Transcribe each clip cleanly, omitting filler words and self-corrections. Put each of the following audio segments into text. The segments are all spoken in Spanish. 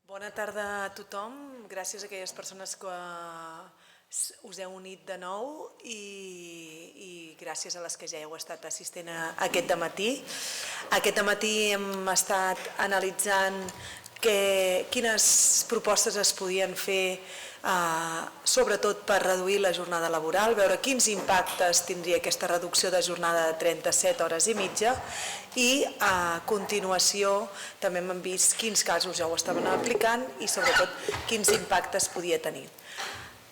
Bona tarda a tothom. Gràcies a aquelles persones que us heu unit de nou i gràcies a les que ja heu estat assistent a aquest dematí. Aquest dematí hem estat analitzant quines propostes es podien fer sobretot per reduir la jornada laboral, veure quins impactes tindria aquesta reducció de jornada de 37 hores i mitja i a continuació també hem vist quins casos ja ho estaven aplicant i sobretot quins impactes podia tenir.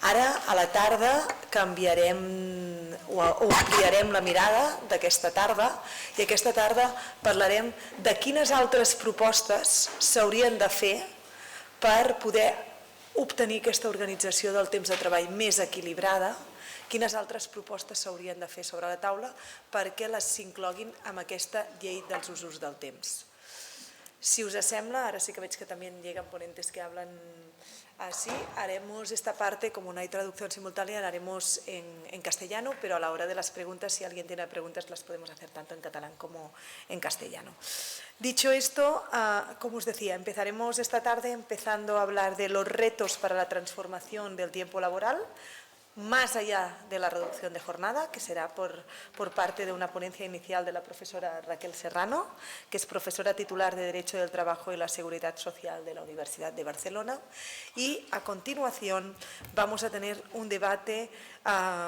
Ara, a la tarda, canviarem o ampliarem la mirada d'aquesta tarda i aquesta tarda parlarem de quines altres propostes s'haurien de fer per poder obtenir aquesta organització del temps de treball més equilibrada, quines altres propostes s'haurien de fer sobre la taula perquè les s'incloguin amb aquesta llei dels usos del temps. Si us sembla, ahora sí que veig que también llegan ponentes que hablan así, haremos esta parte, como no hay traducción simultánea, la haremos en castellano, pero a la hora de las preguntas, si alguien tiene preguntas, las podemos hacer tanto en catalán como en castellano. Dicho esto, como os decía, empezaremos esta tarde empezando a hablar de los retos para la transformación del tiempo laboral, más allá de la reducción de jornada, que será por parte de una ponencia inicial de la profesora Raquel Serrano, que es profesora titular de Derecho del Trabajo y la Seguridad Social de la Universidad de Barcelona. Y a continuación vamos a tener un debate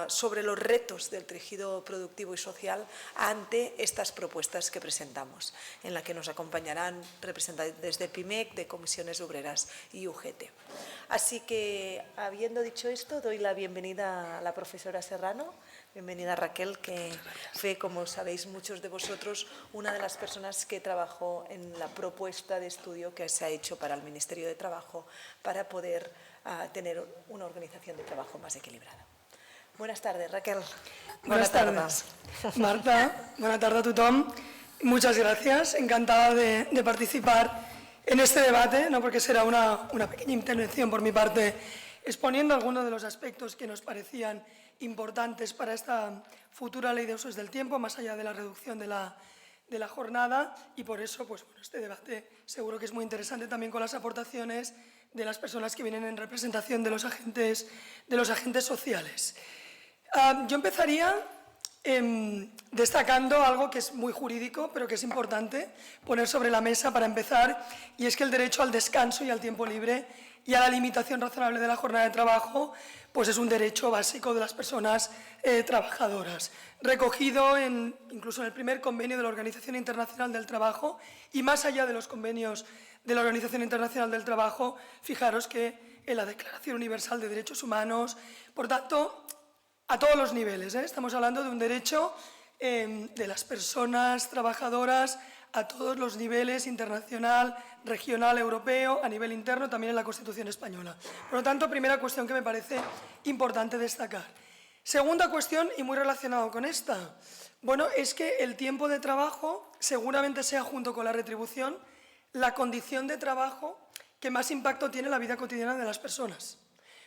sobre los retos del tejido productivo y social ante estas propuestas que presentamos, en la que nos acompañarán representantes de PIMEC, de Comisiones Obreras y UGT. Así que, habiendo dicho esto, doy la bienvenida a la profesora Serrano. Bienvenida Raquel, que fue, como sabéis muchos de vosotros, una de las personas que trabajó en la propuesta de estudio que se ha hecho para el Ministerio de Trabajo para poder tener una organización de trabajo más equilibrada. Buenas tardes, Raquel. Buenas tardes, Marta. Buenas tardes a tothom. Muchas gracias. Encantada de participar en este debate, ¿no? Porque será una pequeña intervención por mi parte exponiendo algunos de los aspectos que nos parecían importantes para esta futura ley de usos del tiempo, más allá de la reducción de la jornada, y por eso pues, bueno, este debate seguro que es muy interesante también con las aportaciones de las personas que vienen en representación de los agentes sociales. Yo empezaría destacando algo que es muy jurídico, pero que es importante poner sobre la mesa para empezar, y es que el derecho al descanso y al tiempo libre y a la limitación razonable de la jornada de trabajo pues es un derecho básico de las personas trabajadoras, recogido incluso en el primer convenio de la Organización Internacional del Trabajo y más allá de los convenios de la Organización Internacional del Trabajo, fijaros que en la Declaración Universal de Derechos Humanos, por tanto, a todos los niveles, estamos hablando de un derecho de las personas trabajadoras a todos los niveles, internacional, regional, europeo, a nivel interno, también en la Constitución española. Por lo tanto, primera cuestión que me parece importante destacar. Segunda cuestión, y muy relacionado con esta, bueno, es que el tiempo de trabajo seguramente sea, junto con la retribución, la condición de trabajo que más impacto tiene en la vida cotidiana de las personas,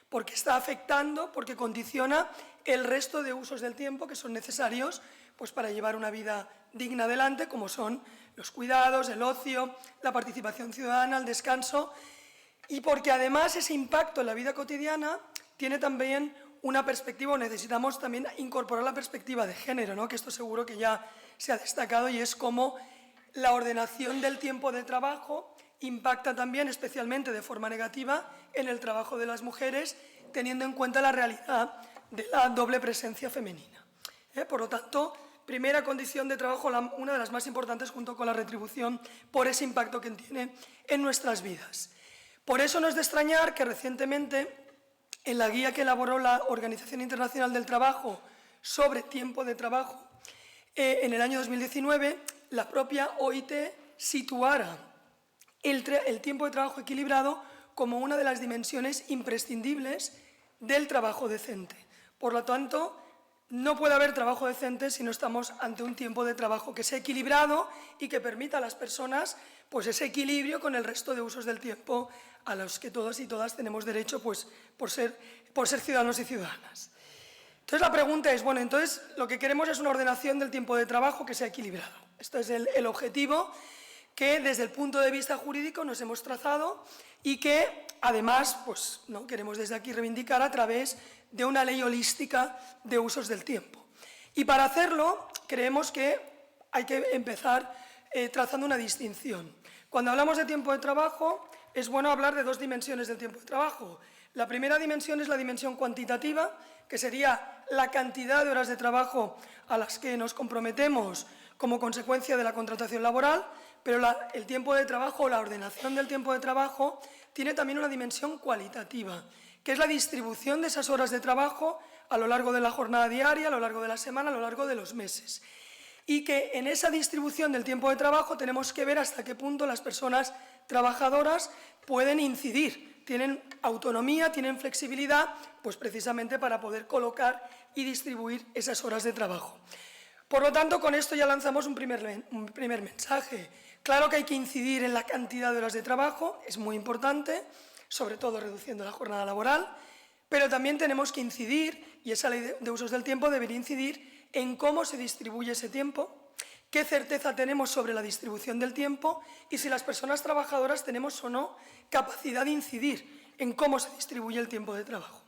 porque está afectando, porque condiciona el resto de usos del tiempo que son necesarios pues, para llevar una vida digna adelante, como son los cuidados, el ocio, la participación ciudadana, el descanso, y porque además ese impacto en la vida cotidiana tiene también una perspectiva, o necesitamos también incorporar la perspectiva de género, ¿no? Que esto seguro que ya se ha destacado, y es cómo la ordenación del tiempo de trabajo impacta también, especialmente de forma negativa, en el trabajo de las mujeres, teniendo en cuenta la realidad de la doble presencia femenina. Por lo tanto, primera condición de trabajo, una de las más importantes junto con la retribución, por ese impacto que tiene en nuestras vidas. Por eso no es de extrañar que recientemente, en la guía que elaboró la Organización Internacional del Trabajo sobre tiempo de trabajo, en el año 2019, la propia OIT situara el tiempo de trabajo equilibrado como una de las dimensiones imprescindibles del trabajo decente. Por lo tanto, no puede haber trabajo decente si no estamos ante un tiempo de trabajo que sea equilibrado y que permita a las personas pues, ese equilibrio con el resto de usos del tiempo a los que todos y todas tenemos derecho pues, por ser ciudadanos y ciudadanas. Entonces la pregunta es, bueno, entonces lo que queremos es una ordenación del tiempo de trabajo que sea equilibrado. Este es el objetivo que desde el punto de vista jurídico nos hemos trazado y que además pues, ¿no? queremos desde aquí reivindicar a través de una ley holística de usos del tiempo. Y para hacerlo creemos que hay que empezar trazando una distinción. Cuando hablamos de tiempo de trabajo es bueno hablar de dos dimensiones del tiempo de trabajo. La primera dimensión es la dimensión cuantitativa, que sería la cantidad de horas de trabajo a las que nos comprometemos como consecuencia de la contratación laboral, pero el tiempo de trabajo, la ordenación del tiempo de trabajo, tiene también una dimensión cualitativa, que es la distribución de esas horas de trabajo a lo largo de la jornada diaria, a lo largo de la semana, a lo largo de los meses. Y que en esa distribución del tiempo de trabajo tenemos que ver hasta qué punto las personas trabajadoras pueden incidir, tienen autonomía, tienen flexibilidad, pues precisamente para poder colocar y distribuir esas horas de trabajo. Por lo tanto, con esto ya lanzamos un primer mensaje. Claro que hay que incidir en la cantidad de horas de trabajo, es muy importante, sobre todo reduciendo la jornada laboral, pero también tenemos que incidir, y esa ley de usos del tiempo debería incidir en cómo se distribuye ese tiempo, qué certeza tenemos sobre la distribución del tiempo y si las personas trabajadoras tenemos o no capacidad de incidir en cómo se distribuye el tiempo de trabajo.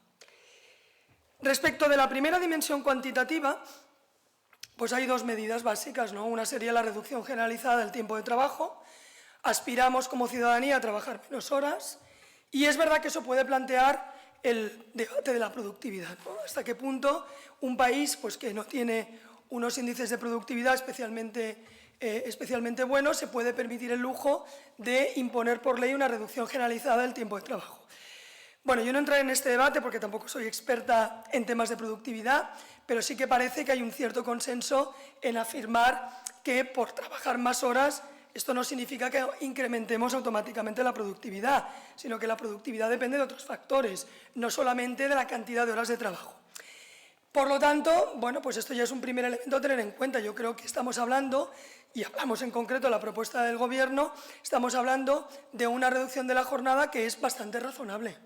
Respecto de la primera dimensión cuantitativa, pues hay dos medidas básicas, ¿no? Una sería la reducción generalizada del tiempo de trabajo. Aspiramos como ciudadanía a trabajar menos horas y es verdad que eso puede plantear el debate de la productividad, ¿no? Hasta qué punto un país pues, que no tiene unos índices de productividad especialmente buenos se puede permitir el lujo de imponer por ley una reducción generalizada del tiempo de trabajo. Bueno, yo no entraré en este debate porque tampoco soy experta en temas de productividad, pero sí que parece que hay un cierto consenso en afirmar que por trabajar más horas esto no significa que incrementemos automáticamente la productividad, sino que la productividad depende de otros factores, no solamente de la cantidad de horas de trabajo. Por lo tanto, bueno, pues esto ya es un primer elemento a tener en cuenta. Yo creo que estamos hablando, y hablamos en concreto de la propuesta del Gobierno, estamos hablando de una reducción de la jornada que es bastante razonable.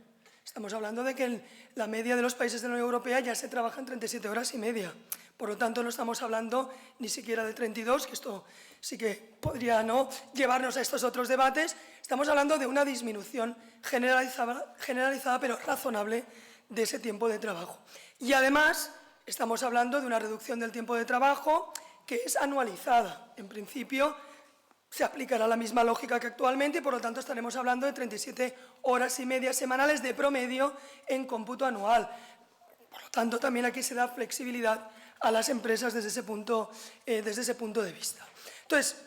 Estamos hablando de que en la media de los países de la Unión Europea ya se trabaja en 37 horas y media. Por lo tanto, no estamos hablando ni siquiera de 32, que esto sí que podría no llevarnos a estos otros debates. Estamos hablando de una disminución generalizada pero razonable de ese tiempo de trabajo. Y además, estamos hablando de una reducción del tiempo de trabajo que es anualizada. En principio, se aplicará la misma lógica que actualmente y, por lo tanto, estaremos hablando de 37 horas y media semanales de promedio en cómputo anual. Por lo tanto, también aquí se da flexibilidad a las empresas desde ese punto de vista. Entonces,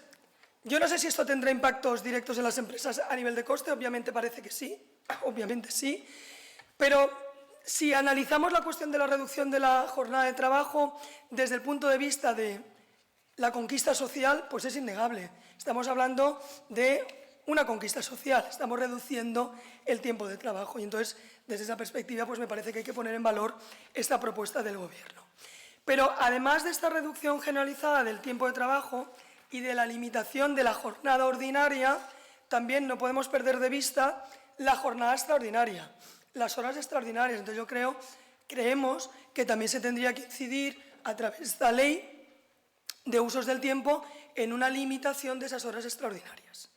yo no sé si esto tendrá impactos directos en las empresas a nivel de coste, obviamente parece que sí, pero si analizamos la cuestión de la reducción de la jornada de trabajo desde el punto de vista de la conquista social, pues es innegable. Estamos hablando de una conquista social, estamos reduciendo el tiempo de trabajo y entonces, desde esa perspectiva, pues me parece que hay que poner en valor esta propuesta del Gobierno. Pero además de esta reducción generalizada del tiempo de trabajo y de la limitación de la jornada ordinaria, también no podemos perder de vista la jornada extraordinaria, las horas extraordinarias. Entonces creemos que también se tendría que incidir a través de esta ley de usos del tiempo en una limitación de esas horas extraordinarias.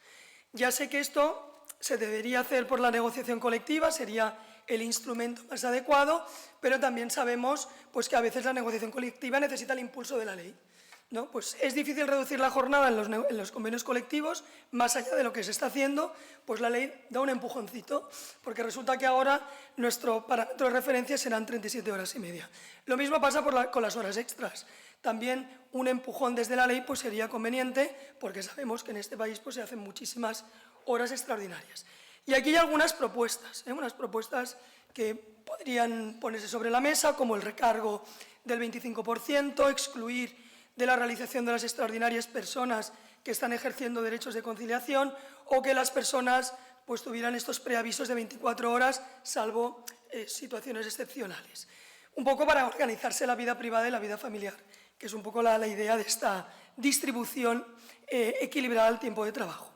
Ya sé que esto se debería hacer por la negociación colectiva, sería el instrumento más adecuado, pero también sabemos pues, que a veces la negociación colectiva necesita el impulso de la ley, ¿no? Pues es difícil reducir la jornada en los convenios colectivos, más allá de lo que se está haciendo, pues la ley da un empujoncito, porque resulta que ahora nuestro parámetro de referencia serán 37 horas y media. Lo mismo pasa con las horas extras. También un empujón desde la ley pues, sería conveniente, porque sabemos que en este país pues, se hacen muchísimas horas extraordinarias. Y aquí hay algunas propuestas, unas propuestas que podrían ponerse sobre la mesa, como el recargo del 25%, excluir de la realización de las extraordinarias personas que están ejerciendo derechos de conciliación o que las personas pues, tuvieran estos preavisos de 24 horas, salvo situaciones excepcionales. Un poco para organizarse la vida privada y la vida familiar, que es un poco la idea de esta distribución equilibrada del tiempo de trabajo.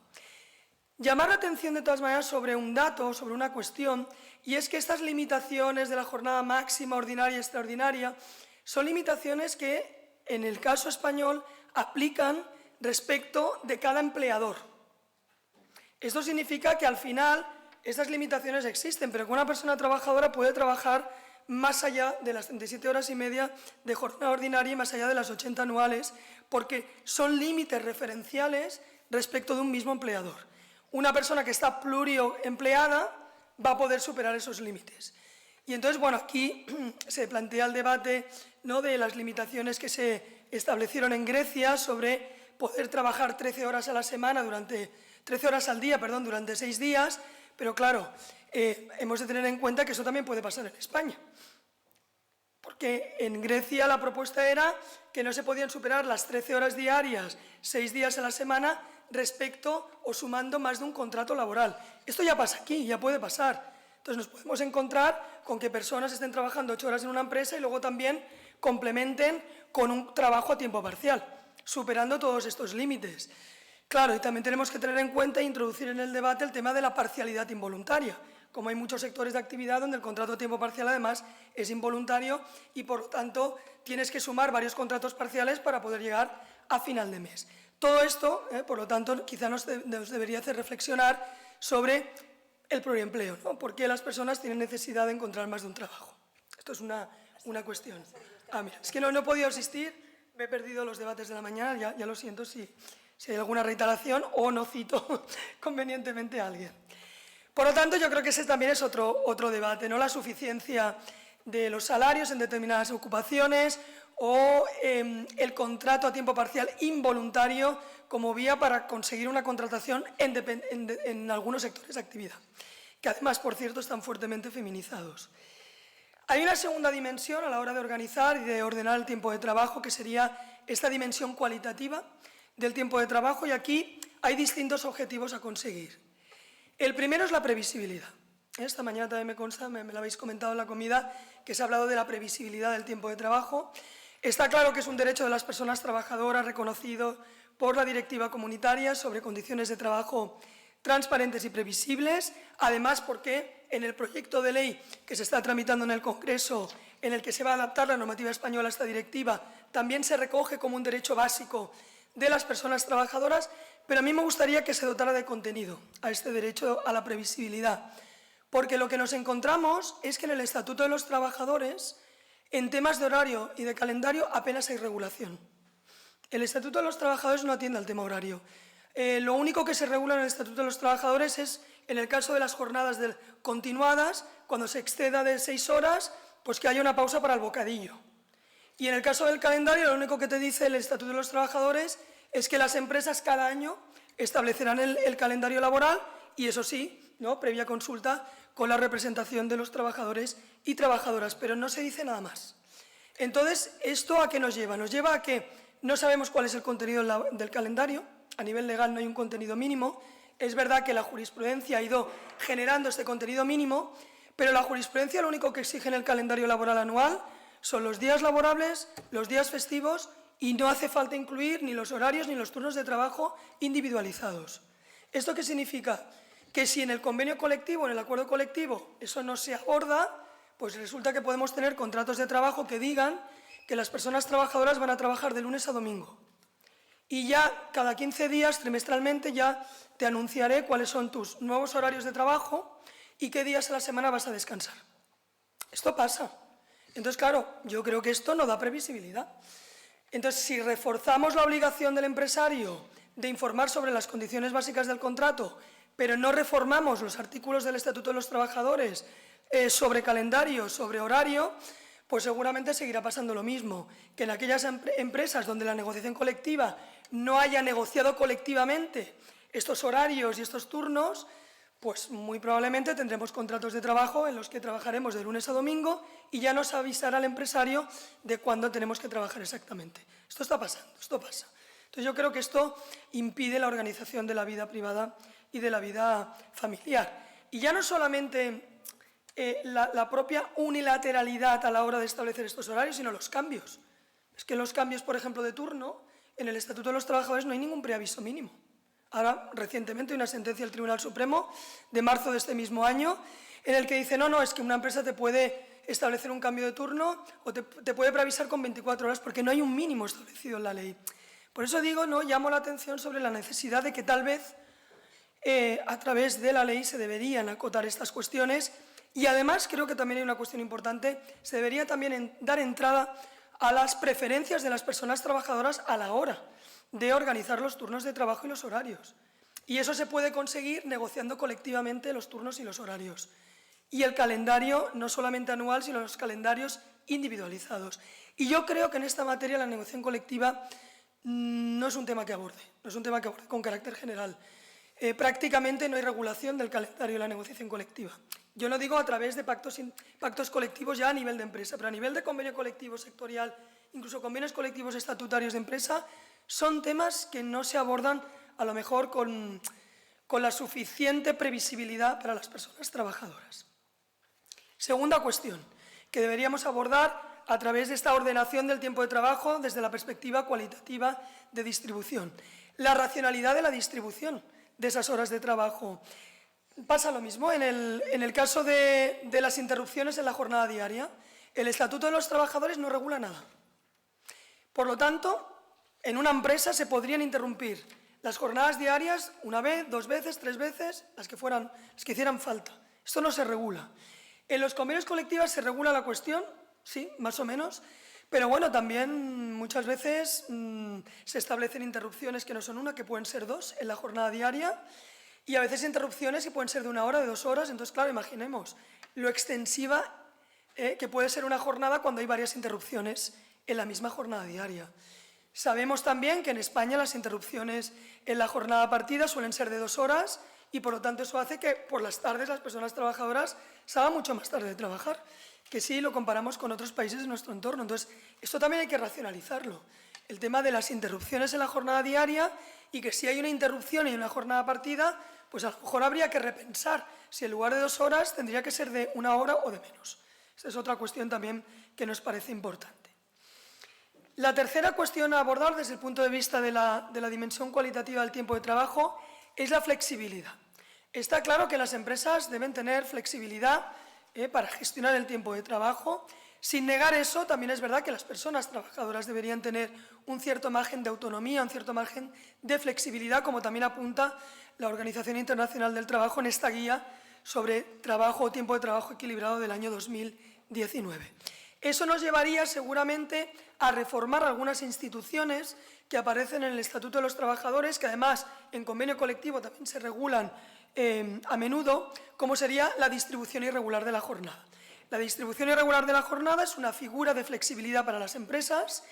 Llamar la atención de todas maneras sobre un dato, sobre una cuestión, y es que estas limitaciones de la jornada máxima, ordinaria y extraordinaria son limitaciones que, en el caso español, aplican respecto de cada empleador. Esto significa que al final estas limitaciones existen, pero que una persona trabajadora puede trabajar más allá de las 37 horas y media de jornada ordinaria y más allá de las 80 anuales, porque son límites referenciales respecto de un mismo empleador. Una persona que está pluriempleada va a poder superar esos límites. Y entonces, bueno, aquí se plantea el debate, ¿no?, de las limitaciones que se establecieron en Grecia sobre poder trabajar 13 horas a la semana 13 horas al día, perdón, durante 6 días, pero claro, hemos de tener en cuenta que eso también puede pasar en España. Porque en Grecia la propuesta era que no se podían superar las 13 horas diarias, 6 días a la semana, respecto o sumando más de un contrato laboral. Esto ya pasa aquí, ya puede pasar. Entonces nos podemos encontrar con que personas estén trabajando 8 horas en una empresa y luego también complementen con un trabajo a tiempo parcial, superando todos estos límites. Claro, y también tenemos que tener en cuenta e introducir en el debate el tema de la parcialidad involuntaria. Como hay muchos sectores de actividad donde el contrato a tiempo parcial además es involuntario y por lo tanto tienes que sumar varios contratos parciales para poder llegar a final de mes. Todo esto, por lo tanto, quizá nos debería hacer reflexionar sobre el pluriempleo, ¿no? ¿Por qué las personas tienen necesidad de encontrar más de un trabajo? Esto es una cuestión. Mira, es que no he podido asistir, me he perdido los debates de la mañana, ya lo siento si hay alguna reiteración o no cito convenientemente a alguien. Por lo tanto, yo creo que ese también es otro debate, ¿no? La suficiencia de los salarios en determinadas ocupaciones o el contrato a tiempo parcial involuntario como vía para conseguir una contratación en algunos sectores de actividad, que además, por cierto, están fuertemente feminizados. Hay una segunda dimensión a la hora de organizar y de ordenar el tiempo de trabajo, que sería esta dimensión cualitativa del tiempo de trabajo, y aquí hay distintos objetivos a conseguir. El primero es la previsibilidad. Esta mañana también me consta, me lo habéis comentado en la comida, que se ha hablado de la previsibilidad del tiempo de trabajo. Está claro que es un derecho de las personas trabajadoras reconocido por la Directiva Comunitaria sobre condiciones de trabajo transparentes y previsibles, además porque en el proyecto de ley que se está tramitando en el Congreso, en el que se va a adaptar la normativa española a esta directiva, también se recoge como un derecho básico de las personas trabajadoras, pero a mí me gustaría que se dotara de contenido a este derecho a la previsibilidad, porque lo que nos encontramos es que en el Estatuto de los Trabajadores, en temas de horario y de calendario, apenas hay regulación. El Estatuto de los Trabajadores no atiende al tema horario. Lo único que se regula en el Estatuto de los Trabajadores es, en el caso de las jornadas continuadas, cuando se exceda de 6 horas, pues que haya una pausa para el bocadillo. Y en el caso del calendario, lo único que te dice el Estatuto de los Trabajadores es que las empresas cada año establecerán el calendario laboral y, eso sí, ¿no?, previa consulta con la representación de los trabajadores y trabajadoras, pero no se dice nada más. Entonces, ¿esto a qué nos lleva? Nos lleva a que no sabemos cuál es el contenido del calendario. A nivel legal no hay un contenido mínimo. Es verdad que la jurisprudencia ha ido generando este contenido mínimo, pero la jurisprudencia lo único que exige en el calendario laboral anual son los días laborables, los días festivos, y no hace falta incluir ni los horarios ni los turnos de trabajo individualizados. ¿Esto qué significa? Que si en el convenio colectivo, en el acuerdo colectivo, eso no se aborda, pues resulta que podemos tener contratos de trabajo que digan que las personas trabajadoras van a trabajar de lunes a domingo. Y ya cada 15 días, trimestralmente, ya te anunciaré cuáles son tus nuevos horarios de trabajo y qué días a la semana vas a descansar. Esto pasa. Entonces, claro, yo creo que esto no da previsibilidad. Entonces, si reforzamos la obligación del empresario de informar sobre las condiciones básicas del contrato, pero no reformamos los artículos del Estatuto de los Trabajadores sobre calendario, sobre horario, pues seguramente seguirá pasando lo mismo, que en aquellas empresas donde la negociación colectiva no haya negociado colectivamente estos horarios y estos turnos, pues muy probablemente tendremos contratos de trabajo en los que trabajaremos de lunes a domingo y ya nos avisará el empresario de cuándo tenemos que trabajar exactamente. Esto está pasando, esto pasa. Entonces yo creo que esto impide la organización de la vida privada y de la vida familiar. Y ya no solamente la propia unilateralidad a la hora de establecer estos horarios, sino los cambios. Es que en los cambios, por ejemplo, de turno, en el Estatuto de los Trabajadores no hay ningún preaviso mínimo. Ahora, recientemente, hay una sentencia del Tribunal Supremo de marzo de este mismo año en el que dice, no, es que una empresa te puede establecer un cambio de turno o te puede preavisar con 24 horas porque no hay un mínimo establecido en la ley. Por eso digo, llamo la atención sobre la necesidad de que tal vez a través de la ley se deberían acotar estas cuestiones y además creo que también hay una cuestión importante, se debería también dar entrada a las preferencias de las personas trabajadoras a la hora de organizar los turnos de trabajo y los horarios. Y eso se puede conseguir negociando colectivamente los turnos y los horarios. Y el calendario, no solamente anual, sino los calendarios individualizados. Y yo creo que en esta materia la negociación colectiva no es un tema que aborde, no es un tema que aborde con carácter general. Prácticamente no hay regulación del calendario de la negociación colectiva. Yo no digo a través de pactos colectivos ya a nivel de empresa, pero a nivel de convenio colectivo sectorial, incluso convenios colectivos estatutarios de empresa, son temas que no se abordan a lo mejor con la suficiente previsibilidad para las personas trabajadoras. Segunda cuestión, que deberíamos abordar a través de esta ordenación del tiempo de trabajo desde la perspectiva cualitativa de distribución. La racionalidad de la distribución de esas horas de trabajo. Pasa lo mismo en el caso de las interrupciones en la jornada diaria. El Estatuto de los Trabajadores no regula nada. Por lo tanto, en una empresa se podrían interrumpir las jornadas diarias una vez, 2 veces, 3 veces, las que hicieran falta. Esto no se regula. En los convenios colectivos se regula la cuestión, sí, más o menos, pero bueno, también muchas veces se establecen interrupciones que no son una, que pueden ser 2 en la jornada diaria y a veces interrupciones que pueden ser de 1 hora, de 2 horas. Entonces, claro, imaginemos lo extensiva que puede ser una jornada cuando hay varias interrupciones en la misma jornada diaria. Sabemos también que en España las interrupciones en la jornada partida suelen ser de 2 horas y por lo tanto eso hace que por las tardes las personas trabajadoras salgan mucho más tarde de trabajar, que sí lo comparamos con otros países de nuestro entorno. Entonces, esto también hay que racionalizarlo. El tema de las interrupciones en la jornada diaria y que si hay una interrupción y una jornada partida, pues a lo mejor habría que repensar si en lugar de 2 horas tendría que ser de 1 hora o de menos. Esta es otra cuestión también que nos parece importante. La tercera cuestión a abordar desde el punto de vista de la dimensión cualitativa del tiempo de trabajo es la flexibilidad. Está claro que las empresas deben tener flexibilidad para gestionar el tiempo de trabajo. Sin negar eso, también es verdad que las personas trabajadoras deberían tener un cierto margen de autonomía, un cierto margen de flexibilidad, como también apunta la Organización Internacional del Trabajo en esta guía sobre trabajo o tiempo de trabajo equilibrado del año 2019. Eso nos llevaría seguramente a reformar algunas instituciones que aparecen en el Estatuto de los Trabajadores, que además en convenio colectivo también se regulan a menudo, como sería la distribución irregular de la jornada. La distribución irregular de la jornada es una figura de flexibilidad para las empresas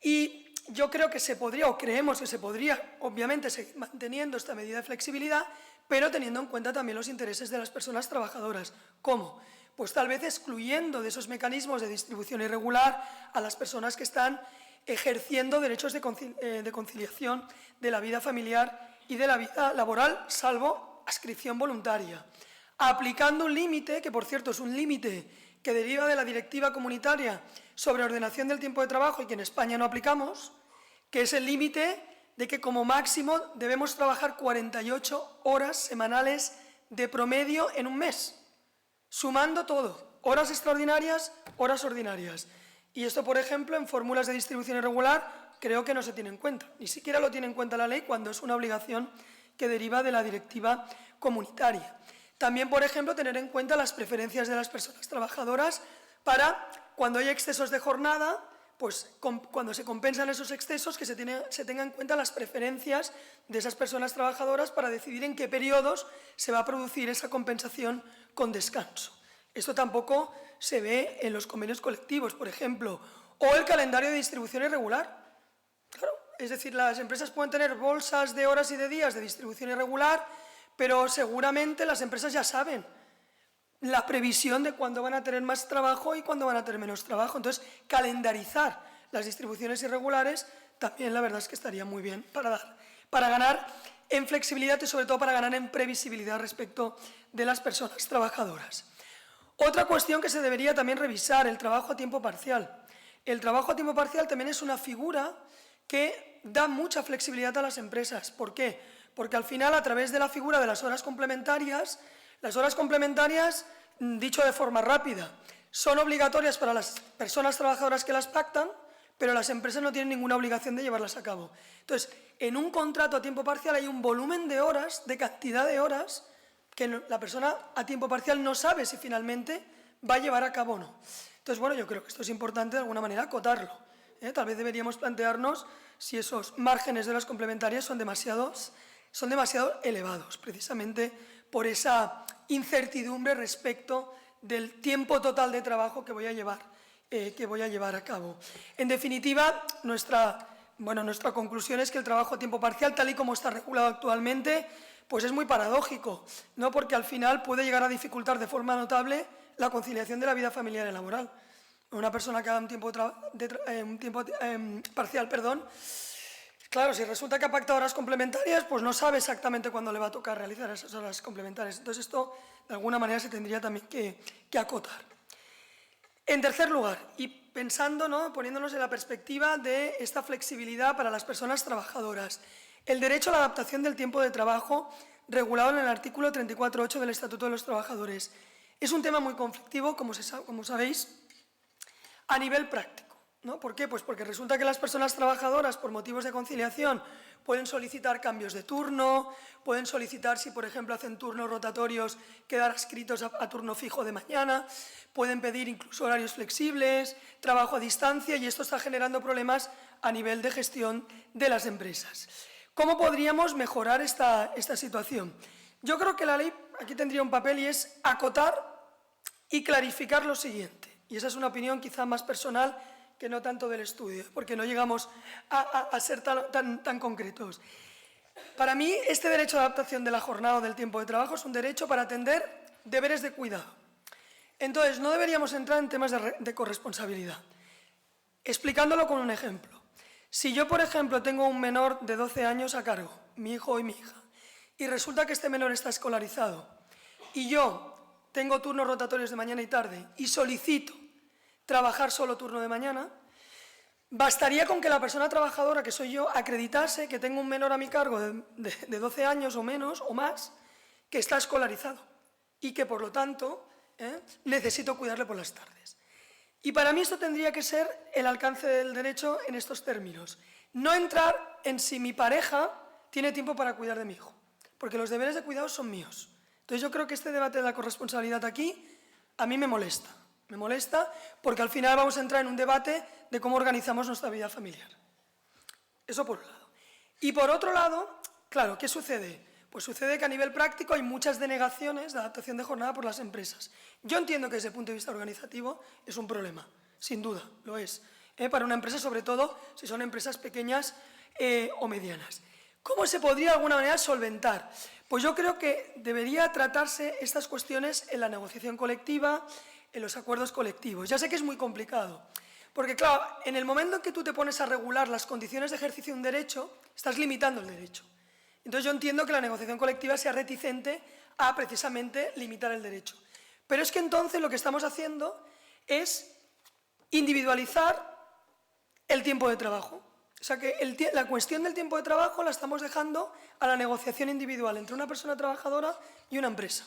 y yo creo que se podría, o creemos que se podría, obviamente, seguir manteniendo esta medida de flexibilidad, pero teniendo en cuenta también los intereses de las personas trabajadoras. ¿Cómo? Pues tal vez excluyendo de esos mecanismos de distribución irregular a las personas que están ejerciendo derechos de conciliación de la vida familiar y de la vida laboral, salvo adscripción voluntaria. Aplicando un límite, que por cierto es un límite que deriva de la Directiva Comunitaria sobre ordenación del tiempo de trabajo y que en España no aplicamos, que es el límite de que como máximo debemos trabajar 48 horas semanales de promedio en un mes, sumando todo, horas extraordinarias, horas ordinarias. Y esto, por ejemplo, en fórmulas de distribución irregular, creo que no se tiene en cuenta. Ni siquiera lo tiene en cuenta la ley cuando es una obligación que deriva de la Directiva Comunitaria. También, por ejemplo, tener en cuenta las preferencias de las personas trabajadoras para, cuando hay excesos de jornada, pues cuando se compensan esos excesos, que se tengan en cuenta las preferencias de esas personas trabajadoras para decidir en qué periodos se va a producir esa compensación con descanso. Esto tampoco se ve en los convenios colectivos, por ejemplo, o el calendario de distribución irregular. Claro, es decir, las empresas pueden tener bolsas de horas y de días de distribución irregular, pero seguramente las empresas ya saben la previsión de cuándo van a tener más trabajo y cuándo van a tener menos trabajo. Entonces, calendarizar las distribuciones irregulares también la verdad es que estaría muy bien para ganar en flexibilidad y sobre todo para ganar en previsibilidad respecto de las personas trabajadoras. Otra cuestión que se debería también revisar, el trabajo a tiempo parcial. El trabajo a tiempo parcial también es una figura que da mucha flexibilidad a las empresas. ¿Por qué? Porque al final, a través de la figura de las horas complementarias, dicho de forma rápida, son obligatorias para las personas trabajadoras que las pactan, pero las empresas no tienen ninguna obligación de llevarlas a cabo. Entonces, en un contrato a tiempo parcial hay un volumen de horas, de cantidad de horas, que la persona a tiempo parcial no sabe si finalmente va a llevar a cabo o no. Entonces, bueno, yo creo que esto es importante de alguna manera acotarlo. Tal vez deberíamos plantearnos si esos márgenes de las complementarias son demasiado elevados, precisamente por esa incertidumbre respecto del tiempo total de trabajo que voy a llevar a cabo. En definitiva, nuestra conclusión es que el trabajo a tiempo parcial, tal y como está regulado actualmente, pues es muy paradójico, ¿no? Porque al final puede llegar a dificultar de forma notable la conciliación de la vida familiar y laboral. Una persona que haga un tiempo parcial, claro, si resulta que ha pactado horas complementarias, pues no sabe exactamente cuándo le va a tocar realizar esas horas complementarias. Entonces esto, de alguna manera, se tendría también que acotar. En tercer lugar, y pensando, ¿no?, poniéndonos en la perspectiva de esta flexibilidad para las personas trabajadoras, el derecho a la adaptación del tiempo de trabajo regulado en el artículo 34.8 del Estatuto de los Trabajadores. Es un tema muy conflictivo, como sabéis, a nivel práctico, ¿no? ¿Por qué? Pues porque resulta que las personas trabajadoras, por motivos de conciliación, pueden solicitar cambios de turno, pueden solicitar, si por ejemplo hacen turnos rotatorios, quedar adscritos a turno fijo de mañana, pueden pedir incluso horarios flexibles, trabajo a distancia, y esto está generando problemas a nivel de gestión de las empresas. ¿Cómo podríamos mejorar esta situación? Yo creo que la ley aquí tendría un papel, y es acotar y clarificar lo siguiente. Y esa es una opinión quizá más personal que no tanto del estudio, porque no llegamos a ser tan concretos. Para mí, este derecho de adaptación de la jornada o del tiempo de trabajo es un derecho para atender deberes de cuidado. Entonces, no deberíamos entrar en temas de corresponsabilidad. Explicándolo con un ejemplo. Si yo, por ejemplo, tengo un menor de 12 años a cargo, mi hijo y mi hija, y resulta que este menor está escolarizado, y yo tengo turnos rotatorios de mañana y tarde, y solicito trabajar solo turno de mañana, bastaría con que la persona trabajadora, que soy yo, acreditase que tengo un menor a mi cargo de 12 años o menos o más, que está escolarizado y que, por lo tanto, necesito cuidarle por las tardes. Y para mí esto tendría que ser el alcance del derecho en estos términos. No entrar en si mi pareja tiene tiempo para cuidar de mi hijo, porque los deberes de cuidado son míos. Entonces yo creo que este debate de la corresponsabilidad aquí a mí me molesta. Me molesta porque al final vamos a entrar en un debate de cómo organizamos nuestra vida familiar. Eso por un lado. Y por otro lado, claro, ¿qué sucede? Pues sucede que a nivel práctico hay muchas denegaciones de adaptación de jornada por las empresas. Yo entiendo que desde el punto de vista organizativo es un problema, sin duda, lo es. Para una empresa, sobre todo si son empresas pequeñas o medianas. ¿Cómo se podría de alguna manera solventar? Pues yo creo que debería tratarse estas cuestiones en la negociación colectiva, en los acuerdos colectivos. Ya sé que es muy complicado, porque claro, en el momento en que tú te pones a regular las condiciones de ejercicio de un derecho, estás limitando el derecho. Entonces yo entiendo que la negociación colectiva sea reticente a precisamente limitar el derecho. Pero es que entonces lo que estamos haciendo es individualizar el tiempo de trabajo. O sea que la cuestión del tiempo de trabajo la estamos dejando a la negociación individual entre una persona trabajadora y una empresa.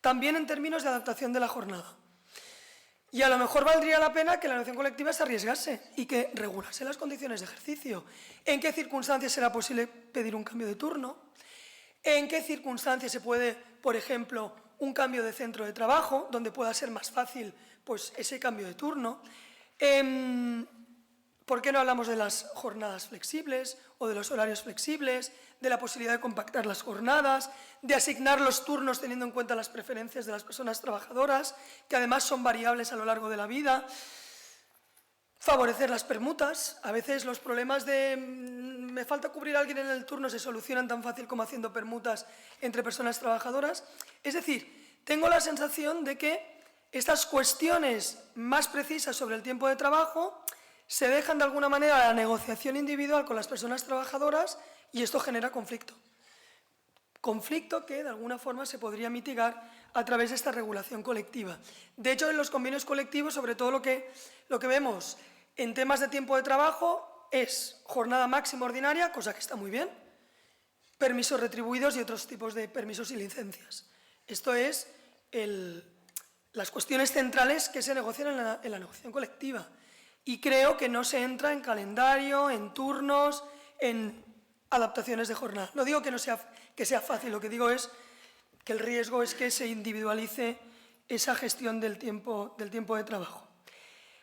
También en términos de adaptación de la jornada. Y a lo mejor valdría la pena que la negociación colectiva se arriesgase y que regulase las condiciones de ejercicio. ¿En qué circunstancias será posible pedir un cambio de turno? ¿En qué circunstancias se puede, por ejemplo, un cambio de centro de trabajo, donde pueda ser más fácil pues, ese cambio de turno? ¿Por qué no hablamos de las jornadas flexibles o de los horarios flexibles, de la posibilidad de compactar las jornadas, de asignar los turnos teniendo en cuenta las preferencias de las personas trabajadoras, que además son variables a lo largo de la vida? Favorecer las permutas. A veces los problemas de me falta cubrir a alguien en el turno se solucionan tan fácil como haciendo permutas entre personas trabajadoras. Es decir, tengo la sensación de que estas cuestiones más precisas sobre el tiempo de trabajo se dejan de alguna manera a la negociación individual con las personas trabajadoras y esto genera conflicto. Conflicto que de alguna forma se podría mitigar a través de esta regulación colectiva. De hecho, en los convenios colectivos, sobre todo lo que vemos en temas de tiempo de trabajo es jornada máxima ordinaria, cosa que está muy bien, permisos retribuidos y otros tipos de permisos y licencias. Esto es las cuestiones centrales que se negocian en la negociación colectiva. Y creo que no se entra en calendario, en turnos, en adaptaciones de jornada. No digo que sea fácil, lo que digo es que el riesgo es que se individualice esa gestión del tiempo de trabajo.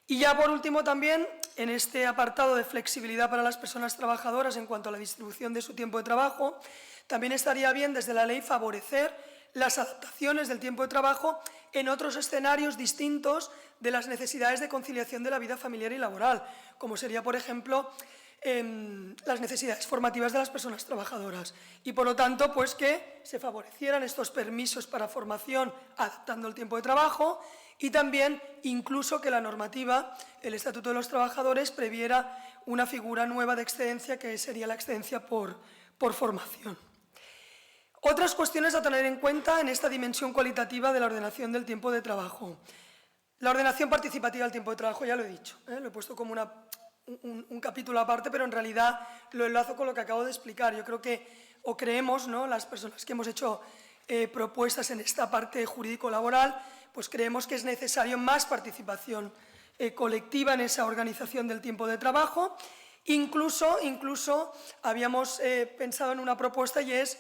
Y ya por último también, en este apartado de flexibilidad para las personas trabajadoras en cuanto a la distribución de su tiempo de trabajo, también estaría bien desde la ley favorecer las adaptaciones del tiempo de trabajo en otros escenarios distintos de las necesidades de conciliación de la vida familiar y laboral, como sería, por ejemplo, las necesidades formativas de las personas trabajadoras. Y, por lo tanto, pues que se favorecieran estos permisos para formación adaptando el tiempo de trabajo y también incluso que la normativa, el Estatuto de los Trabajadores, previera una figura nueva de excedencia que sería la excedencia por formación. Otras cuestiones a tener en cuenta en esta dimensión cualitativa de la ordenación del tiempo de trabajo. La ordenación participativa del tiempo de trabajo, ya lo he dicho, lo he puesto como un capítulo aparte, pero en realidad lo enlazo con lo que acabo de explicar. Yo creo que, o creemos, ¿no?, las personas que hemos hecho propuestas en esta parte jurídico-laboral, pues creemos que es necesario más participación colectiva en esa organización del tiempo de trabajo. Incluso habíamos pensado en una propuesta y es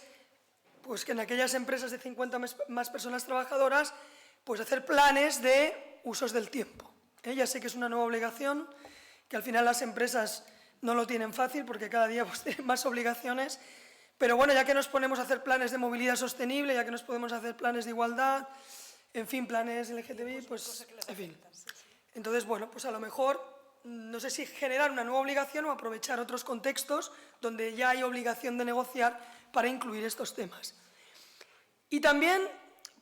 pues que en aquellas empresas de 50 más personas trabajadoras, pues hacer planes de usos del tiempo. Ya sé que es una nueva obligación, que al final las empresas no lo tienen fácil porque cada día pues tienen más obligaciones, pero bueno, ya que nos ponemos a hacer planes de movilidad sostenible, ya que nos podemos hacer planes de igualdad, en fin, planes LGTBI, pues en fin. Entonces, bueno, pues a lo mejor, no sé si generar una nueva obligación o aprovechar otros contextos donde ya hay obligación de negociar para incluir estos temas. Y también,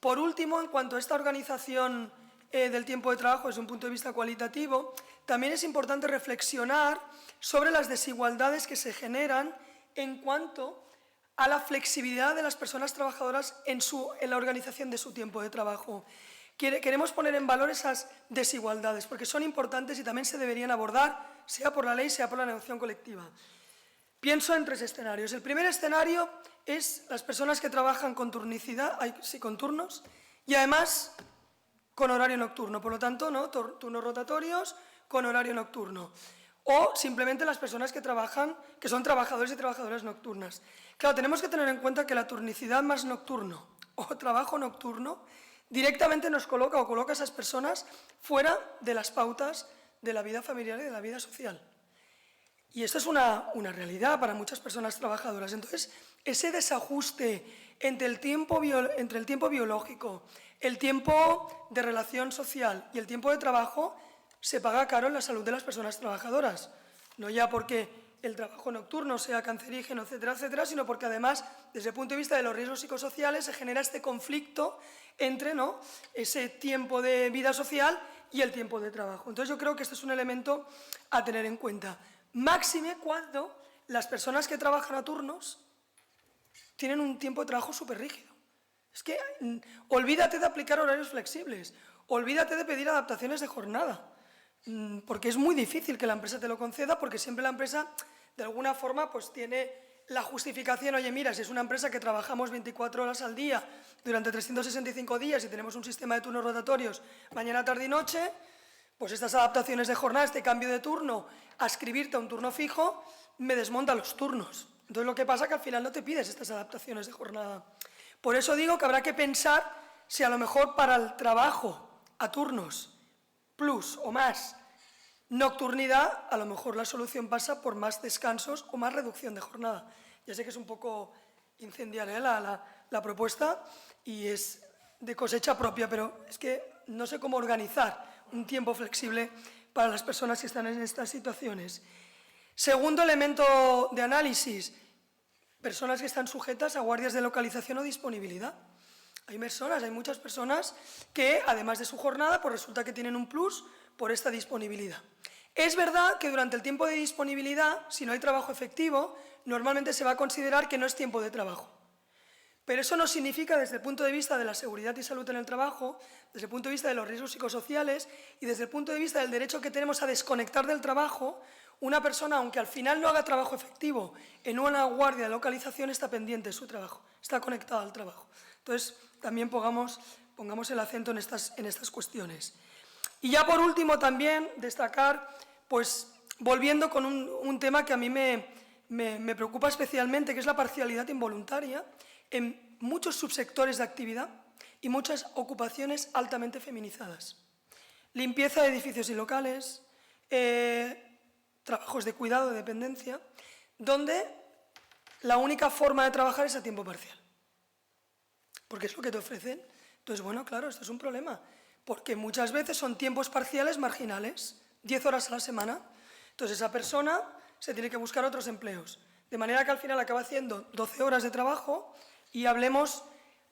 por último, en cuanto a esta organización del tiempo de trabajo desde un punto de vista cualitativo, también es importante reflexionar sobre las desigualdades que se generan en cuanto a la flexibilidad de las personas trabajadoras en la organización de su tiempo de trabajo. Queremos poner en valor esas desigualdades porque son importantes y también se deberían abordar, sea por la ley, sea por la negociación colectiva. Pienso en 3 escenarios. El primer escenario es las personas que trabajan con turnicidad, con turnos y además con horario nocturno. Por lo tanto, ¿no?, turnos rotatorios con horario nocturno. O simplemente las personas que son trabajadores y trabajadoras nocturnas. Claro, tenemos que tener en cuenta que la turnicidad más nocturno o trabajo nocturno directamente nos coloca a esas personas fuera de las pautas de la vida familiar y de la vida social. Y esto es una realidad para muchas personas trabajadoras. Entonces, ese desajuste entre el tiempo biológico, el tiempo de relación social y el tiempo de trabajo se paga caro en la salud de las personas trabajadoras. No ya porque el trabajo nocturno sea cancerígeno, etcétera, etcétera, sino porque además, desde el punto de vista de los riesgos psicosociales, se genera este conflicto entre, ¿no?, ese tiempo de vida social y el tiempo de trabajo. Entonces, yo creo que este es un elemento a tener en cuenta. Máxime cuando las personas que trabajan a turnos tienen un tiempo de trabajo súper rígido. Es que olvídate de aplicar horarios flexibles, olvídate de pedir adaptaciones de jornada, porque es muy difícil que la empresa te lo conceda, porque siempre la empresa, de alguna forma, pues tiene la justificación, oye, mira, si es una empresa que trabajamos 24 horas al día durante 365 días y tenemos un sistema de turnos rotatorios mañana, tarde y noche, pues estas adaptaciones de jornada, este cambio de turno, adscribirte a un turno fijo, me desmonta los turnos. Entonces, lo que pasa es que al final no te pides estas adaptaciones de jornada. Por eso digo que habrá que pensar si a lo mejor para el trabajo a turnos plus o más nocturnidad, a lo mejor la solución pasa por más descansos o más reducción de jornada. Ya sé que es un poco incendiaria la propuesta y es de cosecha propia, pero es que no sé cómo organizar un tiempo flexible para las personas que están en estas situaciones. Segundo elemento de análisis, personas que están sujetas a guardias de localización o disponibilidad. Hay muchas personas que, además de su jornada, pues resulta que tienen un plus por esta disponibilidad. Es verdad que durante el tiempo de disponibilidad, si no hay trabajo efectivo, normalmente se va a considerar que no es tiempo de trabajo. Pero eso no significa, desde el punto de vista de la seguridad y salud en el trabajo, desde el punto de vista de los riesgos psicosociales y desde el punto de vista del derecho que tenemos a desconectar del trabajo, una persona, aunque al final no haga trabajo efectivo, en una guardia de localización está pendiente de su trabajo, está conectada al trabajo. Entonces, también pongamos el acento en estas cuestiones. Y ya por último también destacar pues volviendo con un tema que a mí me preocupa especialmente, que es la parcialidad involuntaria en muchos subsectores de actividad y muchas ocupaciones altamente feminizadas. Limpieza de edificios y locales, trabajos de cuidado, de dependencia, donde la única forma de trabajar es a tiempo parcial. Porque es lo que te ofrecen. Entonces, bueno, claro, esto es un problema, porque muchas veces son tiempos parciales marginales, 10 horas a la semana. Entonces, esa persona se tiene que buscar otros empleos. De manera que al final acaba haciendo 12 horas de trabajo y hablemos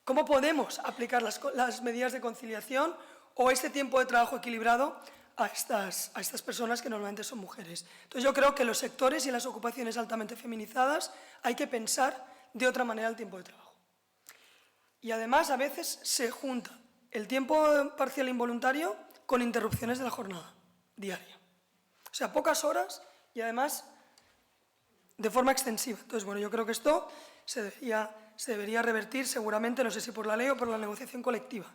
cómo podemos aplicar las medidas de conciliación o este tiempo de trabajo equilibrado a estas personas que normalmente son mujeres. Entonces, yo creo que los sectores y las ocupaciones altamente feminizadas hay que pensar de otra manera el tiempo de trabajo. Y además, a veces se junta el tiempo parcial involuntario con interrupciones de la jornada diaria. O sea, pocas horas y además de forma extensiva. Entonces, bueno, yo creo que esto se debería revertir seguramente, no sé si por la ley o por la negociación colectiva.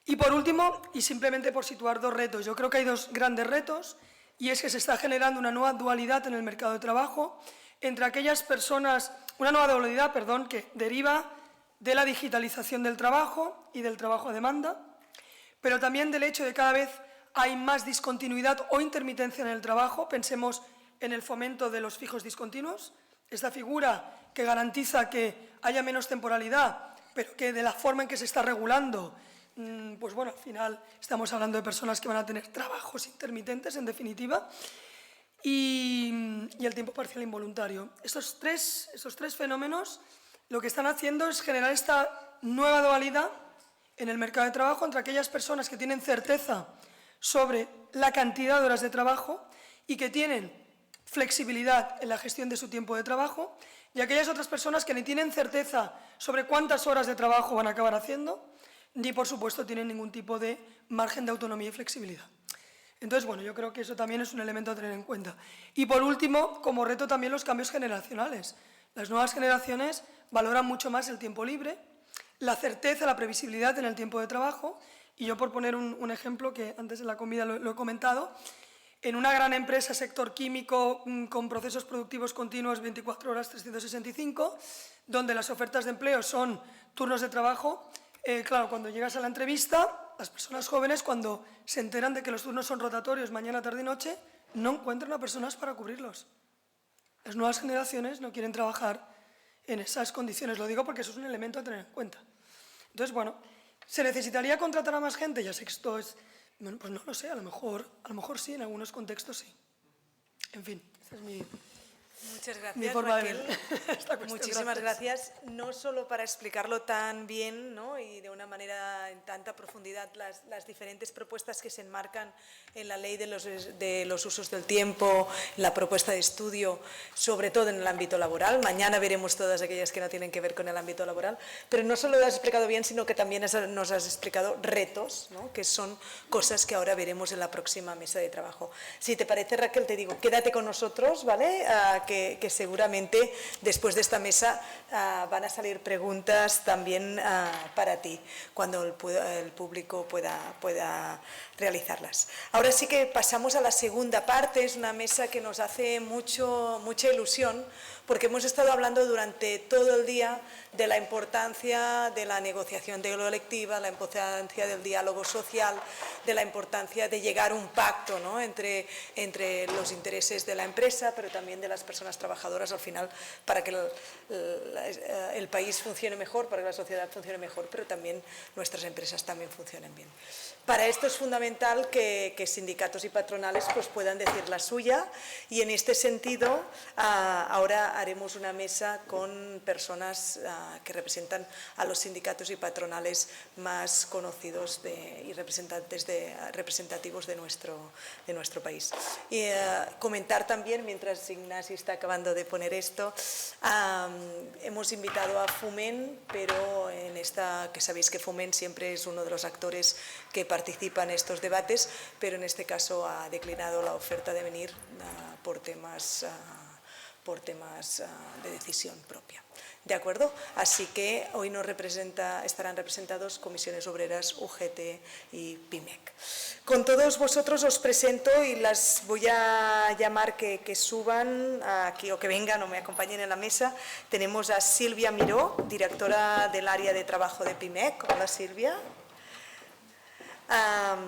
Y por último, y simplemente por situar dos retos, yo creo que hay dos grandes retos, y es que se está generando una nueva dualidad en el mercado de trabajo entre aquellas personas, una nueva dualidad, perdón, que deriva de la digitalización del trabajo y del trabajo a demanda, pero también del hecho de que cada vez hay más discontinuidad o intermitencia en el trabajo. Pensemos en el fomento de los fijos discontinuos, esta figura que garantiza que haya menos temporalidad, pero que de la forma en que se está regulando, pues bueno, al final estamos hablando de personas que van a tener trabajos intermitentes, en definitiva, y el tiempo parcial involuntario. Estos tres fenómenos lo que están haciendo es generar esta nueva dualidad en el mercado de trabajo entre aquellas personas que tienen certeza sobre la cantidad de horas de trabajo y que tienen flexibilidad en la gestión de su tiempo de trabajo, y aquellas otras personas que ni tienen certeza sobre cuántas horas de trabajo van a acabar haciendo, ni por supuesto tienen ningún tipo de margen de autonomía y flexibilidad. Entonces, bueno, yo creo que eso también es un elemento a tener en cuenta. Y por último, como reto también los cambios generacionales. Las nuevas generaciones valoran mucho más el tiempo libre, la certeza, la previsibilidad en el tiempo de trabajo. Y yo, por poner un ejemplo que antes en la comida lo he comentado, en una gran empresa, sector químico, con procesos productivos continuos 24 horas, 365, donde las ofertas de empleo son turnos de trabajo, claro, cuando llegas a la entrevista, las personas jóvenes, cuando se enteran de que los turnos son rotatorios mañana, tarde y noche, no encuentran a personas para cubrirlos. Las nuevas generaciones no quieren trabajar en esas condiciones. Lo digo porque eso es un elemento a tener en cuenta. Entonces, bueno, ¿se necesitaría contratar a más gente? Ya sé que esto es... Bueno, pues no lo sé, a lo mejor sí, en algunos contextos sí. En fin, esa es mi... Muchas gracias, mi forma Raquel. de ver esta cuestión. Muchísimas gracias, no solo para explicarlo tan bien, ¿no?, y de una manera en tanta profundidad las diferentes propuestas que se enmarcan en la ley de los usos del tiempo, la propuesta de estudio, sobre todo en el ámbito laboral. Mañana veremos todas aquellas que no tienen que ver con el ámbito laboral, pero no solo lo has explicado bien, sino que también nos has explicado retos, ¿no?, que son cosas que ahora veremos en la próxima mesa de trabajo. Si te parece, Raquel, te digo, quédate con nosotros, ¿vale?, que seguramente después de esta mesa van a salir preguntas también para ti, cuando el público pueda realizarlas. Ahora sí que pasamos a la segunda parte. Es una mesa que nos hace mucha ilusión, porque hemos estado hablando durante todo el día de la importancia de la negociación colectiva, la importancia del diálogo social, de la importancia de llegar a un pacto, ¿no?, entre los intereses de la empresa, pero también de las personas trabajadoras, al final, para que el país funcione mejor, para que la sociedad funcione mejor, pero también nuestras empresas también funcionen bien. Para esto es fundamental que sindicatos y patronales pues puedan decir la suya, y en este sentido ahora haremos una mesa con personas que representan a los sindicatos y patronales más conocidos y representativos de nuestro país. Y comentar también, mientras Ignasi está acabando de poner esto, hemos invitado a Foment, pero que sabéis que Foment siempre es uno de los actores que participa en estos debates, pero en este caso ha declinado la oferta de venir por por temas de decisión propia. ¿De acuerdo? Así que hoy estarán representados comisiones obreras, UGT y PIMEC. Con todos vosotros os presento y las voy a llamar que suban aquí o que vengan o me acompañen en la mesa. Tenemos a Silvia Miró, directora del área de trabajo de PIMEC. Hola, Silvia.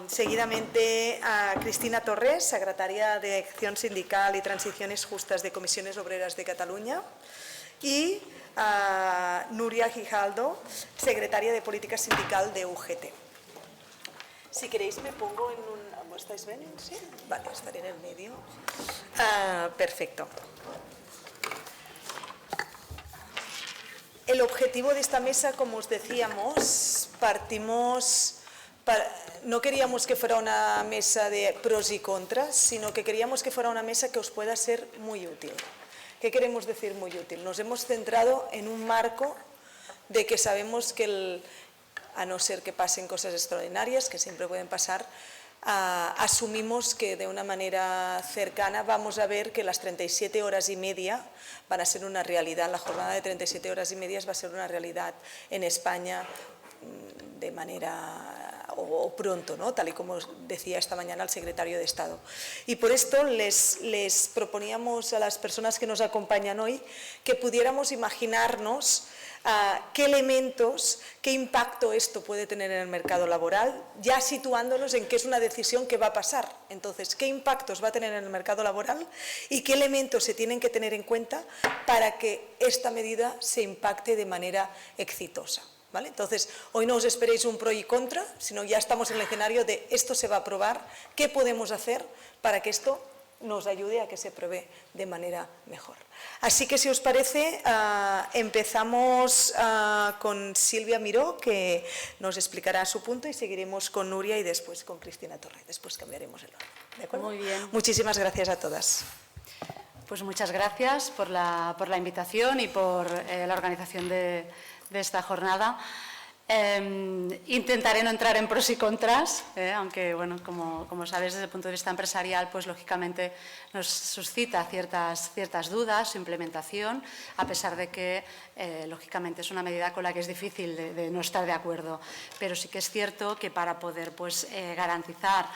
Seguidamente a Cristina Torres, secretaria de Acción Sindical y Transiciones Justas de Comisiones Obreras de Cataluña, y a Núria Gijaldo, secretaria de Política Sindical de UGT. Si queréis me pongo en un... ¿Estáis bien? ¿Sí? Vale, estaré en el medio. Perfecto. El objetivo de esta mesa, como os decíamos, no queríamos que fuera una mesa de pros y contras, sino que queríamos que fuera una mesa que os pueda ser muy útil. ¿Qué queremos decir muy útil? Nos hemos centrado en un marco de que sabemos que, a no ser que pasen cosas extraordinarias, que siempre pueden pasar, asumimos que de una manera cercana vamos a ver que las 37 horas y media van a ser una realidad. La jornada de 37 horas y medias va a ser una realidad en España de manera o pronto, ¿no? Tal y como decía esta mañana el secretario de Estado. Y por esto les proponíamos a las personas que nos acompañan hoy que pudiéramos imaginarnos qué elementos, qué impacto esto puede tener en el mercado laboral, ya situándonos en que es una decisión que va a pasar. Entonces, ¿qué impactos va a tener en el mercado laboral y qué elementos se tienen que tener en cuenta para que esta medida se impacte de manera exitosa? ¿Vale? Entonces, hoy no os esperéis un pro y contra, sino ya estamos en el escenario de esto se va a aprobar, qué podemos hacer para que esto nos ayude a que se apruebe de manera mejor. Así que, si os parece, empezamos con Silvia Miró, que nos explicará su punto, y seguiremos con Núria y después con Cristina Torres. Después cambiaremos el orden. ¿De acuerdo? Muy bien. Muchísimas gracias a todas. Pues muchas gracias por la invitación y por la organización de esta jornada. Intentaré no entrar en pros y contras, aunque, bueno, como sabes, desde el punto de vista empresarial, pues lógicamente nos suscita ciertas dudas su implementación, a pesar de que, lógicamente, es una medida con la que es difícil de no estar de acuerdo. Pero sí que es cierto que para poder garantizar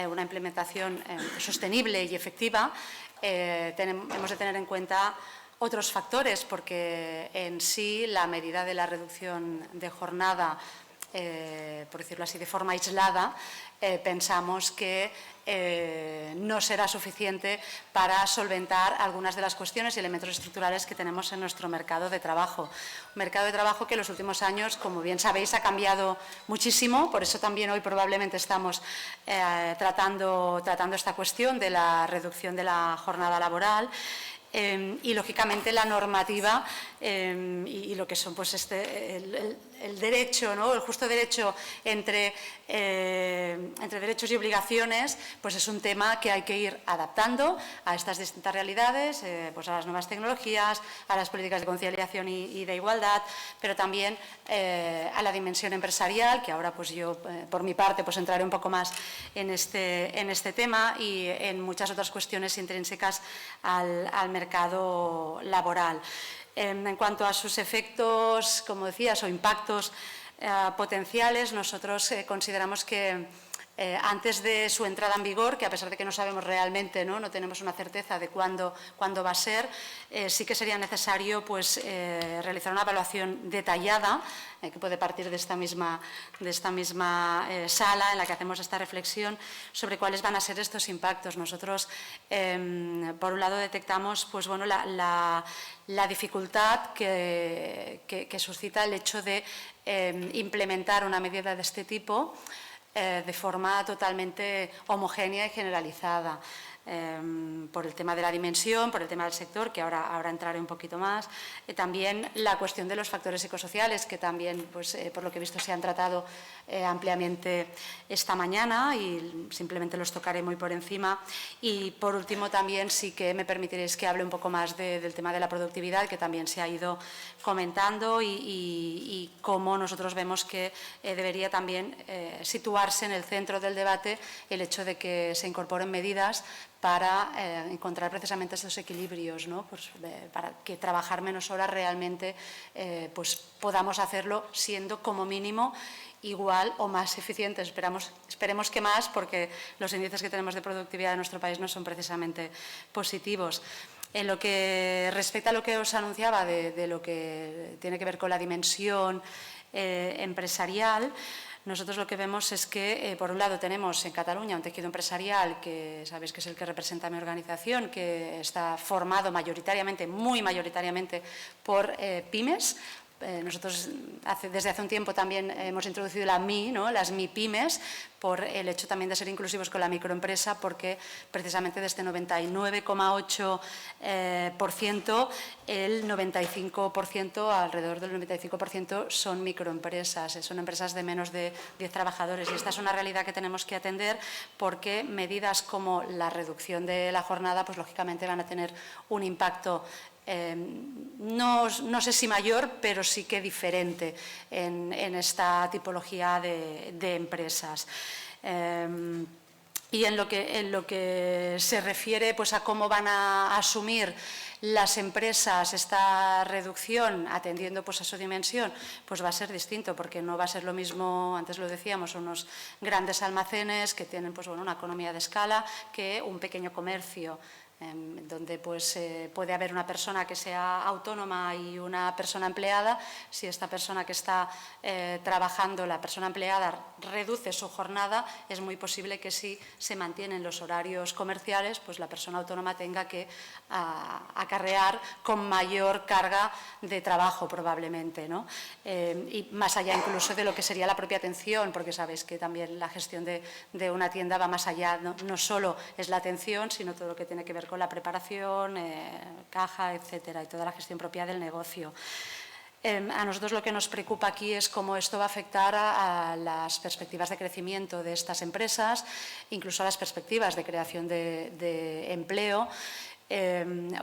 una implementación sostenible y efectiva, hemos de tener en cuenta otros factores, porque en sí la medida de la reducción de jornada, por decirlo así, de forma aislada, pensamos que no será suficiente para solventar algunas de las cuestiones y elementos estructurales que tenemos en nuestro mercado de trabajo. Un mercado de trabajo que en los últimos años, como bien sabéis, ha cambiado muchísimo. Por eso también hoy probablemente estamos tratando esta cuestión de la reducción de la jornada laboral. Y, lógicamente, la normativa y lo que son pues el derecho, ¿no? El justo derecho entre derechos y obligaciones, pues es un tema que hay que ir adaptando a estas distintas realidades, pues a las nuevas tecnologías, a las políticas de conciliación y de igualdad, pero también a la dimensión empresarial, que ahora pues yo por mi parte pues entraré un poco más en este tema, y en muchas otras cuestiones intrínsecas al mercado laboral. En cuanto a sus efectos, como decías, o impactos potenciales, nosotros consideramos que antes de su entrada en vigor, que a pesar de que no sabemos realmente, no tenemos una certeza de cuándo va a ser, sí que sería necesario pues, realizar una evaluación detallada, que puede partir de esta misma sala en la que hacemos esta reflexión sobre cuáles van a ser estos impactos. Nosotros, por un lado, detectamos pues, bueno, la dificultad que suscita el hecho de implementar una medida de este tipo de forma totalmente homogénea y generalizada, por el tema de la dimensión, por el tema del sector, que ahora entraré un poquito más. También la cuestión de los factores psicosociales, que también, pues, por lo que he visto, se han tratado ampliamente esta mañana, y simplemente los tocaré muy por encima. Y, por último, también sí que me permitiréis que hable un poco más del tema de la productividad, que también se ha ido comentando, y cómo nosotros vemos que debería también situarse en el centro del debate el hecho de que se incorporen medidas para encontrar precisamente estos equilibrios, ¿no? Pues, para que trabajar menos horas realmente pues podamos hacerlo siendo como mínimo igual o más eficientes. Esperemos que más, porque los índices que tenemos de productividad en nuestro país no son precisamente positivos. En lo que respecta a lo que os anunciaba de lo que tiene que ver con la dimensión empresarial, nosotros lo que vemos es que, por un lado, tenemos en Cataluña un tejido empresarial que sabéis que es el que representa mi organización, que está formado mayoritariamente, muy mayoritariamente, por pymes. Nosotros desde hace un tiempo también hemos introducido la MI, ¿no? Las MIPymes, por el hecho también de ser inclusivos con la microempresa, porque precisamente de este 99,8%, el 95%, alrededor del 95%, son microempresas, son empresas de menos de 10 trabajadores. Y esta es una realidad que tenemos que atender, porque medidas como la reducción de la jornada, pues lógicamente van a tener un impacto no sé si mayor, pero sí que diferente en esta tipología de empresas. Y en lo que se refiere pues, a cómo van a asumir las empresas esta reducción, atendiendo pues, a su dimensión, pues va a ser distinto, porque no va a ser lo mismo, antes lo decíamos, unos grandes almacenes que tienen pues, bueno, una economía de escala, que un pequeño comercio, donde pues, puede haber una persona que sea autónoma y una persona empleada. Si esta persona que está trabajando, la persona empleada, reduce su jornada, es muy posible que si se mantienen los horarios comerciales, pues la persona autónoma tenga que acarrear con mayor carga de trabajo probablemente, ¿no? Y más allá incluso de lo que sería la propia atención, porque sabéis que también la gestión de una tienda va más allá, no solo es la atención, sino todo lo que tiene que ver con la preparación, caja, etcétera, y toda la gestión propia del negocio. A nosotros lo que nos preocupa aquí es cómo esto va a afectar a las perspectivas de crecimiento de estas empresas, incluso a las perspectivas de creación de empleo,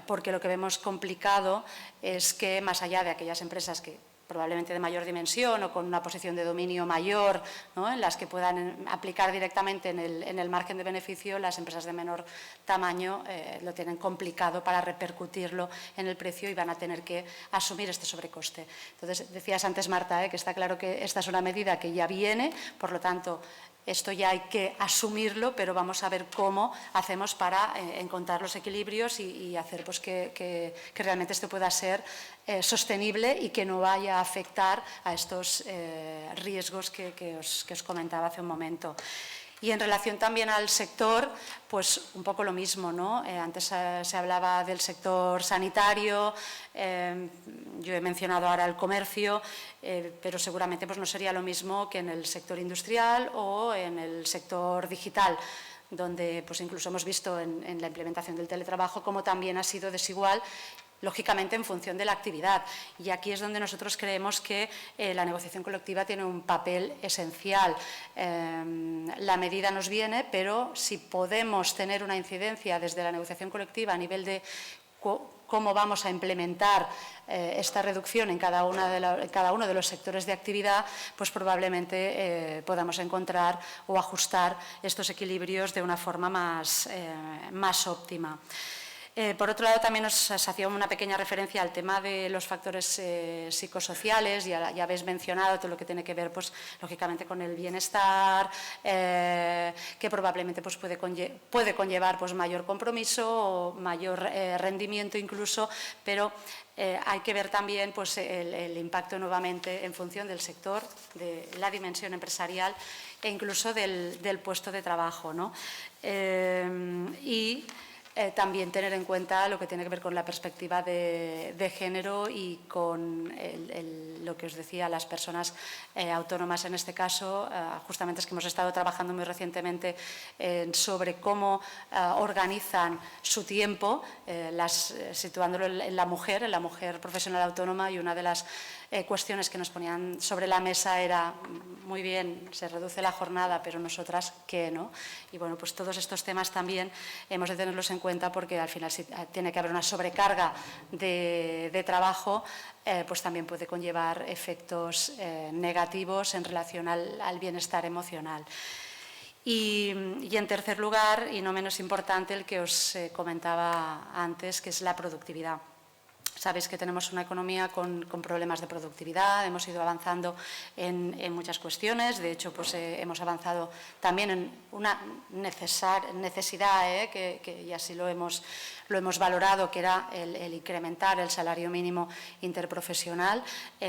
porque lo que vemos complicado es que, más allá de aquellas empresas que probablemente de mayor dimensión o con una posición de dominio mayor, ¿no? En las que puedan aplicar directamente en el margen de beneficio, las empresas de menor tamaño lo tienen complicado para repercutirlo en el precio y van a tener que asumir este sobrecoste. Entonces, decías antes, Marta, que está claro que esta es una medida que ya viene, por lo tanto, esto ya hay que asumirlo, pero vamos a ver cómo hacemos para encontrar los equilibrios y hacer pues, que realmente esto pueda ser sostenible y que no vaya a afectar a estos riesgos que os comentaba hace un momento. Y en relación también al sector, pues un poco lo mismo, ¿no? Antes se hablaba del sector sanitario, yo he mencionado ahora el comercio, pero seguramente pues, no sería lo mismo que en el sector industrial o en el sector digital, donde pues, incluso hemos visto en la implementación del teletrabajo cómo también ha sido desigual, lógicamente en función de la actividad. Y aquí es donde nosotros creemos que la negociación colectiva tiene un papel esencial. La medida nos viene, pero si podemos tener una incidencia desde la negociación colectiva a nivel de cómo vamos a implementar esta reducción en cada uno de los sectores de actividad, pues probablemente podamos encontrar o ajustar estos equilibrios de una forma más óptima. Por otro lado, también os hacía una pequeña referencia al tema de los factores psicosociales. Ya habéis mencionado todo lo que tiene que ver, pues, lógicamente, con el bienestar, que probablemente pues, puede conllevar pues, mayor compromiso o mayor rendimiento incluso, pero hay que ver también pues, el impacto nuevamente en función del sector, de la dimensión empresarial e incluso del puesto de trabajo, ¿no? También tener en cuenta lo que tiene que ver con la perspectiva de género y con lo que os decía, las personas autónomas en este caso. Justamente es que hemos estado trabajando muy recientemente sobre cómo organizan su tiempo, situándolo en la mujer profesional autónoma, y una de las cuestiones que nos ponían sobre la mesa era, muy bien, se reduce la jornada, pero nosotras, ¿qué, no? Y bueno, pues todos estos temas también hemos de tenerlos en cuenta, porque al final si tiene que haber una sobrecarga de trabajo, pues también puede conllevar efectos negativos en relación al bienestar emocional. Y en tercer lugar, y no menos importante, el que os comentaba antes, que es la productividad. Sabéis que tenemos una economía con problemas de productividad, hemos ido avanzando en muchas cuestiones, de hecho pues, hemos avanzado también en una necesidad que y así lo hemos valorado, que era el incrementar el salario mínimo interprofesional,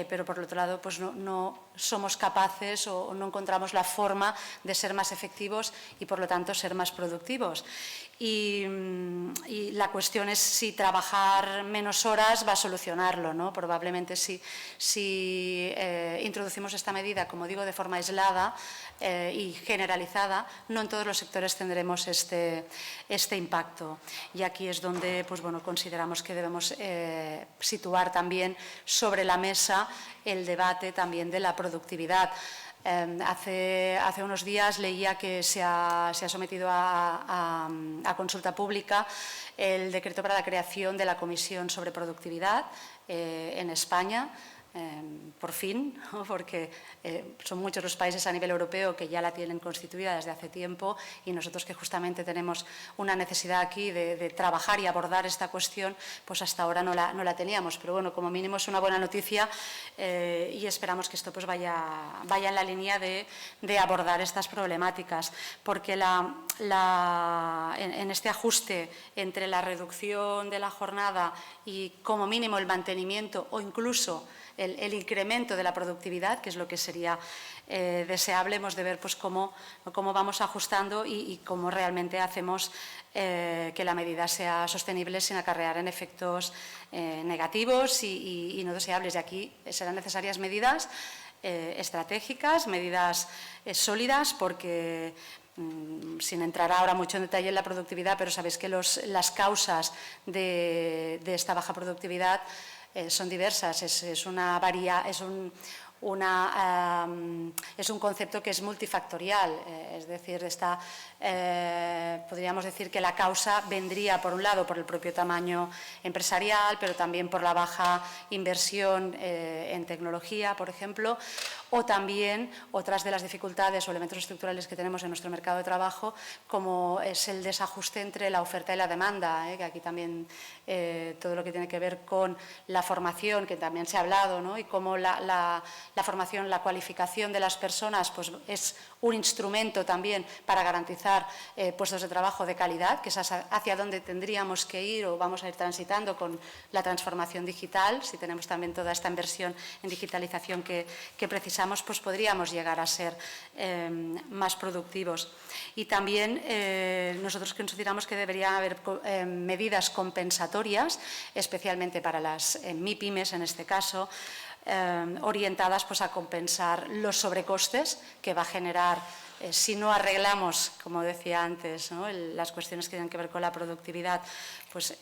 pero por otro lado pues no somos capaces o no encontramos la forma de ser más efectivos y por lo tanto ser más productivos. Y la cuestión es si trabajar menos horas va a solucionarlo, ¿no? Probablemente si introducimos esta medida, como digo, de forma aislada y generalizada, no en todos los sectores tendremos este impacto. Y aquí es donde pues, bueno, consideramos que debemos situar también sobre la mesa el debate también de la productividad. Hace unos días leía que se ha sometido a consulta pública el decreto para la creación de la Comisión sobre Productividad en España. Por fin, ¿no? Porque son muchos los países a nivel europeo que ya la tienen constituida desde hace tiempo y nosotros que justamente tenemos una necesidad aquí de trabajar y abordar esta cuestión, pues hasta ahora no la teníamos. Pero bueno, como mínimo es una buena noticia y esperamos que esto pues vaya en la línea de abordar estas problemáticas, porque en este ajuste entre la reducción de la jornada y como mínimo el mantenimiento o incluso el incremento de la productividad, que es lo que sería deseable, hemos de ver pues, cómo vamos ajustando y cómo realmente hacemos que la medida sea sostenible sin acarrear en efectos negativos y no deseables. Y aquí serán necesarias medidas estratégicas, medidas sólidas, porque sin entrar ahora mucho en detalle en la productividad, pero sabéis que las causas de esta baja productividad son diversas, es un concepto que es multifactorial, es decir, podríamos decir que la causa vendría por un lado por el propio tamaño empresarial, pero también por la baja inversión en tecnología, por ejemplo, o también otras de las dificultades o elementos estructurales que tenemos en nuestro mercado de trabajo, como es el desajuste entre la oferta y la demanda, que aquí también todo lo que tiene que ver con la formación, que también se ha hablado, ¿no? Y cómo la formación, la cualificación de las personas pues, es un instrumento también para garantizar puestos de trabajo de calidad, que es hacia donde tendríamos que ir o vamos a ir transitando con la transformación digital. Si tenemos también toda esta inversión en digitalización que precisamos, pues podríamos llegar a ser más productivos. Y también nosotros consideramos que debería haber medidas compensatorias, especialmente para las MIPYMES en este caso, orientadas pues, a compensar los sobrecostes que va a generar si no arreglamos, como decía antes, ¿no? Las cuestiones que tienen que ver con la productividad, pues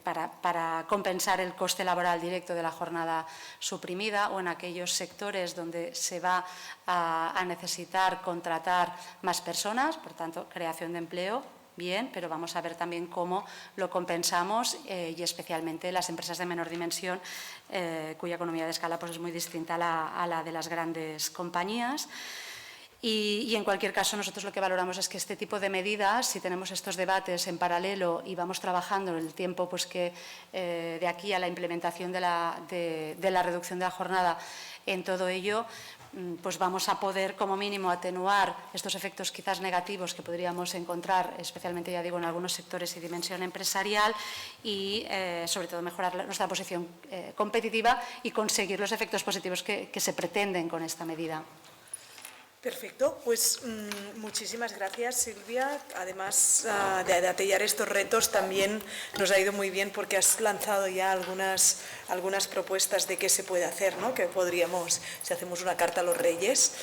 para compensar el coste laboral directo de la jornada suprimida, o en aquellos sectores donde se va a necesitar contratar más personas, por tanto, creación de empleo. Bien, pero vamos a ver también cómo lo compensamos y especialmente las empresas de menor dimensión, cuya economía de escala pues, es muy distinta a la de las grandes compañías. Y en cualquier caso nosotros lo que valoramos es que este tipo de medidas, si tenemos estos debates en paralelo y vamos trabajando el tiempo pues, que de aquí a la implementación de la reducción de la jornada en todo ello, pues vamos a poder como mínimo atenuar estos efectos quizás negativos que podríamos encontrar, especialmente ya digo en algunos sectores y dimensión empresarial, y sobre todo mejorar nuestra posición competitiva y conseguir los efectos positivos que se pretenden con esta medida. Perfecto, pues muchísimas gracias, Silvia. Además de atellar estos retos también nos ha ido muy bien porque has lanzado ya algunas propuestas de qué se puede hacer, ¿no? Que podríamos, si hacemos una carta a los Reyes,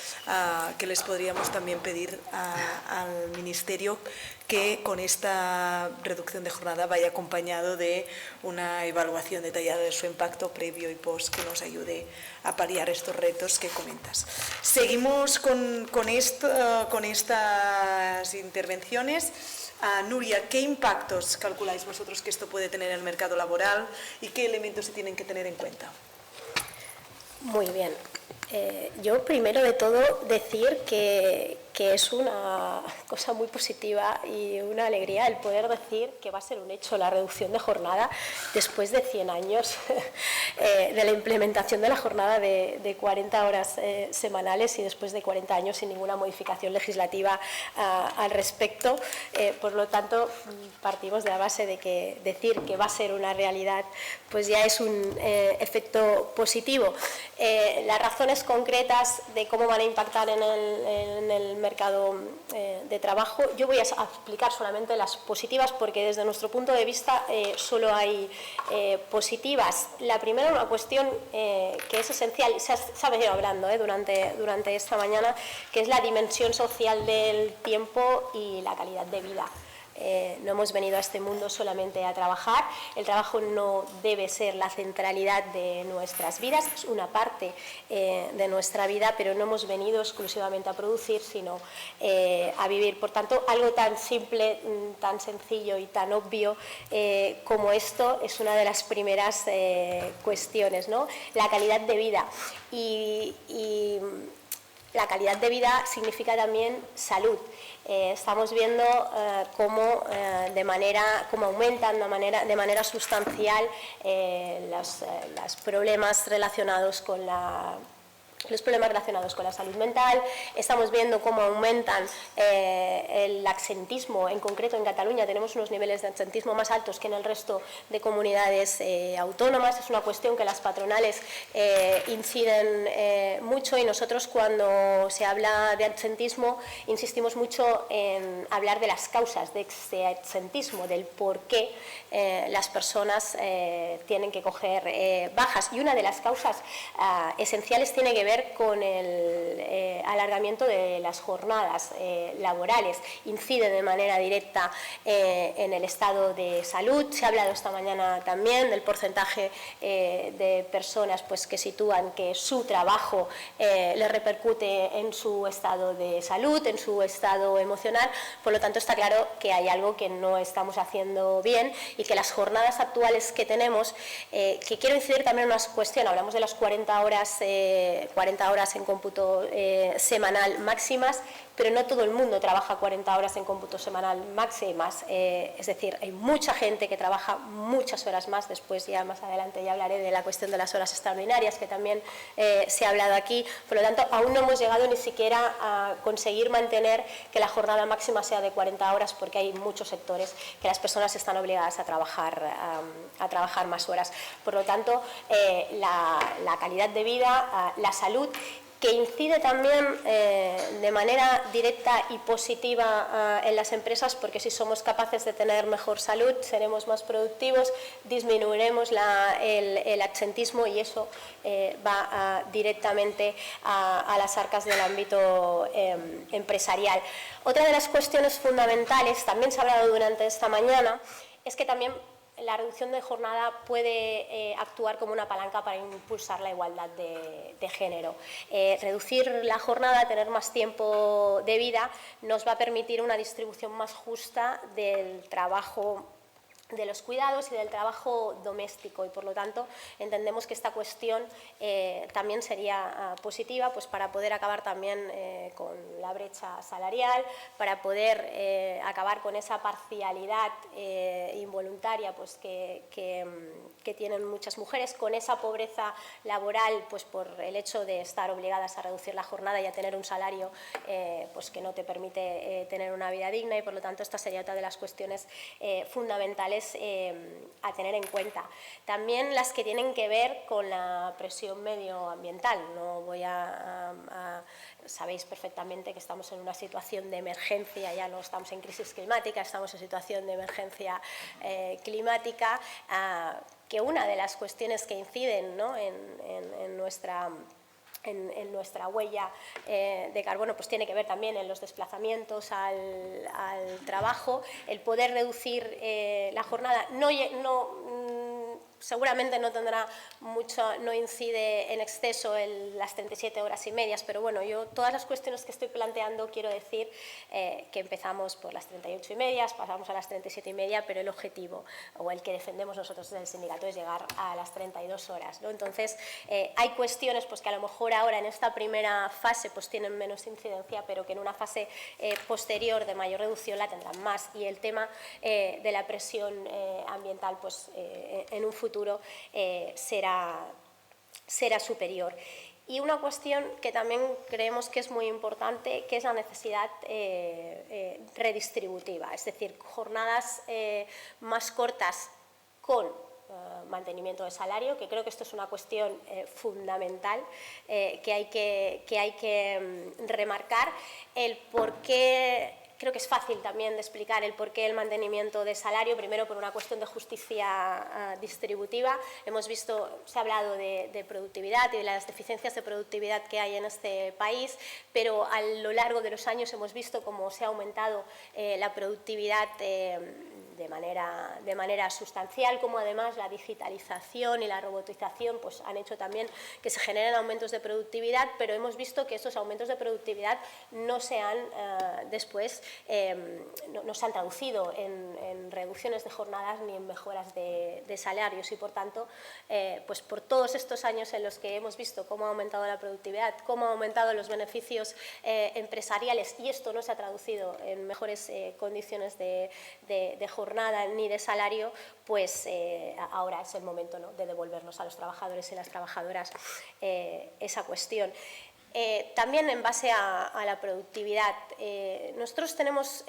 que les podríamos también pedir al Ministerio que con esta reducción de jornada vaya acompañado de una evaluación detallada de su impacto previo y post que nos ayude a paliar estos retos que comentas. Seguimos con estas intervenciones. Nuria, ¿qué impactos calculáis vosotros que esto puede tener en el mercado laboral y qué elementos se tienen que tener en cuenta? Muy bien. Yo primero de todo decir que es una cosa muy positiva y una alegría el poder decir que va a ser un hecho la reducción de jornada después de 100 años de la implementación de la jornada de 40 horas semanales y después de 40 años sin ninguna modificación legislativa al respecto. Por lo tanto, partimos de la base de que decir que va a ser una realidad pues ya es un efecto positivo. Las razones concretas de cómo van a impactar en el mercado de trabajo, yo voy a explicar solamente las positivas porque desde nuestro punto de vista solo hay positivas. La primera, una cuestión que es esencial, se ha venido hablando durante esta mañana, que es la dimensión social del tiempo y la calidad de vida. No hemos venido a este mundo solamente a trabajar, el trabajo no debe ser la centralidad de nuestras vidas, es una parte de nuestra vida, pero no hemos venido exclusivamente a producir, sino a vivir. Por tanto, algo tan simple, tan sencillo y tan obvio como esto es una de las primeras cuestiones, ¿no? La calidad de vida. Y la calidad de vida significa también salud. Estamos viendo cómo aumentan de manera sustancial los problemas relacionados con la salud mental. Estamos viendo cómo aumentan el absentismo, en concreto en Cataluña tenemos unos niveles de absentismo más altos que en el resto de comunidades autónomas. Es una cuestión que las patronales inciden mucho y nosotros cuando se habla de absentismo insistimos mucho en hablar de las causas de este absentismo, del por qué las personas tienen que coger bajas, y una de las causas esenciales tiene que ver con el alargamiento de las jornadas laborales. Incide de manera directa en el estado de salud. Se ha hablado esta mañana también del porcentaje de personas pues, que sitúan que su trabajo les repercute en su estado de salud, en su estado emocional. Por lo tanto, está claro que hay algo que no estamos haciendo bien y que las jornadas actuales que tenemos, que quiero incidir también en una cuestión, hablamos de las 40 horas en cómputo semanal máximas, pero no todo el mundo trabaja 40 horas en cómputo semanal máximas, es decir, hay mucha gente que trabaja muchas horas más. Después ya más adelante ya hablaré de la cuestión de las horas extraordinarias que también se ha hablado aquí. Por lo tanto, aún no hemos llegado ni siquiera a conseguir mantener que la jornada máxima sea de 40 horas porque hay muchos sectores que las personas están obligadas a trabajar más horas. Por lo tanto, la calidad de vida, la salud, que incide también de manera directa y positiva en las empresas, porque si somos capaces de tener mejor salud, seremos más productivos, disminuiremos el absentismo y eso va directamente a las arcas del ámbito empresarial. Otra de las cuestiones fundamentales, también se ha hablado durante esta mañana, es que también la reducción de jornada puede actuar como una palanca para impulsar la igualdad de género. Reducir la jornada, tener más tiempo de vida, nos va a permitir una distribución más justa del trabajo, de los cuidados y del trabajo doméstico, y por lo tanto entendemos que esta cuestión también sería positiva pues para poder acabar también con la brecha salarial, para poder acabar con esa parcialidad involuntaria pues que tienen muchas mujeres, con esa pobreza laboral pues por el hecho de estar obligadas a reducir la jornada y a tener un salario pues que no te permite tener una vida digna, y por lo tanto esta sería otra de las cuestiones fundamentales a tener en cuenta. También las que tienen que ver con la presión medioambiental. No voy sabéis perfectamente que estamos en una situación de emergencia, ya no estamos en crisis climática, estamos en situación de emergencia climática, que una de las cuestiones que inciden, ¿no?, en nuestra huella de carbono pues tiene que ver también en los desplazamientos al trabajo. El poder reducir la jornada seguramente no tendrá mucho, no incide en exceso en las 37 horas y medias, pero bueno, yo todas las cuestiones que estoy planteando quiero decir que empezamos por las 38 y medias, pasamos a las 37 y media, pero el objetivo o el que defendemos nosotros desde el sindicato es llegar a las 32 horas, ¿no? Entonces, hay cuestiones pues, que a lo mejor ahora en esta primera fase pues, tienen menos incidencia, pero que en una fase posterior de mayor reducción la tendrán más, y el tema de la presión ambiental pues, en un futuro será superior. Y una cuestión que también creemos que es muy importante, que es la necesidad redistributiva, es decir, jornadas más cortas con mantenimiento de salario, que creo que esto es una cuestión fundamental que hay que remarcar, el por qué. Creo que es fácil también de explicar el porqué del mantenimiento de salario, primero por una cuestión de justicia distributiva. Hemos visto, se ha hablado de productividad y de las deficiencias de productividad que hay en este país, pero a lo largo de los años hemos visto cómo se ha aumentado la productividad de manera sustancial, como además la digitalización y la robotización pues, han hecho también que se generen aumentos de productividad, pero hemos visto que estos aumentos de productividad no se han después no se han traducido en reducciones de jornadas ni en mejoras de salarios, y por tanto pues por todos estos años en los que hemos visto cómo ha aumentado la productividad, cómo han aumentado los beneficios empresariales, y esto no se ha traducido en mejores condiciones de jornada ni de salario, pues ahora es el momento, ¿no?, de devolvernos a los trabajadores y las trabajadoras esa cuestión. También en base a la productividad, nosotros tenemos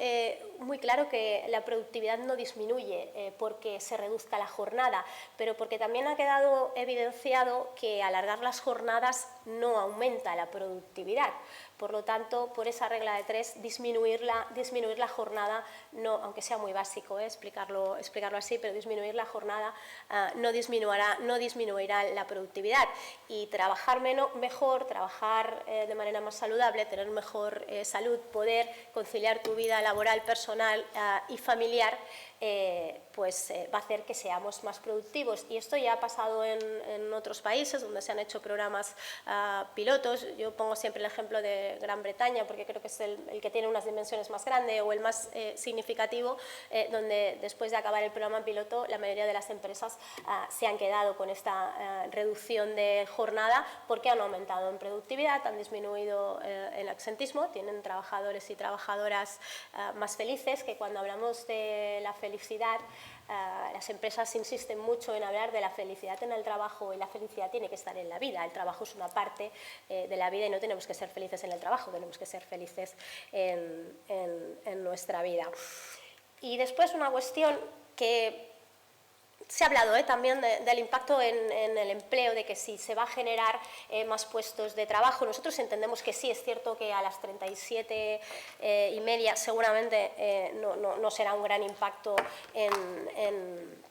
muy claro que la productividad no disminuye porque se reduzca la jornada, pero porque también ha quedado evidenciado que alargar las jornadas no aumenta la productividad. Por lo tanto, por esa regla de 3, disminuir la jornada, no, aunque sea muy básico explicarlo así, pero disminuir la jornada no disminuirá la productividad. Y trabajar mejor, trabajar de manera más saludable, tener mejor salud, poder conciliar tu vida laboral, personal y familiar, pues va a hacer que seamos más productivos. Y esto ya ha pasado en otros países donde se han hecho programas pilotos. Yo pongo siempre el ejemplo de Gran Bretaña porque creo que es el que tiene unas dimensiones más grandes o el más significativo, donde después de acabar el programa piloto la mayoría de las empresas se han quedado con esta reducción de jornada porque han aumentado en productividad, han disminuido el absentismo, tienen trabajadores y trabajadoras más felices, que cuando hablamos de la felicidad, las empresas insisten mucho en hablar de la felicidad en el trabajo, y la felicidad tiene que estar en la vida. El trabajo es una parte de la vida y no tenemos que ser felices en el trabajo, tenemos que ser felices en nuestra vida. Y después una cuestión que se ha hablado también del impacto en el empleo, de que si se va a generar más puestos de trabajo. Nosotros entendemos que sí, es cierto que a las 37 y media seguramente no será un gran impacto en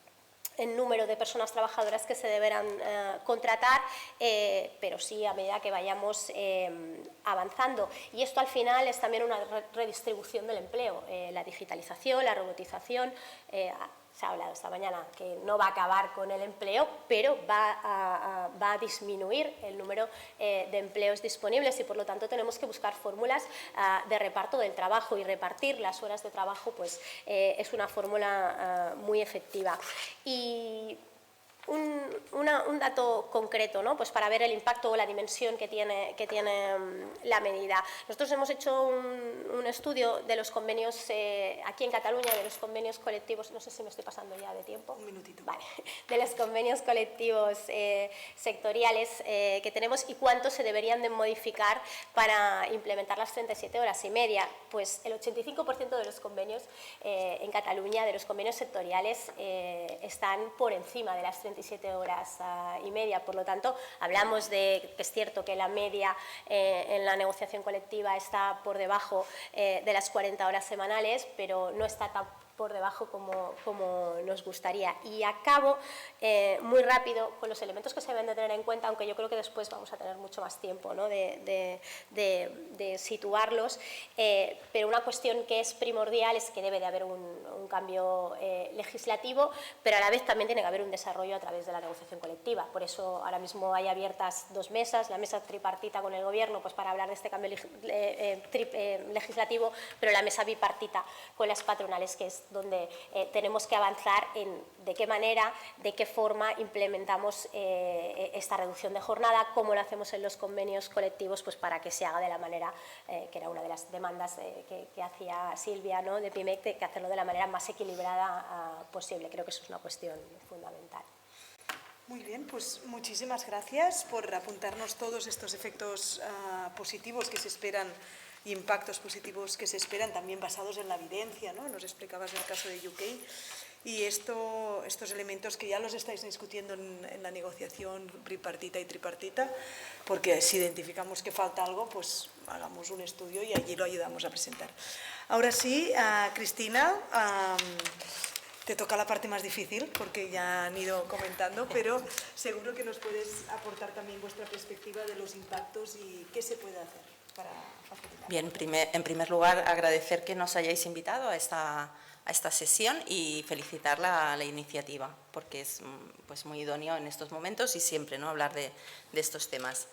número de personas trabajadoras que se deberán contratar, pero sí a medida que vayamos avanzando. Y esto al final es también una redistribución del empleo, la digitalización, la robotización. Se ha hablado esta mañana que no va a acabar con el empleo, pero va a disminuir el número de empleos disponibles, y por lo tanto tenemos que buscar fórmulas de reparto del trabajo, y repartir las horas de trabajo pues, es una fórmula muy efectiva. Y un dato concreto, ¿no?, pues para ver el impacto o la dimensión que tiene la medida. Nosotros hemos hecho un estudio de los convenios aquí en Cataluña, de los convenios colectivos, no sé si me estoy pasando ya de tiempo. Un minutito. Vale, de los convenios colectivos sectoriales que tenemos y cuántos se deberían de modificar para implementar las 37 horas y media. Pues el 85% de los convenios en Cataluña, de los convenios sectoriales, están por encima de las 37 horas y media. Por lo tanto, hablamos de que es cierto que la media en la negociación colectiva está por debajo de las 40 horas semanales, pero no está por debajo como nos gustaría. Y acabo muy rápido con los elementos que se deben de tener en cuenta, aunque yo creo que después vamos a tener mucho más tiempo, ¿no?, de situarlos, pero una cuestión que es primordial es que debe de haber un cambio legislativo, pero a la vez también tiene que haber un desarrollo a través de la negociación colectiva. Por eso ahora mismo hay abiertas 2 mesas, la mesa tripartita con el Gobierno, pues para hablar de este cambio legislativo, pero la mesa bipartita con las patronales, que es donde tenemos que avanzar en de qué manera, de qué forma implementamos esta reducción de jornada, cómo lo hacemos en los convenios colectivos, pues para que se haga de la manera, que era una de las demandas que hacía Silvia, ¿no?, de PIMEC, de que hacerlo de la manera más equilibrada posible. Creo que eso es una cuestión fundamental. Muy bien, pues muchísimas gracias por apuntarnos todos estos efectos positivos que se esperan y impactos positivos que se esperan, también basados en la evidencia, ¿no? Nos explicabas el caso de UK. Y estos elementos que ya los estáis discutiendo en la negociación bipartita y tripartita, porque si identificamos que falta algo, pues hagamos un estudio y allí lo ayudamos a presentar. Ahora sí, Cristina, te toca la parte más difícil, porque ya han ido comentando, pero seguro que nos puedes aportar también vuestra perspectiva de los impactos y qué se puede hacer para facilitar. Bien, en primer lugar, agradecer que nos hayáis invitado a esta sesión y felicitar la iniciativa, porque es pues muy idóneo en estos momentos y siempre, ¿no?, hablar de estos temas.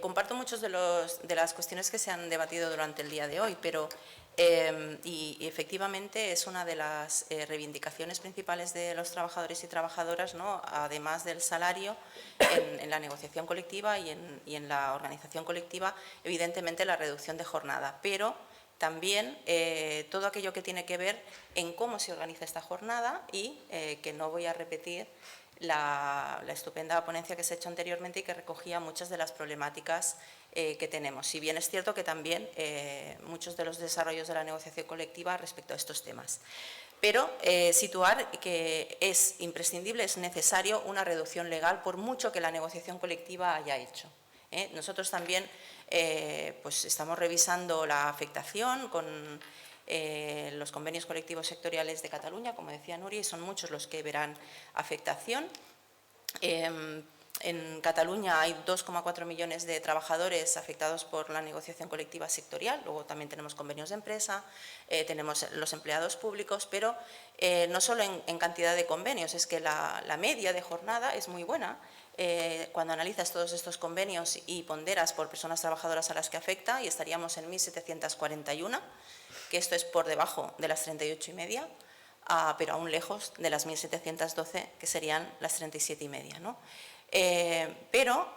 Comparto muchas de las cuestiones que se han debatido durante el día de hoy, pero y efectivamente es una de las reivindicaciones principales de los trabajadores y trabajadoras, ¿no?, además del salario, en la negociación colectiva y en la organización colectiva, evidentemente la reducción de jornada, pero también todo aquello que tiene que ver en cómo se organiza esta jornada y que no voy a repetir la estupenda ponencia que se ha hecho anteriormente y que recogía muchas de las problemáticas que tenemos. Si bien es cierto que también muchos de los desarrollos de la negociación colectiva respecto a estos temas. Pero situar que es imprescindible, es necesario una reducción legal por mucho que la negociación colectiva haya hecho. Nosotros también pues estamos revisando la afectación con los convenios colectivos sectoriales de Cataluña, como decía Nuria, y son muchos los que verán afectación. En Cataluña hay 2,4 millones de trabajadores afectados por la negociación colectiva sectorial, luego también tenemos convenios de empresa, tenemos los empleados públicos, pero no solo en cantidad de convenios, es que la media de jornada es muy buena. Cuando analizas todos estos convenios y ponderas por personas trabajadoras a las que afecta, y estaríamos en 1.741, que esto es por debajo de las 38,5, pero aún lejos de las 1.712, que serían las 37,5, ¿no? Pero,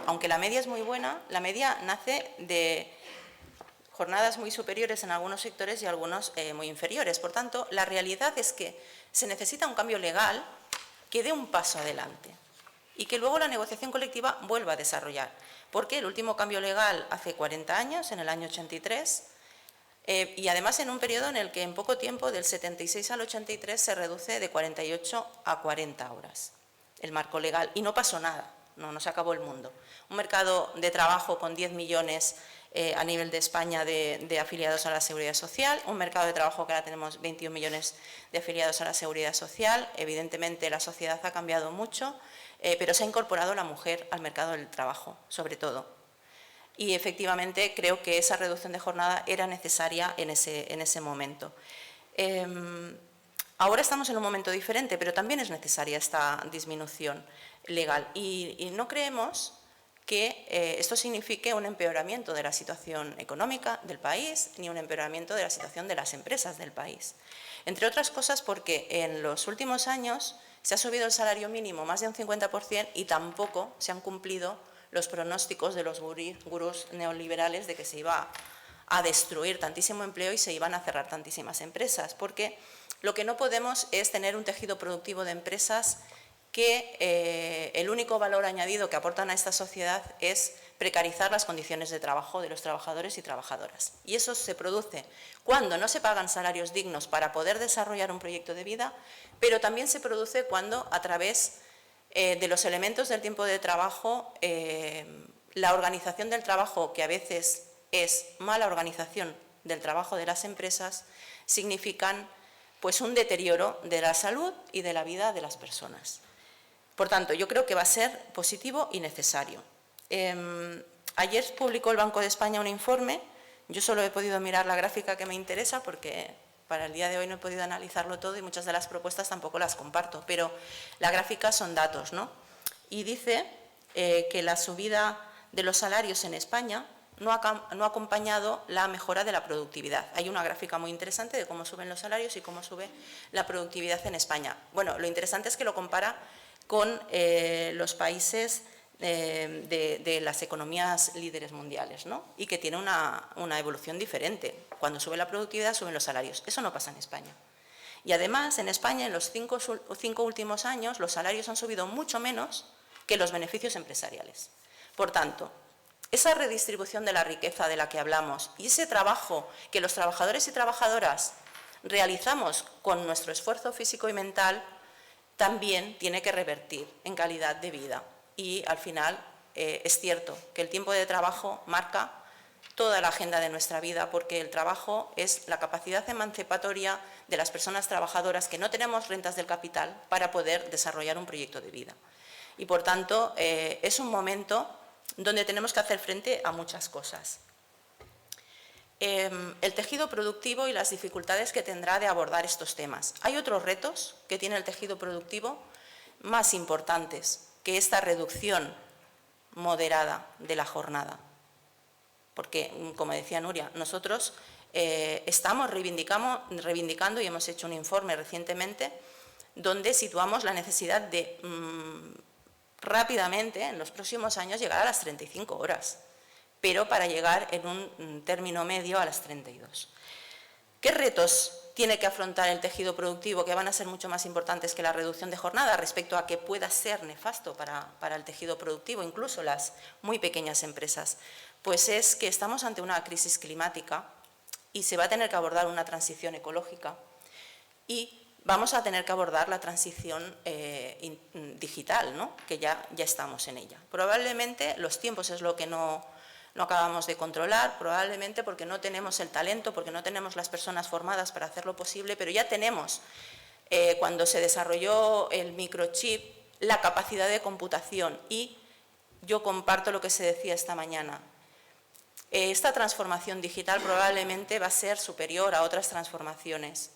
aunque la media es muy buena, la media nace de jornadas muy superiores en algunos sectores y algunos muy inferiores. Por tanto, la realidad es que se necesita un cambio legal que dé un paso adelante y que luego la negociación colectiva vuelva a desarrollar. Porque el último cambio legal hace 40 años, en el año 83, y además en un periodo en el que en poco tiempo, del 76 al 83, se reduce de 48 a 40 horas el marco legal, y no pasó nada, no se acabó el mundo. Un mercado de trabajo con 10 millones a nivel de España de afiliados a la Seguridad Social, un mercado de trabajo que ahora tenemos 21 millones de afiliados a la Seguridad Social. Evidentemente la sociedad ha cambiado mucho, pero se ha incorporado la mujer al mercado del trabajo, sobre todo. Y efectivamente creo que esa reducción de jornada era necesaria en ese momento. Ahora estamos en un momento diferente, pero también es necesaria esta disminución legal. Y no creemos que esto signifique un empeoramiento de la situación económica del país, ni un empeoramiento de la situación de las empresas del país. Entre otras cosas porque en los últimos años se ha subido el salario mínimo más de un 50% y tampoco se han cumplido los pronósticos de los gurús neoliberales de que se iba a destruir tantísimo empleo y se iban a cerrar tantísimas empresas, porque lo que no podemos es tener un tejido productivo de empresas que el único valor añadido que aportan a esta sociedad es precarizar las condiciones de trabajo de los trabajadores y trabajadoras. Y eso se produce cuando no se pagan salarios dignos para poder desarrollar un proyecto de vida, pero también se produce cuando, a través de los elementos del tiempo de trabajo, la organización del trabajo, que a veces es mala organización del trabajo de las empresas, significan pues un deterioro de la salud y de la vida de las personas. Por tanto, yo creo que va a ser positivo y necesario. Ayer publicó el Banco de España un informe. Yo solo he podido mirar la gráfica que me interesa porque para el día de hoy no he podido analizarlo todo y muchas de las propuestas tampoco las comparto, pero la gráfica son datos, ¿no? Y dice que la subida de los salarios en España no ha acompañado la mejora de la productividad. Hay una gráfica muy interesante de cómo suben los salarios y cómo sube la productividad en España. Bueno, lo interesante es que lo compara con los países de las economías líderes mundiales, ¿no? Y que tiene una evolución diferente. Cuando sube la productividad, suben los salarios. Eso no pasa en España. Y además, en España, en los cinco últimos años, los salarios han subido mucho menos que los beneficios empresariales. Por tanto, esa redistribución de la riqueza de la que hablamos y ese trabajo que los trabajadores y trabajadoras realizamos con nuestro esfuerzo físico y mental también tiene que revertir en calidad de vida. Y al final es cierto que el tiempo de trabajo marca toda la agenda de nuestra vida porque el trabajo es la capacidad emancipatoria de las personas trabajadoras que no tenemos rentas del capital para poder desarrollar un proyecto de vida. Y por tanto es un momento donde tenemos que hacer frente a muchas cosas. El tejido productivo y las dificultades que tendrá de abordar estos temas. Hay otros retos que tiene el tejido productivo más importantes que esta reducción moderada de la jornada. Porque, como decía Nuria, nosotros estamos reivindicando y hemos hecho un informe recientemente donde situamos la necesidad de rápidamente, en los próximos años, llegar a las 35 horas, pero para llegar en un término medio a las 32. ¿Qué retos tiene que afrontar el tejido productivo que van a ser mucho más importantes que la reducción de jornada respecto a que pueda ser nefasto para el tejido productivo, incluso las muy pequeñas empresas? Pues es que estamos ante una crisis climática y se va a tener que abordar una transición ecológica y vamos a tener que abordar la transición digital, ¿no? Que ya estamos en ella. Probablemente los tiempos es lo que no acabamos de controlar, probablemente porque no tenemos el talento, porque no tenemos las personas formadas para hacerlo posible, pero ya tenemos, cuando se desarrolló el microchip, la capacidad de computación y yo comparto lo que se decía esta mañana. Esta transformación digital probablemente va a ser superior a otras transformaciones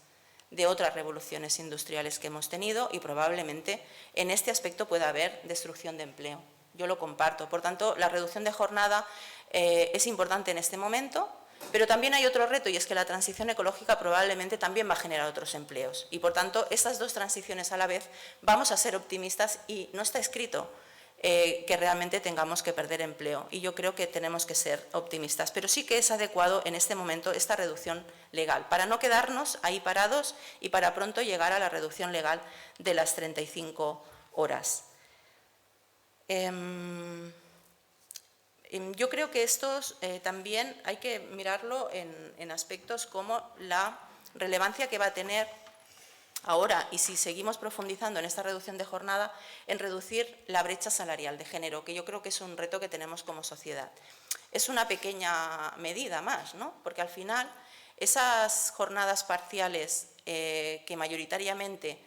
de otras revoluciones industriales que hemos tenido y probablemente en este aspecto pueda haber destrucción de empleo. Yo lo comparto. Por tanto, la reducción de jornada es importante en este momento, pero también hay otro reto y es que la transición ecológica probablemente también va a generar otros empleos. Y por tanto, estas dos transiciones a la vez vamos a ser optimistas y no está escrito que realmente tengamos que perder empleo. Y yo creo que tenemos que ser optimistas. Pero sí que es adecuado en este momento esta reducción legal, para no quedarnos ahí parados y para pronto llegar a la reducción legal de las 35 horas. Yo creo que estos también hay que mirarlo en aspectos como la relevancia que va a tener ahora, y si seguimos profundizando en esta reducción de jornada, en reducir la brecha salarial de género, que yo creo que es un reto que tenemos como sociedad. Es una pequeña medida más, ¿no? Porque al final esas jornadas parciales que mayoritariamente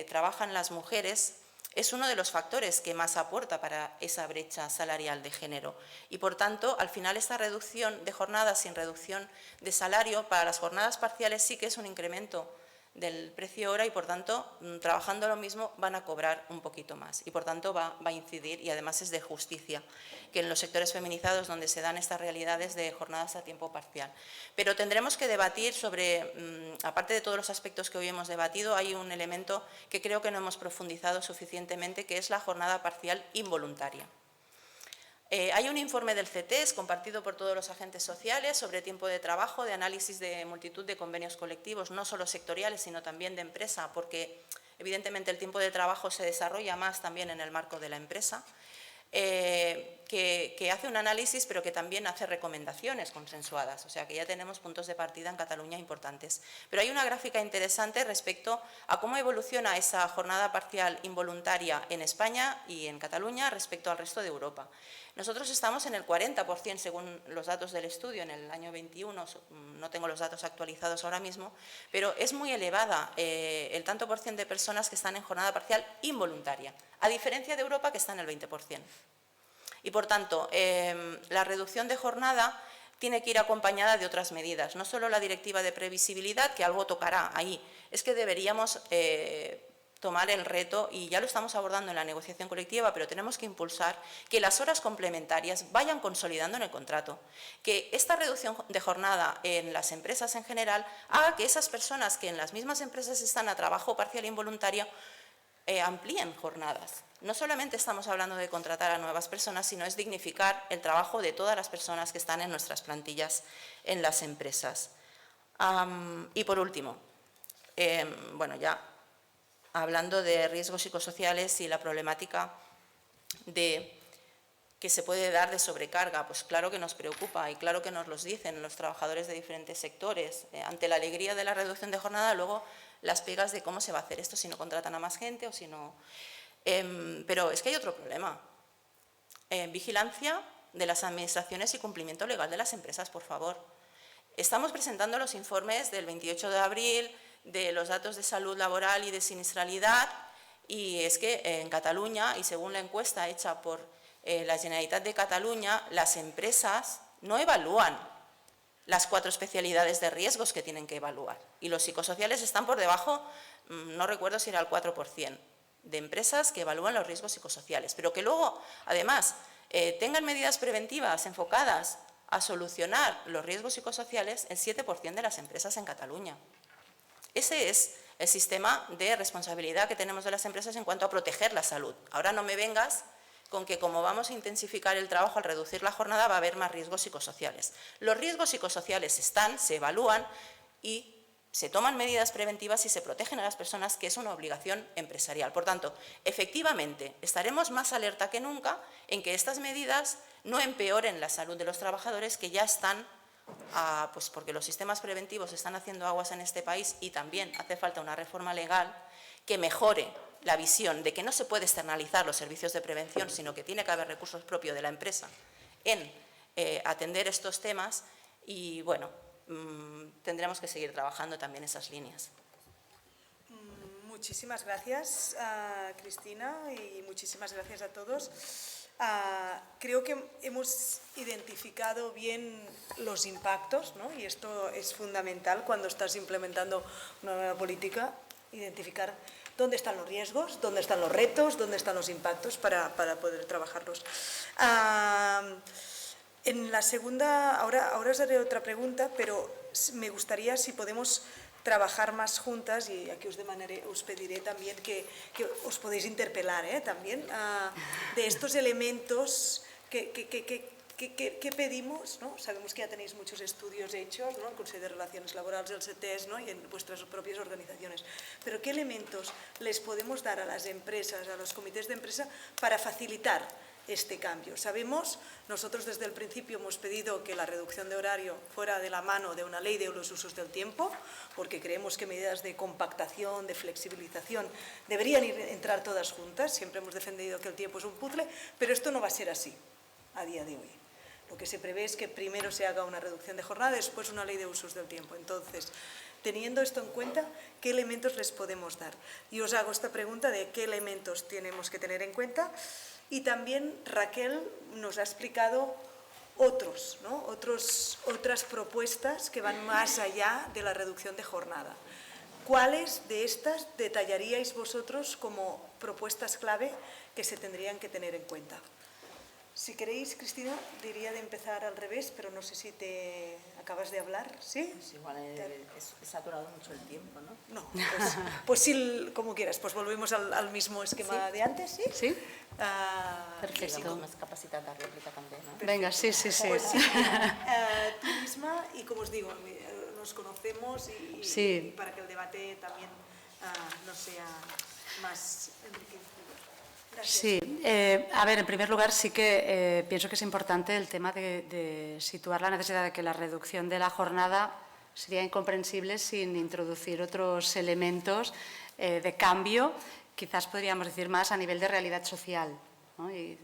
trabajan las mujeres es uno de los factores que más aporta para esa brecha salarial de género. Y, por tanto, al final esta reducción de jornadas sin reducción de salario para las jornadas parciales sí que es un incremento del precio hora y, por tanto, trabajando lo mismo van a cobrar un poquito más y, por tanto, va a incidir y, además, es de justicia que en los sectores feminizados donde se dan estas realidades de jornadas a tiempo parcial. Pero tendremos que debatir sobre, aparte de todos los aspectos que hoy hemos debatido, hay un elemento que creo que no hemos profundizado suficientemente, que es la jornada parcial involuntaria. Hay un informe del CETES compartido por todos los agentes sociales sobre tiempo de trabajo, de análisis de multitud de convenios colectivos, no solo sectoriales, sino también de empresa, porque evidentemente el tiempo de trabajo se desarrolla más también en el marco de la empresa. que hace un análisis, pero que también hace recomendaciones consensuadas, o sea que ya tenemos puntos de partida en Cataluña importantes. Pero hay una gráfica interesante respecto a cómo evoluciona esa jornada parcial involuntaria en España y en Cataluña respecto al resto de Europa. Nosotros estamos en el 40% según los datos del estudio en el año 21, no tengo los datos actualizados ahora mismo, pero es muy elevada el tanto por cien de personas que están en jornada parcial involuntaria, a diferencia de Europa que está en el 20%. Y por tanto, la reducción de jornada tiene que ir acompañada de otras medidas, no solo la directiva de previsibilidad, que algo tocará ahí, es que deberíamos tomar el reto, y ya lo estamos abordando en la negociación colectiva, pero tenemos que impulsar que las horas complementarias vayan consolidando en el contrato, que esta reducción de jornada en las empresas en general haga que esas personas que en las mismas empresas están a trabajo parcial involuntario amplíen jornadas. No solamente estamos hablando de contratar a nuevas personas, sino es dignificar el trabajo de todas las personas que están en nuestras plantillas en las empresas. Y por último, bueno, ya hablando de riesgos psicosociales y la problemática que se puede dar de sobrecarga, pues claro que nos preocupa y claro que nos los dicen los trabajadores de diferentes sectores. Ante la alegría de la reducción de jornada, luego las pegas de cómo se va a hacer esto, si no contratan a más gente o si no. Pero es que hay otro problema. Vigilancia de las administraciones y cumplimiento legal de las empresas, por favor. Estamos presentando los informes del 28 de abril, de los datos de salud laboral y de siniestralidad, y es que en Cataluña, y según la encuesta hecha por la Generalitat de Cataluña, las empresas no evalúan las 4 especialidades de riesgos que tienen que evaluar, y los psicosociales están por debajo, no recuerdo si era el 4%, de empresas que evalúan los riesgos psicosociales, pero que luego, además, tengan medidas preventivas enfocadas a solucionar los riesgos psicosociales el 7% de las empresas en Cataluña. Ese es el sistema de responsabilidad que tenemos de las empresas en cuanto a proteger la salud. Ahora no me vengas con que como vamos a intensificar el trabajo al reducir la jornada va a haber más riesgos psicosociales. Los riesgos psicosociales están, se evalúan y se toman medidas preventivas y se protegen a las personas, que es una obligación empresarial. Por tanto, efectivamente, estaremos más alerta que nunca en que estas medidas no empeoren la salud de los trabajadores que ya están, pues porque los sistemas preventivos están haciendo aguas en este país, y también hace falta una reforma legal que mejore la visión de que no se puede externalizar los servicios de prevención, sino que tiene que haber recursos propios de la empresa en atender estos temas. Y bueno, tendremos que seguir trabajando también esas líneas. Muchísimas gracias, Cristina, y muchísimas gracias a todos. Creo que hemos identificado bien los impactos, ¿no? Y esto es fundamental cuando estás implementando una nueva política, identificar dónde están los riesgos, dónde están los retos, dónde están los impactos para poder trabajarlos. En la segunda, ahora os haré otra pregunta, pero me gustaría si podemos trabajar más juntas, y aquí os pediré también que os podéis interpelar también de estos elementos que pedimos, ¿no? Sabemos que ya tenéis muchos estudios hechos, ¿no? El Consejo de Relaciones Laborales, el CETES, ¿no? Y en vuestras propias organizaciones, pero ¿qué elementos les podemos dar a las empresas, a los comités de empresa, para facilitar este cambio? Sabemos, nosotros desde el principio hemos pedido que la reducción de horario fuera de la mano de una ley de los usos del tiempo, porque creemos que medidas de compactación, de flexibilización, deberían entrar todas juntas. Siempre hemos defendido que el tiempo es un puzzle, pero esto no va a ser así a día de hoy. Lo que se prevé es que primero se haga una reducción de jornada, después una ley de usos del tiempo. Entonces, teniendo esto en cuenta, ¿qué elementos les podemos dar? Y os hago esta pregunta de qué elementos tenemos que tener en cuenta. Y también Raquel nos ha explicado otras propuestas que van más allá de la reducción de jornada. ¿Cuáles de estas detallaríais vosotros como propuestas clave que se tendrían que tener en cuenta? Si queréis, Cristina, diría de empezar al revés, pero no sé si te acabas de hablar, ¿sí? Pues igual he saturado mucho el tiempo, ¿no? No, pues sí, como quieras, pues volvemos al mismo esquema de antes, ¿sí? Sí. Perfecto. Sí, com és capacitat de rèplica també, no? Venga, sí. Pues sí, tú misma, y como os digo, nos conocemos y Sí. para que el debate también no sea más enriquecido. Sí, a ver, en primer lugar sí que pienso que es importante el tema de situar la necesidad de que la reducción de la jornada sería incomprensible sin introducir otros elementos de cambio, quizás podríamos decir más a nivel de realidad social, ¿no? Y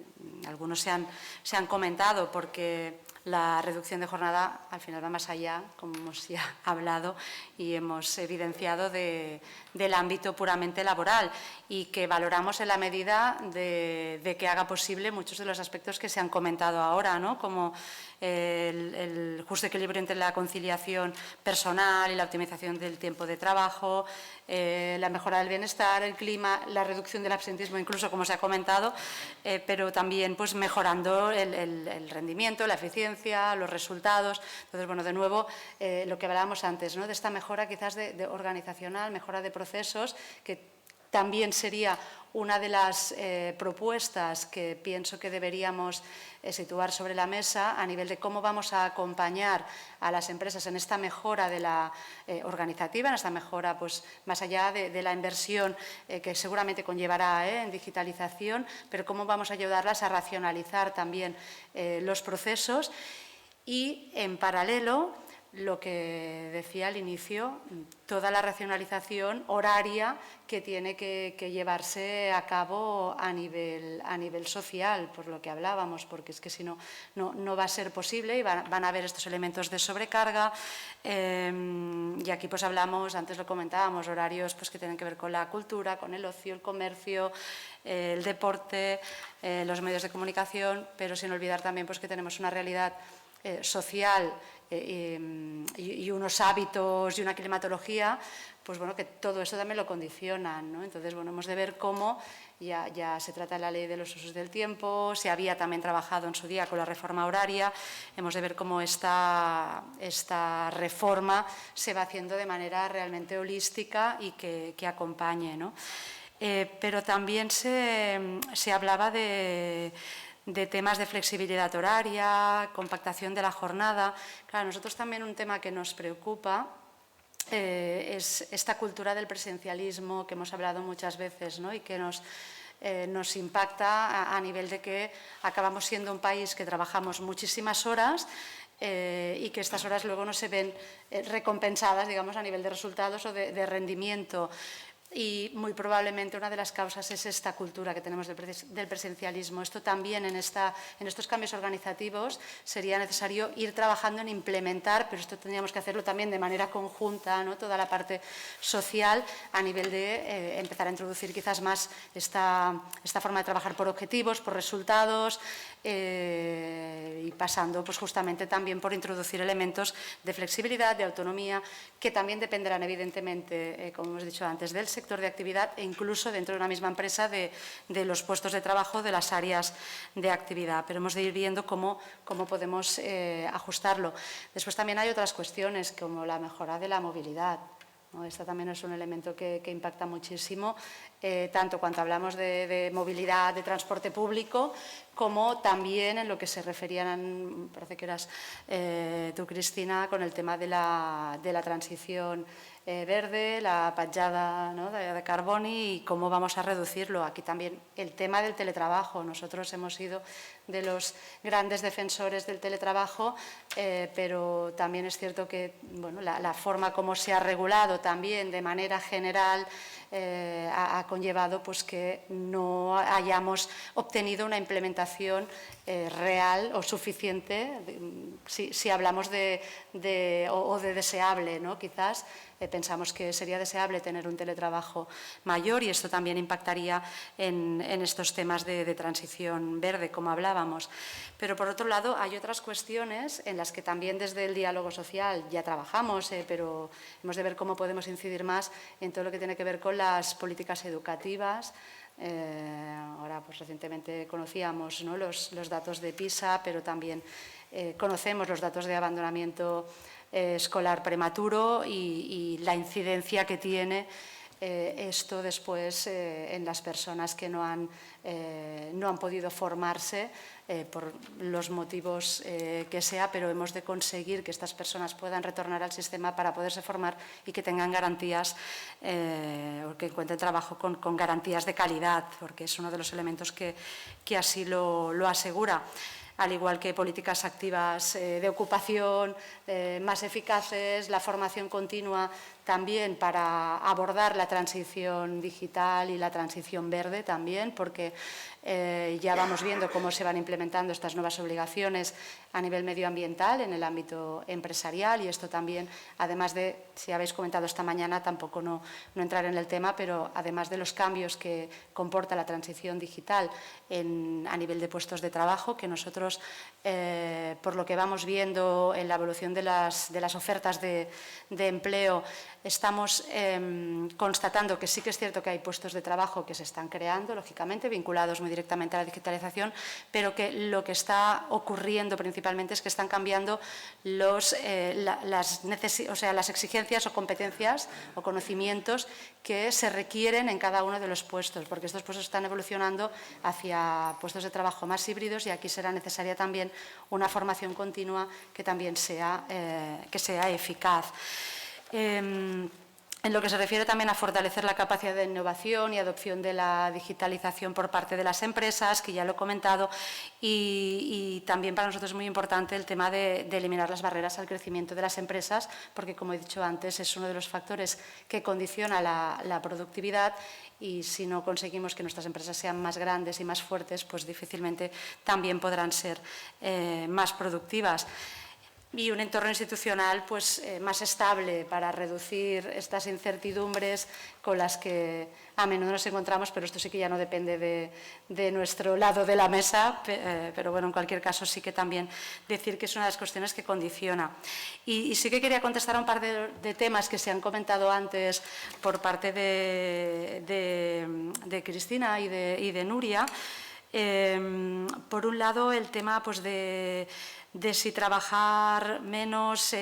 algunos se han comentado porque la reducción de jornada al final va más allá, como hemos ya hablado y hemos evidenciado, del ámbito puramente laboral y que valoramos en la medida de que haga posible muchos de los aspectos que se han comentado ahora, ¿no? Como el justo equilibrio entre la conciliación personal y la optimización del tiempo de trabajo, la mejora del bienestar, el clima, la reducción del absentismo, incluso como se ha comentado, pero también pues, mejorando el rendimiento, la eficiencia, los resultados. Entonces, bueno, de nuevo, lo que hablábamos antes, ¿no? De esta mejora quizás de organizacional, mejora de procesos, que también sería una de las propuestas que pienso que deberíamos situar sobre la mesa a nivel de cómo vamos a acompañar a las empresas en esta mejora de la organizativa, en esta mejora pues, más allá de la inversión que seguramente conllevará en digitalización, pero cómo vamos a ayudarlas a racionalizar también los procesos y, en paralelo, lo que decía al inicio, toda la racionalización horaria que tiene que llevarse a cabo a nivel social, por lo que hablábamos, porque es que si no va a ser posible y van a haber estos elementos de sobrecarga. Y aquí pues hablamos, antes lo comentábamos, horarios pues, que tienen que ver con la cultura, con el ocio, el comercio, el deporte, los medios de comunicación, pero sin olvidar también pues, que tenemos una realidad social y unos hábitos y una climatología, pues bueno, que todo eso también lo condicionan, ¿no? Entonces, bueno, hemos de ver cómo ya se trata de la ley de los usos del tiempo, se había también trabajado en su día con la reforma horaria, hemos de ver cómo esta reforma se va haciendo de manera realmente holística y que acompañe, ¿no? Pero también se hablaba de temas de flexibilidad horaria, compactación de la jornada. Claro, nosotros también un tema que nos preocupa es esta cultura del presencialismo que hemos hablado muchas veces, ¿no? Y que nos impacta a nivel de que acabamos siendo un país que trabajamos muchísimas horas y que estas horas luego no se ven recompensadas, digamos, a nivel de resultados o de rendimiento. Y muy probablemente una de las causas es esta cultura que tenemos del presencialismo. Esto también en estos cambios organizativos sería necesario ir trabajando en implementar, pero esto tendríamos que hacerlo también de manera conjunta, ¿no? Toda la parte social a nivel de empezar a introducir quizás más esta forma de trabajar por objetivos, por resultados y pasando pues, justamente también por introducir elementos de flexibilidad, de autonomía, que también dependerán evidentemente, como hemos dicho antes, del sector de actividad e incluso dentro de una misma empresa de los puestos de trabajo, de las áreas de actividad. Pero hemos de ir viendo cómo podemos ajustarlo. Después también hay otras cuestiones como la mejora de la movilidad, ¿no? Esta también es un elemento que impacta muchísimo, tanto cuando hablamos de movilidad, de transporte público, como también en lo que se referían, parece que eras tú, Cristina, con el tema de la transición verde, la petjada, ¿no? de carboni y cómo vamos a reducirlo. Aquí también el tema del teletrabajo. Nosotros hemos sido de los grandes defensores del teletrabajo, pero también es cierto que bueno, la forma como se ha regulado también de manera general ha conllevado pues, que no hayamos obtenido una implementación real o suficiente, si hablamos de deseable, ¿no? Quizás pensamos que sería deseable tener un teletrabajo mayor y esto también impactaría en estos temas de transición verde, como hablábamos. Pero por otro lado hay otras cuestiones en las que también desde el diálogo social ya trabajamos, pero hemos de ver cómo podemos incidir más en todo lo que tiene que ver con las políticas educativas. Ahora pues recientemente conocíamos, ¿no? los datos de PISA, pero también conocemos los datos de abandonamiento escolar prematuro y la incidencia que tiene esto después en las personas que no han podido formarse por los motivos que sea, pero hemos de conseguir que estas personas puedan retornar al sistema para poderse formar y que tengan garantías o que encuentren trabajo con garantías de calidad, porque es uno de los elementos que así lo asegura. Al igual que políticas activas de ocupación más eficaces, la formación continua también para abordar la transición digital y la transición verde también, porque ya vamos viendo cómo se van implementando estas nuevas obligaciones a nivel medioambiental en el ámbito empresarial, y esto también, además de, si habéis comentado esta mañana, tampoco no entrar en el tema, pero además de los cambios que comporta la transición digital a nivel de puestos de trabajo, que nosotros, por lo que vamos viendo en la evolución de las ofertas de empleo, estamos constatando que sí que es cierto que hay puestos de trabajo que se están creando, lógicamente, vinculados muy directamente a la digitalización, pero que lo que está ocurriendo principalmente es que están cambiando las exigencias o competencias o conocimientos que se requieren en cada uno de los puestos, porque estos puestos están evolucionando hacia puestos de trabajo más híbridos, y aquí será necesaria también una formación continua que también sea eficaz. En lo que se refiere también a fortalecer la capacidad de innovación y adopción de la digitalización por parte de las empresas, que ya lo he comentado, y también para nosotros es muy importante el tema de eliminar las barreras al crecimiento de las empresas, porque, como he dicho antes, es uno de los factores que condiciona la productividad, y si no conseguimos que nuestras empresas sean más grandes y más fuertes, pues difícilmente también podrán ser más productivas. Y un entorno institucional pues, más estable para reducir estas incertidumbres con las que a menudo nos encontramos, pero esto sí que ya no depende de nuestro lado de la mesa, pero bueno, en cualquier caso sí que también decir que es una de las cuestiones que condiciona. Y sí que quería contestar a un par de temas que se han comentado antes por parte de Cristina y de Nuria. Por un lado, el tema pues, de si trabajar menos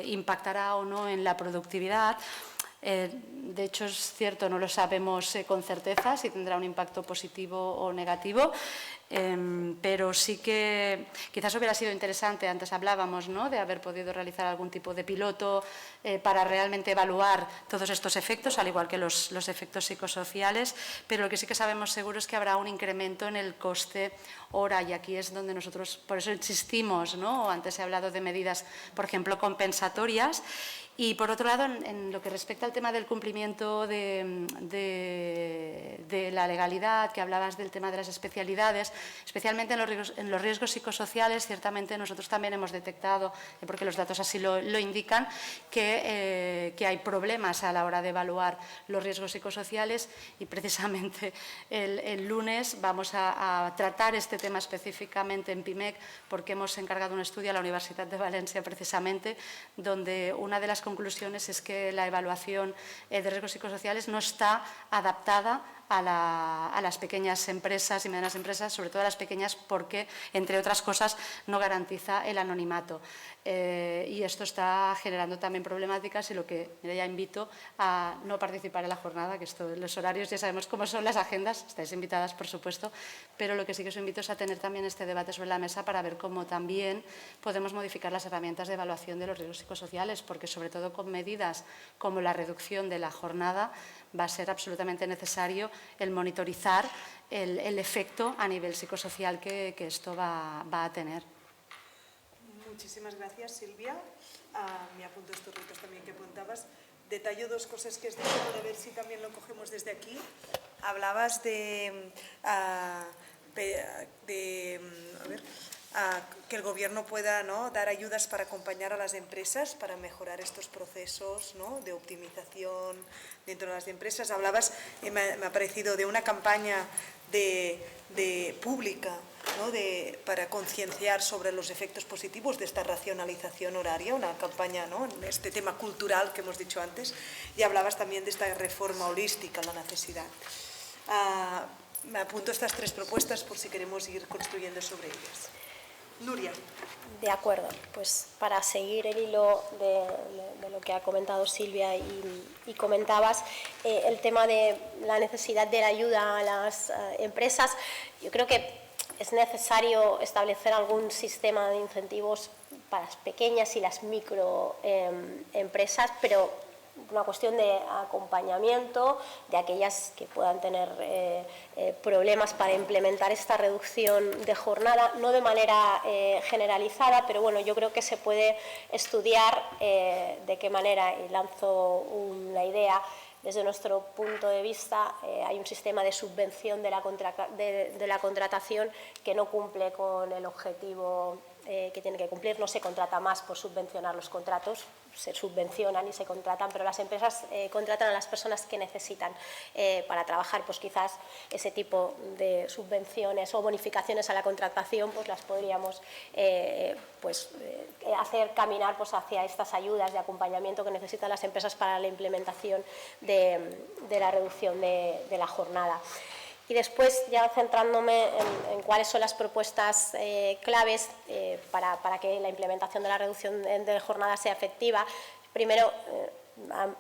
impactará o no en la productividad. De hecho, es cierto, no lo sabemos con certeza si tendrá un impacto positivo o negativo, pero sí que quizás hubiera sido interesante, antes hablábamos, ¿no?, de haber podido realizar algún tipo de piloto para realmente evaluar todos estos efectos, al igual que los efectos psicosociales, pero lo que sí que sabemos seguro es que habrá un incremento en el coste hora, y aquí es donde nosotros, por eso insistimos, ¿no? Antes he hablado de medidas, por ejemplo, compensatorias. Y, por otro lado, en lo que respecta al tema del cumplimiento de la legalidad, que hablabas del tema de las especialidades, especialmente en los riesgos psicosociales, ciertamente nosotros también hemos detectado, porque los datos así lo indican, que hay problemas a la hora de evaluar los riesgos psicosociales, y precisamente el lunes vamos a tratar este tema específicamente en PIMEC, porque hemos encargado un estudio a la Universidad de Valencia precisamente, donde una de las conclusiones es que la evaluación de riesgos psicosociales no está adaptada a las pequeñas empresas y medianas empresas, sobre todo a las pequeñas, porque, entre otras cosas, no garantiza el anonimato. Y esto está generando también problemáticas, y lo que ya invito a no participar en la jornada, que los horarios ya sabemos cómo son, las agendas, estáis invitadas, por supuesto, pero lo que sí que os invito es a tener también este debate sobre la mesa para ver cómo también podemos modificar las herramientas de evaluación de los riesgos psicosociales, porque sobre todo con medidas como la reducción de la jornada va a ser absolutamente necesario el monitorizar el efecto a nivel psicosocial que esto va a tener. Muchísimas gracias, Silvia. Me apunto estos retos también que apuntabas. Detallo dos cosas que has dicho para ver si también lo cogemos desde aquí. Hablabas de que el Gobierno pueda, ¿no?, dar ayudas para acompañar a las empresas para mejorar estos procesos, ¿no?, de optimización dentro de las empresas. Hablabas, me ha parecido, de una campaña pública, ¿no?, para concienciar sobre los efectos positivos de esta racionalización horaria, una campaña, ¿no?, en este tema cultural que hemos dicho antes, y hablabas también de esta reforma holística, la necesidad. Me apunto estas tres propuestas por si queremos ir construyendo sobre ellas. Núria. De acuerdo, pues para seguir el hilo de lo que ha comentado Silvia y comentabas, el tema de la necesidad de la ayuda a las empresas, yo creo que es necesario establecer algún sistema de incentivos para las pequeñas y las microempresas, pero una cuestión de acompañamiento de aquellas que puedan tener problemas para implementar esta reducción de jornada, no de manera generalizada, pero bueno, yo creo que se puede estudiar de qué manera, y lanzo una idea. Desde nuestro punto de vista, hay un sistema de subvención de la contratación que no cumple con el objetivo que tiene que cumplir. No se contrata más por subvencionar los contratos, se subvencionan y se contratan, pero las empresas contratan a las personas que necesitan para trabajar. Pues quizás ese tipo de subvenciones o bonificaciones a la contratación pues las podríamos hacer caminar pues hacia estas ayudas de acompañamiento que necesitan las empresas para la implementación de la reducción de la jornada. Y después, ya centrándome en cuáles son las propuestas claves para que la implementación de la reducción de jornada sea efectiva, primero,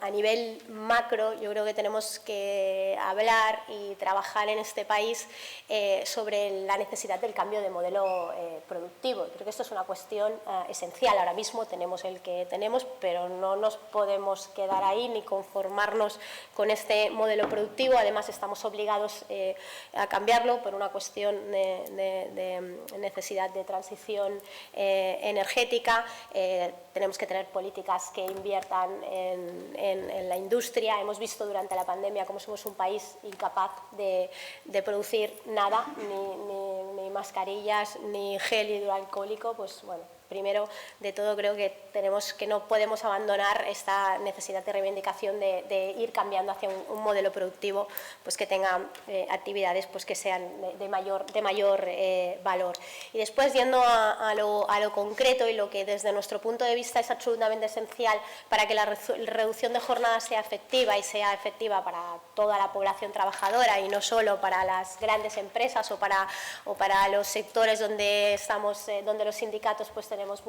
a nivel macro, yo creo que tenemos que hablar y trabajar en este país sobre la necesidad del cambio de modelo productivo. Creo que esto es una cuestión esencial. Ahora mismo tenemos el que tenemos, pero no nos podemos quedar ahí ni conformarnos con este modelo productivo. Además, estamos obligados a cambiarlo por una cuestión de necesidad de transición energética. Tenemos que tener políticas que inviertan en la industria. Hemos visto durante la pandemia cómo somos un país incapaz de producir nada, ni mascarillas, ni gel hidroalcohólico. Pues bueno, primero de todo creo que no podemos abandonar esta necesidad de reivindicación de ir cambiando hacia un modelo productivo pues que tenga actividades pues que sean de mayor valor. Y después, yendo a lo concreto y lo que desde nuestro punto de vista es absolutamente esencial para que la reducción de jornada sea efectiva y sea efectiva para toda la población trabajadora y no solo para las grandes empresas o para los sectores donde los sindicatos pues tenemos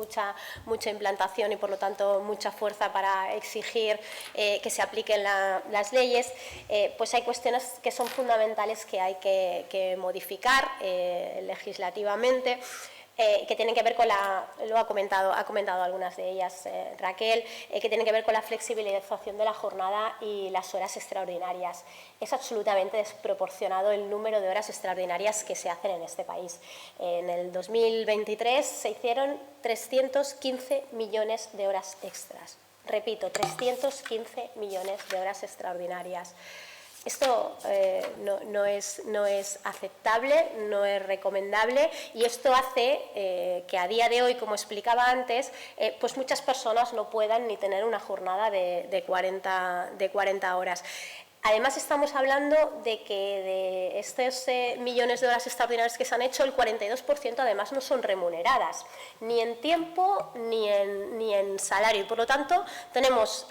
mucha implantación y por lo tanto mucha fuerza para exigir que se apliquen las leyes, pues hay cuestiones que son fundamentales que hay que modificar legislativamente, que tienen que ver con ha comentado algunas de ellas Raquel, que tienen que ver con la flexibilización de la jornada y las horas extraordinarias. Es absolutamente desproporcionado el número de horas extraordinarias que se hacen en este país. En el 2023 se hicieron 315 millones de horas extras. Repito, 315 millones de horas extraordinarias. Esto no es aceptable, no es recomendable, y esto hace que a día de hoy, como explicaba antes, pues muchas personas no puedan ni tener una jornada de 40 horas. Además, estamos hablando de que de estos millones de horas extraordinarias que se han hecho, el 42% además no son remuneradas, ni en tiempo ni en salario. Y por lo tanto, tenemos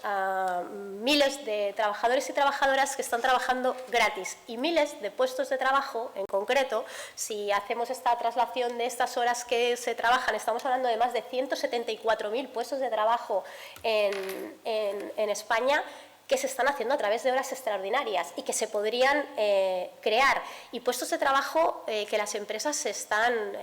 miles de trabajadores y trabajadoras que están trabajando gratis y miles de puestos de trabajo, en concreto, si hacemos esta traslación de estas horas que se trabajan, estamos hablando de más de 174.000 puestos de trabajo en España, que se están haciendo a través de horas extraordinarias y que se podrían crear, y puestos de trabajo que las empresas se están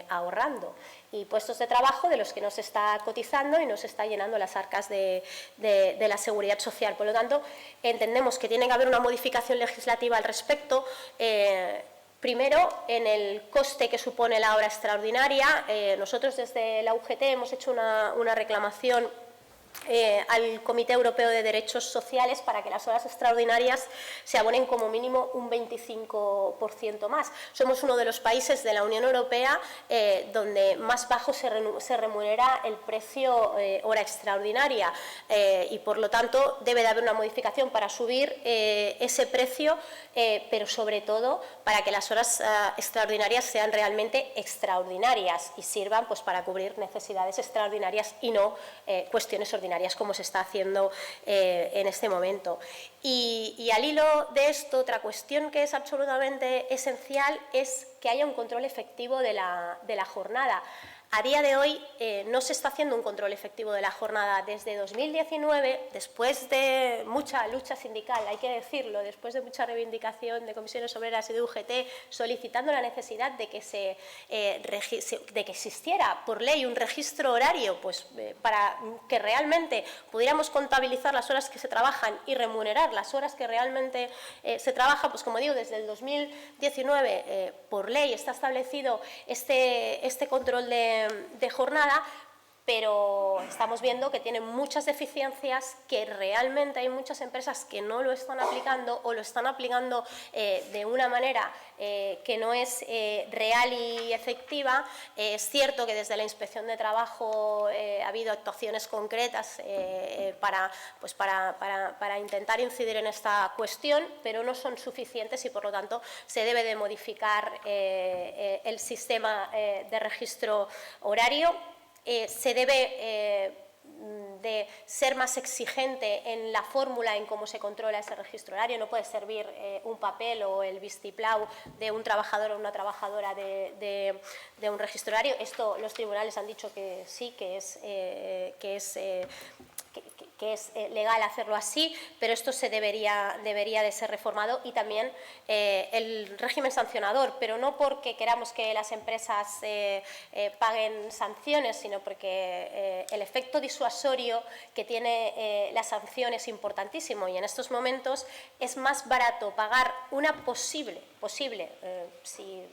ahorrando, y puestos de trabajo de los que no se está cotizando y no se está llenando las arcas de la seguridad social. Por lo tanto, entendemos que tiene que haber una modificación legislativa al respecto. Primero, en el coste que supone la hora extraordinaria. Nosotros desde la UGT hemos hecho una reclamación al Comité Europeo de Derechos Sociales para que las horas extraordinarias se abonen como mínimo un 25% más. Somos uno de los países de la Unión Europea donde más bajo se remunera el precio hora extraordinaria, y por lo tanto debe de haber una modificación para subir ese precio, pero sobre todo para que las horas extraordinarias sean realmente extraordinarias y sirvan pues para cubrir necesidades extraordinarias y no cuestiones extraordinarias como se está haciendo en este momento. Y al hilo de esto, otra cuestión que es absolutamente esencial es que haya un control efectivo de la jornada. A día de hoy no se está haciendo un control efectivo de la jornada. Desde 2019, después de mucha lucha sindical, hay que decirlo, después de mucha reivindicación de comisiones obreras y de UGT, solicitando la necesidad de que existiera por ley un registro horario, pues, para que realmente pudiéramos contabilizar las horas que se trabajan y remunerar las horas que realmente se trabaja, pues como digo, desde el 2019 por ley está establecido este control de jornada, pero estamos viendo que tiene muchas deficiencias, que realmente hay muchas empresas que no lo están aplicando o lo están aplicando de una manera que no es real y efectiva. Es cierto que desde la Inspección de Trabajo ha habido actuaciones concretas para intentar incidir en esta cuestión, pero no son suficientes y por lo tanto se debe de modificar el sistema de registro horario. Se debe de ser más exigente en la fórmula en cómo se controla ese registro horario. No puede servir un papel o el vistiplau de un trabajador o una trabajadora de un registro horario. Esto los tribunales han dicho que sí, que es legal hacerlo así, pero esto debería de ser reformado, y también el régimen sancionador, pero no porque queramos que las empresas paguen sanciones, sino porque el efecto disuasorio que tiene la sanción es importantísimo, y en estos momentos es más barato pagar una posible, si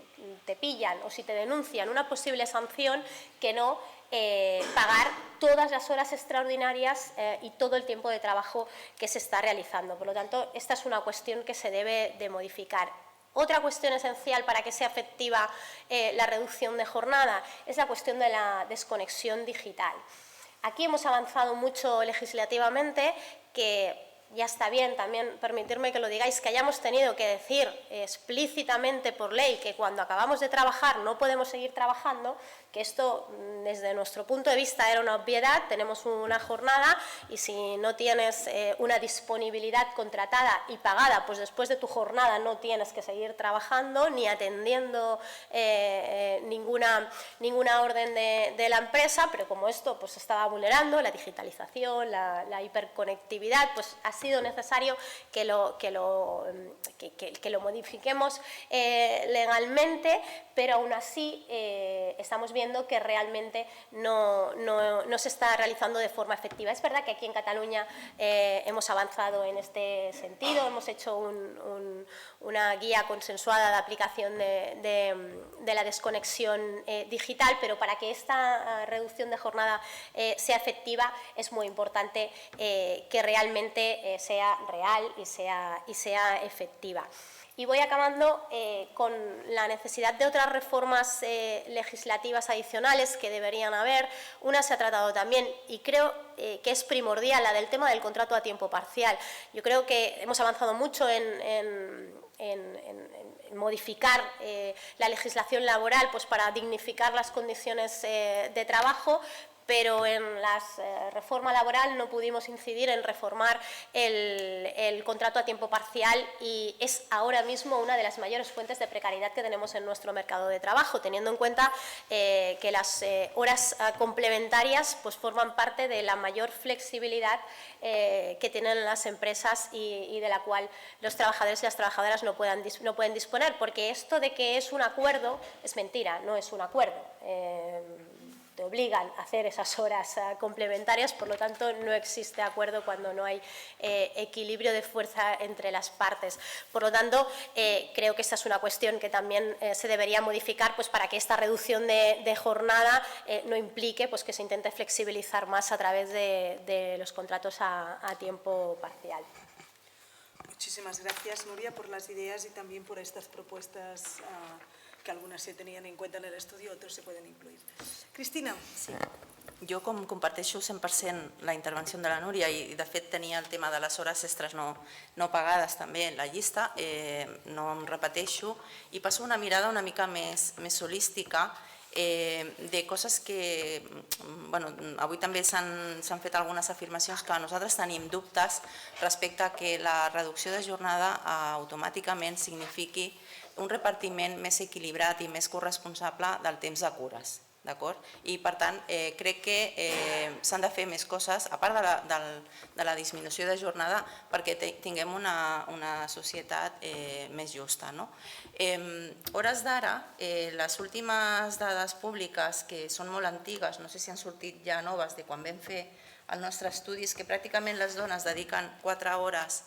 te pillan o si te denuncian, una posible sanción, que no pagar todas las horas extraordinarias y todo el tiempo de trabajo que se está realizando. Por lo tanto, esta es una cuestión que se debe de modificar. Otra cuestión esencial para que sea efectiva la reducción de jornada es la cuestión de la desconexión digital. Aquí hemos avanzado mucho legislativamente, que ya está bien también, permitirme que lo digáis, que hayamos tenido que decir explícitamente por ley que cuando acabamos de trabajar no podemos seguir trabajando, que esto desde nuestro punto de vista era una obviedad. Tenemos una jornada y si no tienes una disponibilidad contratada y pagada, pues después de tu jornada no tienes que seguir trabajando ni atendiendo ninguna orden de la empresa, pero como esto pues estaba vulnerando la digitalización, la hiperconectividad, pues ha sido necesario que lo modifiquemos legalmente, pero aún así estamos viendo que realmente no se está realizando de forma efectiva. Es verdad que aquí en Cataluña hemos avanzado en este sentido, hemos hecho una guía consensuada de aplicación de la desconexión digital, pero para que esta reducción de jornada sea efectiva es muy importante que realmente sea real y sea efectiva. Y voy acabando con la necesidad de otras reformas legislativas adicionales que deberían haber. Una se ha tratado también, y creo que es primordial, la del tema del contrato a tiempo parcial. Yo creo que hemos avanzado mucho en modificar la legislación laboral, pues para dignificar las condiciones de trabajo, pero en la reforma laboral no pudimos incidir en reformar el contrato a tiempo parcial, y es ahora mismo una de las mayores fuentes de precariedad que tenemos en nuestro mercado de trabajo, teniendo en cuenta que las horas complementarias pues forman parte de la mayor flexibilidad que tienen las empresas y de la cual los trabajadores y las trabajadoras no pueden disponer, porque esto de que es un acuerdo es mentira, no es un acuerdo. Te obligan a hacer esas horas complementarias, por lo tanto no existe acuerdo cuando no hay equilibrio de fuerza entre las partes. Por lo tanto, creo que esta es una cuestión que también se debería modificar, pues para que esta reducción de jornada no implique pues que se intente flexibilizar más a través de los contratos a tiempo parcial. Muchísimas gracias, Nuria, por las ideas y también por estas propuestas que algunas se tenían en cuenta en el estudio, otros se pueden incluir. Cristina. Sí. Jo comparteixo 100% la intervenció de la Núria i de fet tenia el tema de les hores extres no pagades també en la llista, no em repeteixo, i passo una mirada una mica més holística de coses que, avui també s'han fet algunes afirmacions que nosaltres tenim dubtes respecte a que la reducció de jornada automàticament signifiqui un repartiment més equilibrat i més corresponsable del temps de cures. I per tant crec que s'han de fer més coses a part de la disminució de jornada perquè tinguem una societat més justa. A hores d'ara, les últimes dades públiques que són molt antigues, no sé si han sortit ja noves de quan vam fer el nostre estudi, és que pràcticament les dones dediquen 4 hores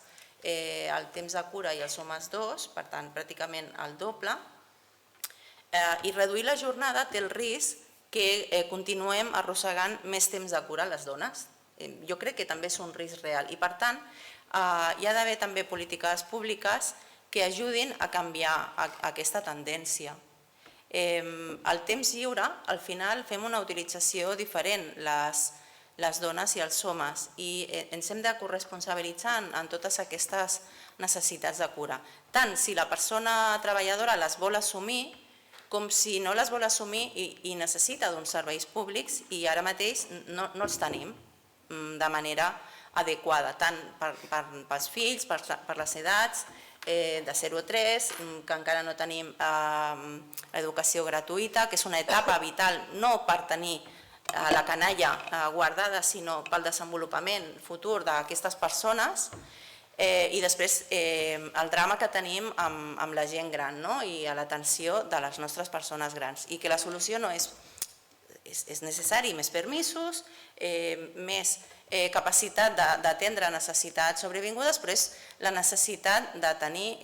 al temps de cura i els homes 2, per tant pràcticament el doble, i reduir la jornada té el risc que continuem arrossegant més temps de cura a les dones. Jo crec que també és un risc real i per tant hi ha d'haver també polítiques públiques que ajudin a canviar aquesta tendència. El temps lliure, al final fem una utilització diferent les dones i els homes i ens hem de corresponsabilitzar en totes aquestes necessitats de cura. Tant si la persona treballadora les vol assumir com si no les vol assumir i necessita d'uns serveis públics i ara mateix no els tenim de manera adequada, tant pels fills, per les edats de 0 a 3, que encara no tenim educació gratuïta, que és una etapa vital no per tenir la canalla guardada, sinó pel desenvolupament futur d'aquestes persones. I després el drama que tenim amb la gent gran i a l'atenció de les nostres persones grans i que la solució no és necessari més permisos, més capacitat d'atendre necessitats sobrevingudes, però és la necessitat de tenir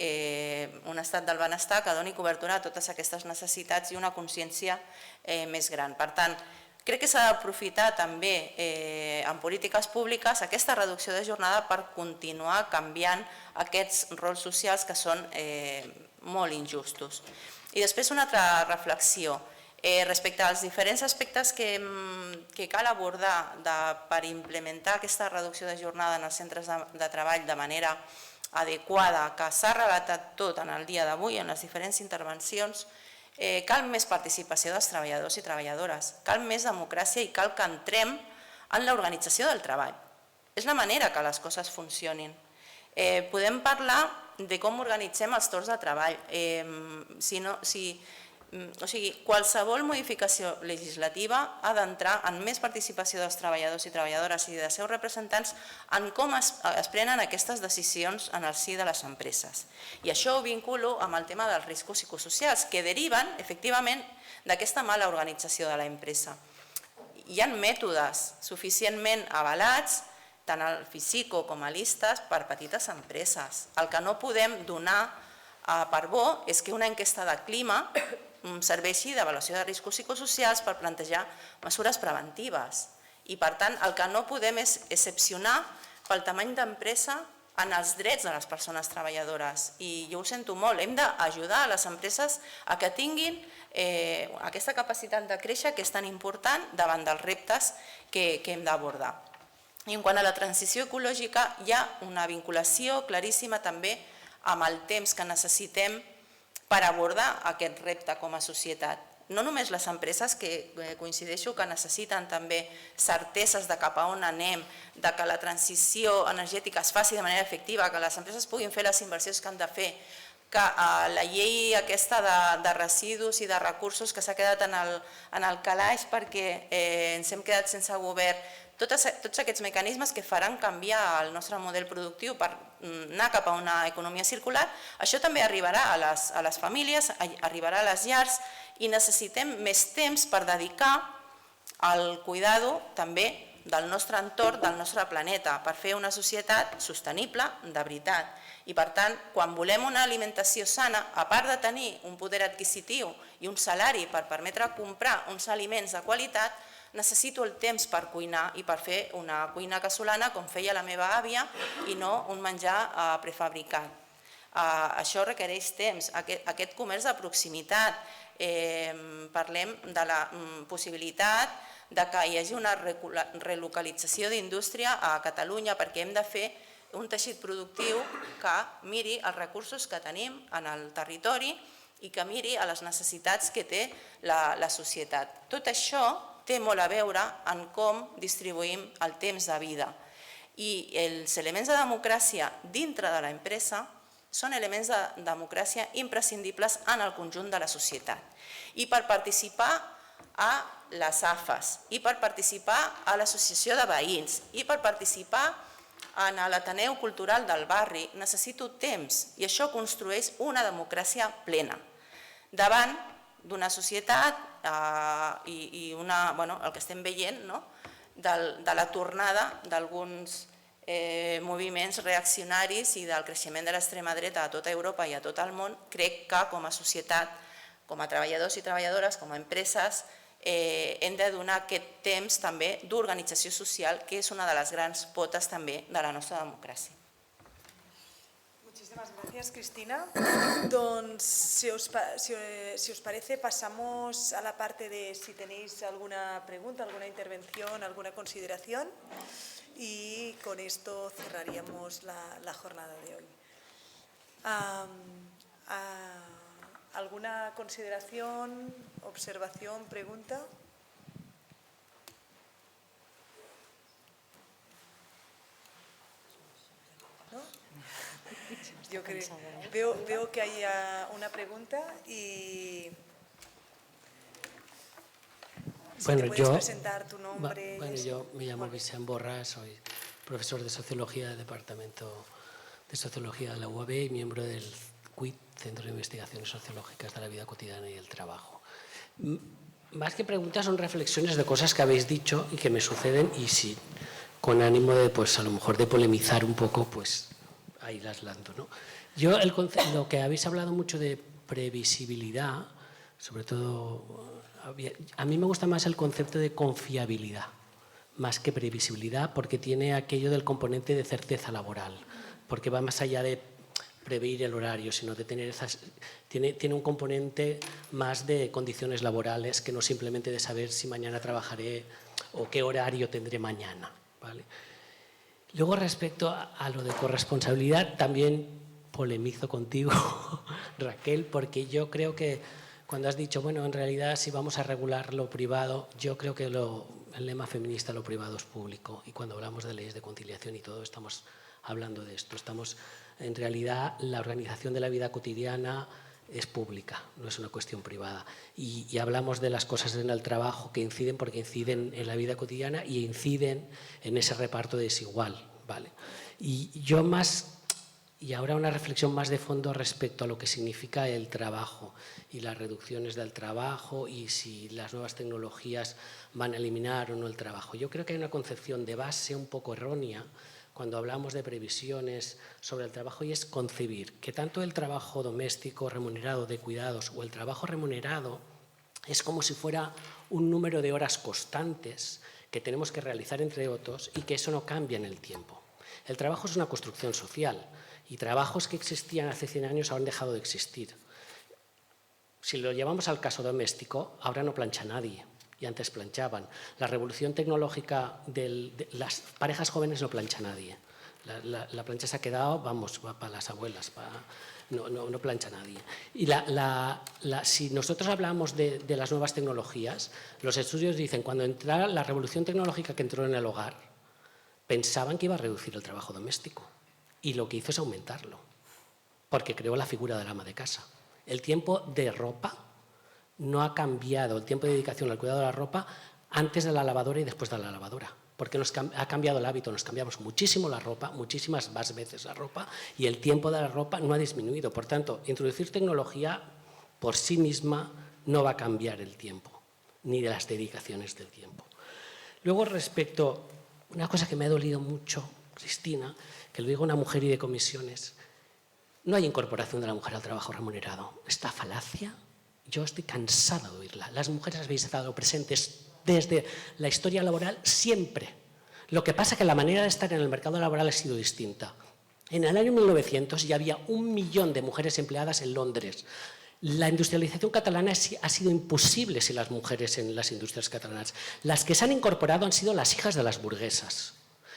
un estat del benestar que doni cobertura a totes aquestes necessitats i una consciència més gran. Per tant, crec que s'ha d'aprofitar també en polítiques públiques aquesta reducció de jornada per continuar canviant aquests rols socials que són molt injustos. I després una altra reflexió respecte als diferents aspectes que cal abordar per implementar aquesta reducció de jornada en els centres de treball de manera adequada, que s'ha relatat tot en el dia d'avui en les diferents intervencions. Cal més participació dels treballadors i treballadores, cal més democràcia i cal que entrem en l'organització del treball. És la manera que les coses funcionin. Podem parlar de com organitzem els torns de treball. Qualsevol modificació legislativa ha d'entrar en més participació dels treballadors i treballadores i dels seus representants en com es prenen aquestes decisions en el si de les empreses. I això ho vinculo amb el tema dels riscos psicosocials, que deriven, efectivament, d'aquesta mala organització de l'empresa. Hi ha mètodes suficientment avalats, tant al FISICO com a l'ISTAS, per petites empreses. El que no podem donar per bo és que una enquesta de clima serveixi d'avaluació de riscos psicosocials per plantejar mesures preventives. I, per tant, el que no podem és excepcionar pel tamany d'empresa en els drets de les persones treballadores. I jo ho sento molt, hem d'ajudar a les empreses a que tinguin aquesta capacitat de créixer que és tan important davant dels reptes que hem d'abordar. I en quant a la transició ecològica, hi ha una vinculació claríssima també amb el temps que necessitem per abordar aquest repte com a societat. No només les empreses, que coincideixo que necessiten també certeses de cap a on anem, de que la transició energètica es faci de manera efectiva, que les empreses puguin fer les inversions que han de fer, que la llei aquesta de residus i de recursos que s'ha quedat en el calaix perquè ens hem quedat sense govern, tots aquests mecanismes que faran canviar el nostre model productiu per anar cap a una economia circular, això també arribarà a les famílies, arribarà a les llars i necessitem més temps per dedicar al cuidado també del nostre entorn, del nostre planeta, per fer una societat sostenible de veritat. I per tant, quan volem una alimentació sana, a part de tenir un poder adquisitiu i un salari per permetre comprar uns aliments de qualitat, necessito el temps per cuinar i per fer una cuina casolana com feia la meva àvia i no un menjar prefabricat. Això requereix temps, aquest comerç de proximitat. Parlem de la possibilitat que hi hagi una relocalització d'indústria a Catalunya perquè hem de fer un teixit productiu que miri els recursos que tenim en el territori i que miri a les necessitats que té la societat. Tot això té molt a veure en com distribuïm el temps de vida. I els elements de democràcia dintre de l'empresa són elements de democràcia imprescindibles en el conjunt de la societat. I per participar a les AFAs, i per participar a l'associació de veïns, i per participar en l'Ateneu Cultural del barri, necessito temps, i això construeix una democràcia plena. Davant d'una societat i el que estem veient, de la tornada d'alguns moviments reaccionaris i del creixement de l'extrema dreta a tota Europa i a tot el món, crec que com a societat, com a treballadors i treballadores, com a empreses, hem de donar aquest temps també d'organització social, que és una de les grans potes també de la nostra democràcia. Muchísimas gracias, Cristina. Entonces, si os parece, pasamos a la parte de si tenéis alguna pregunta, alguna intervención, alguna consideración, y con esto cerraríamos la jornada de hoy. ¿Alguna consideración, observación, pregunta? ¿No? Yo veo que hay una pregunta y si te puedes presentar tu nombre. Bueno, yo me llamo Vicente Borràs, soy profesor de Sociología del Departamento de Sociología de la UAB y miembro del CUIT, Centro de Investigaciones Sociológicas de la Vida Cotidiana y el Trabajo. Más que preguntas, son reflexiones de cosas que habéis dicho y que me suceden, y sí, con ánimo de, pues a lo mejor de polemizar un poco, pues ahí las lanzo, ¿no? Yo, lo que habéis hablado mucho de previsibilidad, sobre todo, a mí me gusta más el concepto de confiabilidad, más que previsibilidad, porque tiene aquello del componente de certeza laboral, porque va más allá de prever el horario, sino de tener tiene un componente más de condiciones laborales que no simplemente de saber si mañana trabajaré o qué horario tendré mañana, ¿vale? Luego, respecto a lo de corresponsabilidad, también polemizo contigo, Raquel, porque yo creo que cuando has dicho, bueno, en realidad si vamos a regular lo privado, yo creo que el lema feminista, lo privado es público, y cuando hablamos de leyes de conciliación y todo, estamos hablando de esto. En realidad, la organización de la vida cotidiana es pública, no es una cuestión privada. Y hablamos de las cosas en el trabajo que inciden, porque inciden en la vida cotidiana y inciden en ese reparto desigual, ¿vale? Y ahora una reflexión más de fondo respecto a lo que significa el trabajo y las reducciones del trabajo, y si las nuevas tecnologías van a eliminar o no el trabajo. Yo creo que hay una concepción de base un poco errónea cuando hablamos de previsiones sobre el trabajo, y es concebir que tanto el trabajo doméstico remunerado de cuidados o el trabajo remunerado es como si fuera un número de horas constantes que tenemos que realizar entre otros, y que eso no cambia en el tiempo. El trabajo es una construcción social, y trabajos que existían hace 100 años ahora han dejado de existir. Si lo llevamos al caso doméstico, ahora no plancha nadie, y antes planchaban. La revolución tecnológica de las parejas jóvenes no plancha nadie. La plancha se ha quedado, vamos, para las abuelas, no plancha nadie. Y si nosotros hablamos de las nuevas tecnologías, los estudios dicen, cuando entra la revolución tecnológica que entró en el hogar, pensaban que iba a reducir el trabajo doméstico, y lo que hizo es aumentarlo, porque creó la figura del ama de casa. El tiempo de ropa no ha cambiado, el tiempo de dedicación al cuidado de la ropa antes de la lavadora y después de la lavadora, porque ha cambiado el hábito, nos cambiamos muchísimo la ropa, muchísimas más veces la ropa, y el tiempo de la ropa no ha disminuido. Por tanto, introducir tecnología por sí misma no va a cambiar el tiempo, ni de las dedicaciones del tiempo. Luego, respecto, una cosa que me ha dolido mucho, Cristina, que lo digo una mujer y de comisiones, no hay incorporación de la mujer al trabajo remunerado. Esta falacia, yo estoy cansada de oírla. Las mujeres habéis estado presentes desde la historia laboral siempre. Lo que pasa es que la manera de estar en el mercado laboral ha sido distinta. En el año 1900 ya había 1 millón de mujeres empleadas en Londres. La industrialización catalana ha sido imposible sin las mujeres en las industrias catalanas. Las que se han incorporado han sido las hijas de las burguesas.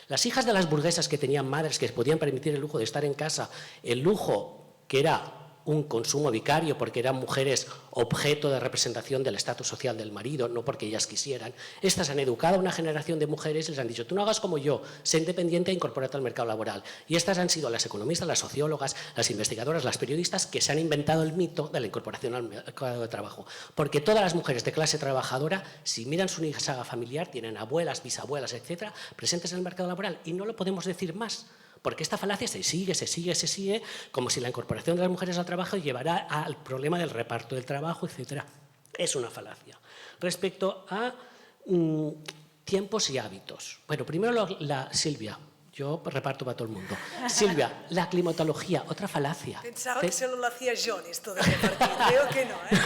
Las hijas de las burguesas que tenían madres que se podían permitir el lujo de estar en casa, el lujo que era un consumo vicario porque eran mujeres objeto de representación del estatus social del marido, no porque ellas quisieran. Estas han educado a una generación de mujeres y les han dicho: tú no hagas como yo, sé independiente e incorpórate al mercado laboral. Y estas han sido las economistas, las sociólogas, las investigadoras, las periodistas que se han inventado el mito de la incorporación al mercado de trabajo. Porque todas las mujeres de clase trabajadora, si miran su saga familiar, tienen abuelas, bisabuelas, etcétera, presentes en el mercado laboral, y no lo podemos decir más. Porque esta falacia se sigue, como si la incorporación de las mujeres al trabajo llevara al problema del reparto del trabajo, etcétera. Es una falacia. Respecto a tiempos y hábitos. Bueno, primero Silvia. Yo reparto para todo el mundo. Silvia, la climatología, otra falacia. Pensaba que solo lo hacía John, esto de repartir. Creo que no, ¿eh?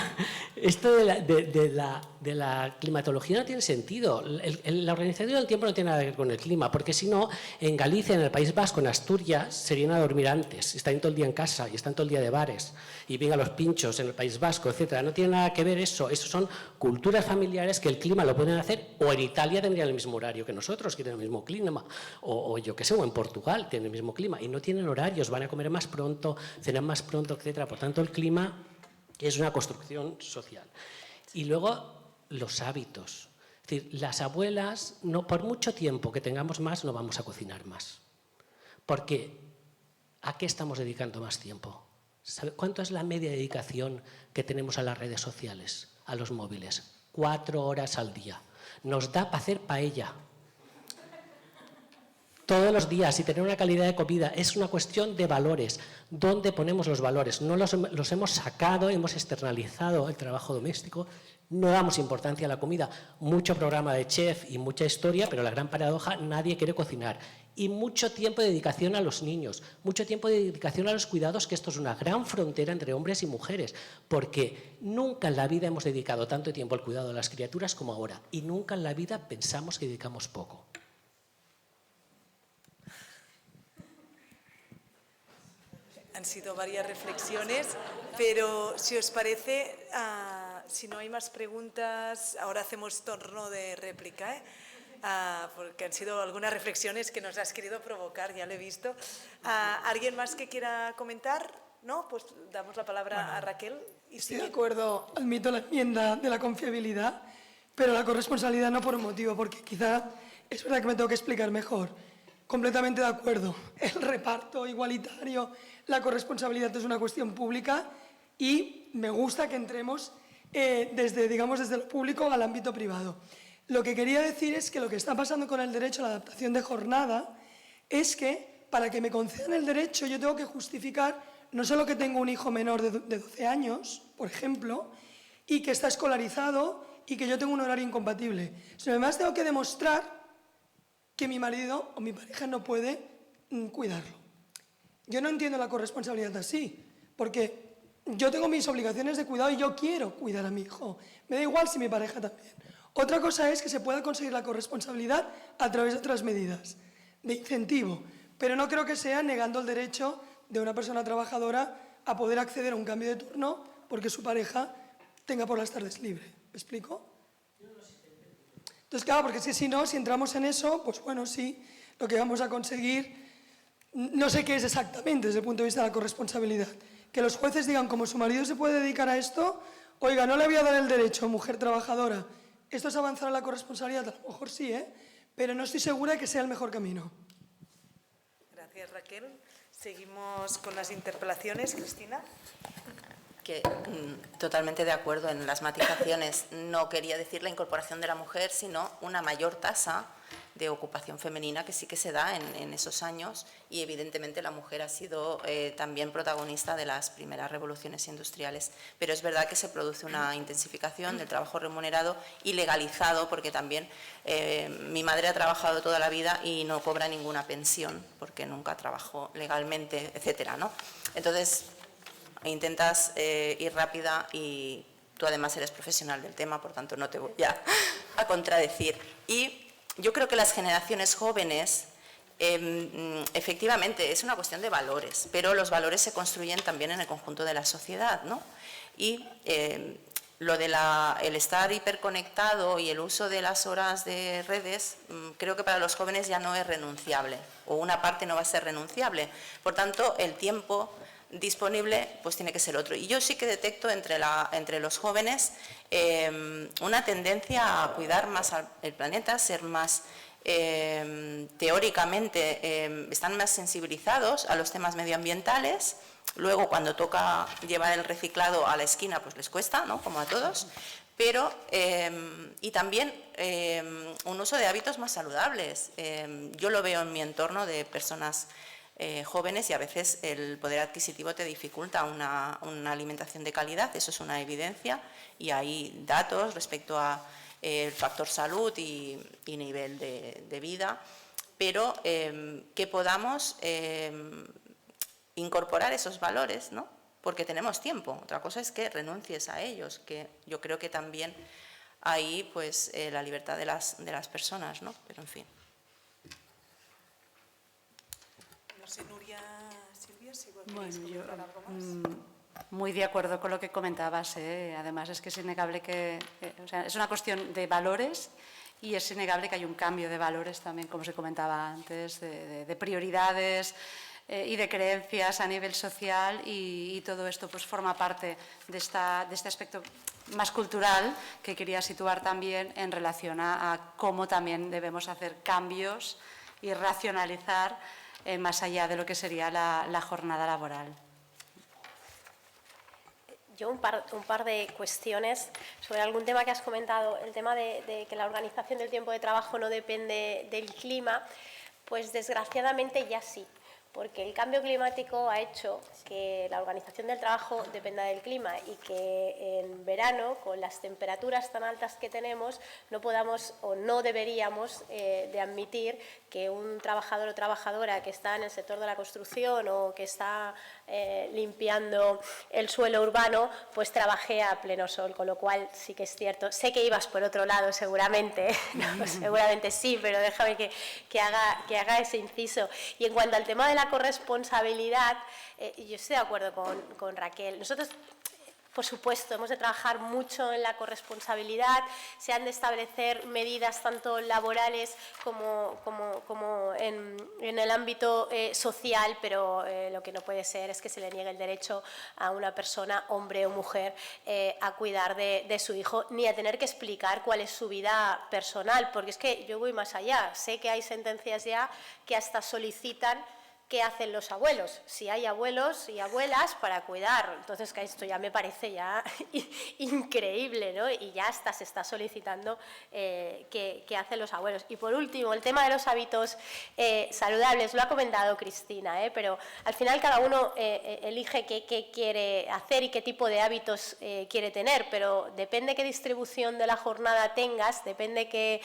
Esto de la climatología no tiene sentido. La organización del tiempo no tiene nada que ver con el clima, porque si no, en Galicia, en el País Vasco, en Asturias, se irían a dormir antes, están todo el día en casa y están todo el día de bares, y vengan los pinchos en el País Vasco, etcétera. No tiene nada que ver eso. Eso son culturas familiares que el clima lo pueden hacer, o en Italia tendrían el mismo horario que nosotros, que tienen el mismo clima, o yo qué sé, o en Portugal tienen el mismo clima, y no tienen horarios, van a comer más pronto, cenan más pronto, etcétera. Por tanto, el clima es una construcción social. Y luego, los hábitos. Es decir, las abuelas, no, por mucho tiempo que tengamos más, no vamos a cocinar más. Porque, ¿a qué estamos dedicando más tiempo? ¿Cuánto es la media dedicación que tenemos a las redes sociales, a los móviles? 4 horas al día. Nos da para hacer paella todos los días y tener una calidad de comida. Es una cuestión de valores. ¿Dónde ponemos los valores? No los hemos sacado, hemos externalizado el trabajo doméstico, no damos importancia a la comida. Mucho programa de chef y mucha historia, pero la gran paradoja, nadie quiere cocinar. Y mucho tiempo de dedicación a los niños, mucho tiempo de dedicación a los cuidados, que esto es una gran frontera entre hombres y mujeres, porque nunca en la vida hemos dedicado tanto tiempo al cuidado de las criaturas como ahora, y nunca en la vida pensamos que dedicamos poco. Han sido varias reflexiones, pero si os parece, si no hay más preguntas, ahora hacemos turno de réplica, porque han sido algunas reflexiones que nos has querido provocar, ya lo he visto. ¿Alguien más que quiera comentar? No, pues damos la palabra a Raquel. Estoy de acuerdo, admito la enmienda de la confiabilidad, pero la corresponsabilidad no por un motivo, porque quizá es verdad que me tengo que explicar mejor. Completamente de acuerdo. El reparto igualitario, la corresponsabilidad es una cuestión pública y me gusta que entremos desde lo público al ámbito privado. Lo que quería decir es que lo que está pasando con el derecho a la adaptación de jornada es que para que me concedan el derecho yo tengo que justificar no solo que tengo un hijo menor de 12 años, por ejemplo, y que está escolarizado y que yo tengo un horario incompatible, sino además tengo que demostrar que mi marido o mi pareja no puede cuidarlo. Yo no entiendo la corresponsabilidad así, porque yo tengo mis obligaciones de cuidado y yo quiero cuidar a mi hijo. Me da igual si mi pareja también. Otra cosa es que se pueda conseguir la corresponsabilidad a través de otras medidas, de incentivo, pero no creo que sea negando el derecho de una persona trabajadora a poder acceder a un cambio de turno porque su pareja tenga por las tardes libre. ¿Me explico? Entonces, claro, porque es que si no, si entramos en eso, pues bueno, sí, lo que vamos a conseguir, no sé qué es exactamente desde el punto de vista de la corresponsabilidad. Que los jueces digan, como su marido se puede dedicar a esto, oiga, no le voy a dar el derecho, mujer trabajadora. ¿Esto es avanzar a la corresponsabilidad? A lo mejor sí, pero no estoy segura de que sea el mejor camino. Gracias, Raquel. Seguimos con las interpelaciones. Cristina. Que totalmente de acuerdo en las matizaciones. No quería decir la incorporación de la mujer, sino una mayor tasa de ocupación femenina que sí que se da en esos años, y evidentemente la mujer ha sido también protagonista de las primeras revoluciones industriales. Pero es verdad que se produce una intensificación del trabajo remunerado y legalizado, porque también mi madre ha trabajado toda la vida y no cobra ninguna pensión porque nunca trabajó legalmente, etcétera, ¿no? Entonces, intentas ir rápida y tú además eres profesional del tema, por tanto no te voy a contradecir. Y yo creo que las generaciones jóvenes, efectivamente, es una cuestión de valores, pero los valores se construyen también en el conjunto de la sociedad, ¿no? Y lo de el estar hiperconectado y el uso de las horas de redes, creo que para los jóvenes ya no es renunciable, o una parte no va a ser renunciable. Por tanto, el tiempo disponible, pues tiene que ser otro. Y yo sí que detecto entre los jóvenes una tendencia a cuidar más el planeta, ser más teóricamente, están más sensibilizados a los temas medioambientales. Luego, cuando toca llevar el reciclado a la esquina, pues les cuesta, ¿no?, como a todos. Pero, y también un uso de hábitos más saludables. Yo lo veo en mi entorno de personas jóvenes y a veces el poder adquisitivo te dificulta una alimentación de calidad, eso es una evidencia, y hay datos respecto a el factor salud y nivel de vida, pero que podamos incorporar esos valores, ¿no?, porque tenemos tiempo. Otra cosa es que renuncies a ellos, que yo creo que también ahí pues la libertad de las personas, ¿no? Pero en fin. No sé, Nuria, Silvia, si Bueno, queréis yo comentar algo más. muy de acuerdo con lo que comentabas, ¿eh? Además es que es innegable que, o sea, es una cuestión de valores y es innegable que hay un cambio de valores también, como se comentaba antes, de prioridades y de creencias a nivel social, y todo esto pues forma parte de este aspecto más cultural que quería situar también en relación a cómo también debemos hacer cambios y racionalizar más allá de lo que sería la jornada laboral. Yo un par de cuestiones sobre algún tema que has comentado, el tema de que la organización del tiempo de trabajo no depende del clima, pues desgraciadamente ya sí, porque el cambio climático ha hecho que la organización del trabajo dependa del clima y que en verano, con las temperaturas tan altas que tenemos, no podamos o no deberíamos de admitir que un trabajador o trabajadora que está en el sector de la construcción o que está limpiando el suelo urbano, pues trabaje a pleno sol, con lo cual sí que es cierto. Sé que ibas por otro lado seguramente, no, seguramente sí, pero déjame que haga ese inciso. Y en cuanto al tema de la corresponsabilidad, yo estoy de acuerdo con Raquel. Nosotros, por supuesto, hemos de trabajar mucho en la corresponsabilidad, se han de establecer medidas tanto laborales como en el ámbito social, pero lo que no puede ser es que se le niegue el derecho a una persona, hombre o mujer, a cuidar de su hijo, ni a tener que explicar cuál es su vida personal, porque es que yo voy más allá. Sé que hay sentencias ya que hasta solicitan qué hacen los abuelos, si hay abuelos y abuelas para cuidar. Entonces, que esto ya me parece ya increíble, ¿no? Y ya hasta se está solicitando qué hacen los abuelos. Y por último, el tema de los hábitos saludables, lo ha comentado Cristina, pero al final cada uno elige qué quiere hacer y qué tipo de hábitos quiere tener, pero depende qué distribución de la jornada tengas, depende qué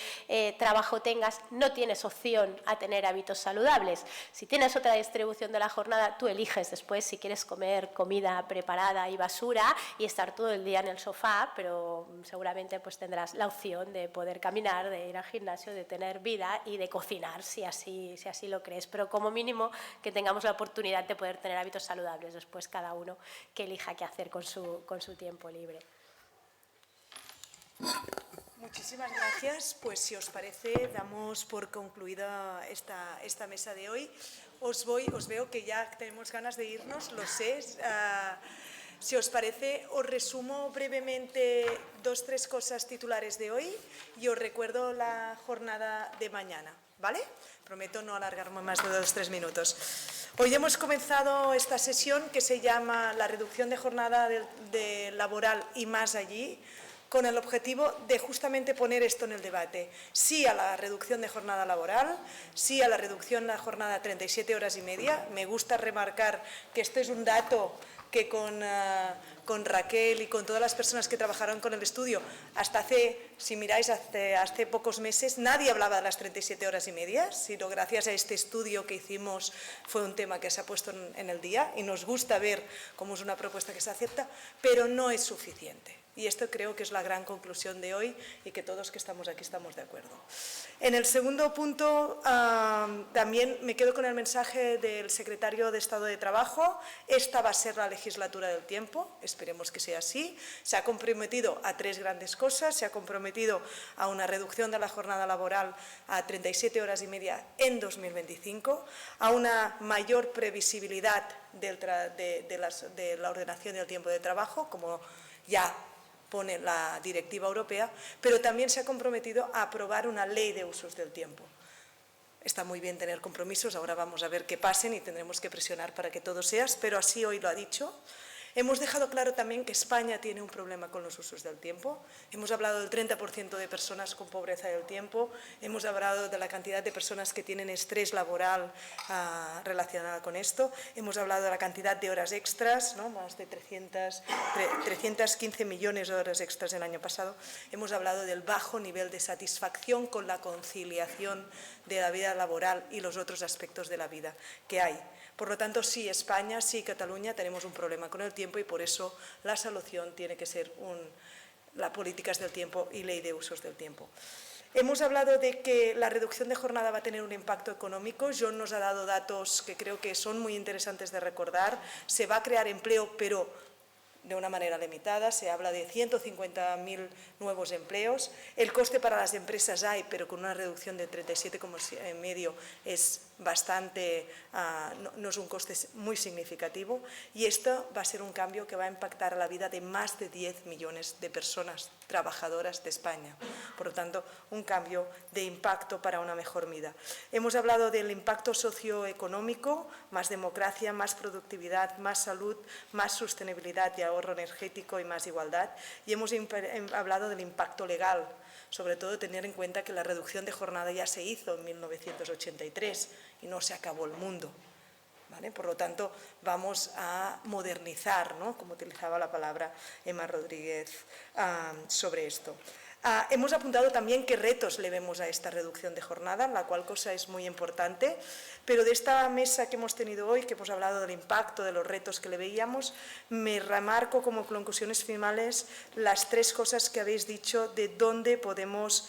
trabajo tengas, no tienes opción a tener hábitos saludables. Si tienes otra distribución de la jornada, tú eliges después si quieres comer comida preparada y basura y estar todo el día en el sofá, pero seguramente pues tendrás la opción de poder caminar, de ir al gimnasio, de tener vida y de cocinar si así lo crees, pero como mínimo que tengamos la oportunidad de poder tener hábitos saludables, después cada uno que elija qué hacer con su tiempo libre. Muchísimas gracias. Pues si os parece, damos por concluida esta mesa de hoy. Os veo que ya tenemos ganas de irnos, lo sé. Si os parece, os resumo brevemente 2 o 3 cosas titulares de hoy y os recuerdo la jornada de mañana, ¿vale? Prometo no alargarme más de 2 o 3 minutos. Hoy hemos comenzado esta sesión que se llama la reducción de jornada laboral y más allí, con el objetivo de justamente poner esto en el debate. Sí a la reducción de jornada laboral, sí a la reducción de la jornada a 37 horas y media. Me gusta remarcar que este es un dato que con Raquel y con todas las personas que trabajaron con el estudio, si miráis, hace pocos meses, nadie hablaba de las 37 horas y media, sino gracias a este estudio que hicimos fue un tema que se ha puesto en el día y nos gusta ver cómo es una propuesta que se acepta, pero no es suficiente. Y esto creo que es la gran conclusión de hoy y que todos que estamos aquí estamos de acuerdo. En el segundo punto, también me quedo con el mensaje del secretario de Estado de Trabajo. Esta va a ser la legislatura del tiempo, esperemos que sea así. Se ha comprometido a 3 grandes cosas. Se ha comprometido a una reducción de la jornada laboral a 37 horas y media en 2025, a una mayor previsibilidad de la ordenación del tiempo de trabajo, como ya pone la directiva europea, pero también se ha comprometido a aprobar una ley de usos del tiempo. Está muy bien tener compromisos, ahora vamos a ver qué pasen y tendremos que presionar para que todo sea, pero así hoy lo ha dicho. Hemos dejado claro también que España tiene un problema con los usos del tiempo. Hemos hablado del 30% de personas con pobreza del tiempo, hemos hablado de la cantidad de personas que tienen estrés laboral relacionada con esto, hemos hablado de la cantidad de horas extras, ¿no? Más de 315 millones de horas extras el año pasado. Hemos hablado del bajo nivel de satisfacción con la conciliación de la vida laboral y los otros aspectos de la vida que hay. Por lo tanto, sí España, sí Cataluña tenemos un problema con el tiempo y por eso la solución tiene que ser las políticas del tiempo y ley de usos del tiempo. Hemos hablado de que la reducción de jornada va a tener un impacto económico. John nos ha dado datos que creo que son muy interesantes de recordar. Se va a crear empleo, pero de una manera limitada. Se habla de 150.000 nuevos empleos. El coste para las empresas hay, pero con una reducción de 37,5 es bastante, no es un coste muy significativo, y esto va a ser un cambio que va a impactar a la vida de más de 10 millones de personas trabajadoras de España. Por lo tanto, un cambio de impacto para una mejor vida. Hemos hablado del impacto socioeconómico, más democracia, más productividad, más salud, más sostenibilidad y ahorro energético y más igualdad. Y hemos hablado del impacto legal, sobre todo tener en cuenta que la reducción de jornada ya se hizo en 1983 y no se acabó el mundo, ¿vale? Por lo tanto, vamos a modernizar, ¿no? Como utilizaba la palabra Emma Rodríguez sobre esto. Hemos apuntado también qué retos le vemos a esta reducción de jornada, la cual cosa es muy importante, pero de esta mesa que hemos tenido hoy, que hemos hablado del impacto, de los retos que le veíamos, me remarco como conclusiones finales las 3 cosas que habéis dicho de dónde podemos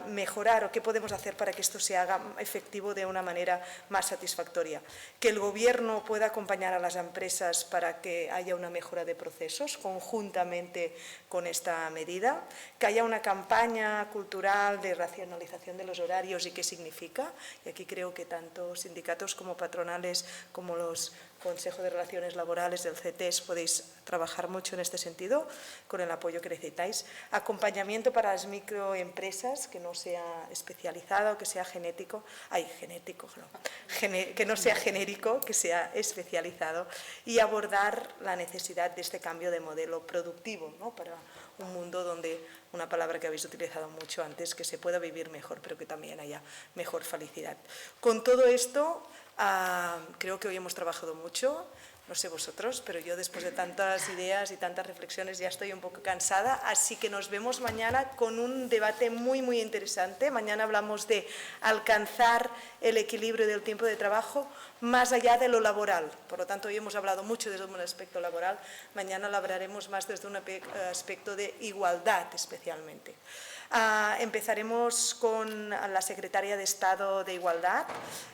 mejorar o qué podemos hacer para que esto se haga efectivo de una manera más satisfactoria. Que el Gobierno pueda acompañar a las empresas para que haya una mejora de procesos conjuntamente con esta medida, que haya una campaña cultural de racionalización de los horarios y qué significa, y aquí creo que tanto sindicatos como patronales como los Consejos de Relaciones Laborales del CETES podéis trabajar mucho en este sentido, con el apoyo que necesitáis. Acompañamiento para las microempresas, que no sea especializado, que sea que no sea genérico, que sea especializado, y abordar la necesidad de este cambio de modelo productivo, ¿no? Para un mundo donde, una palabra que habéis utilizado mucho antes, que se pueda vivir mejor, pero que también haya mejor felicidad. Con todo esto, creo que hoy hemos trabajado mucho, no sé vosotros, pero yo después de tantas ideas y tantas reflexiones ya estoy un poco cansada, así que nos vemos mañana con un debate muy, muy interesante. Mañana hablamos de alcanzar el equilibrio del tiempo de trabajo más allá de lo laboral. Por lo tanto, hoy hemos hablado mucho desde un aspecto laboral, mañana lo hablaremos más desde un aspecto de igualdad especialmente. Empezaremos con la secretaria de Estado de Igualdad,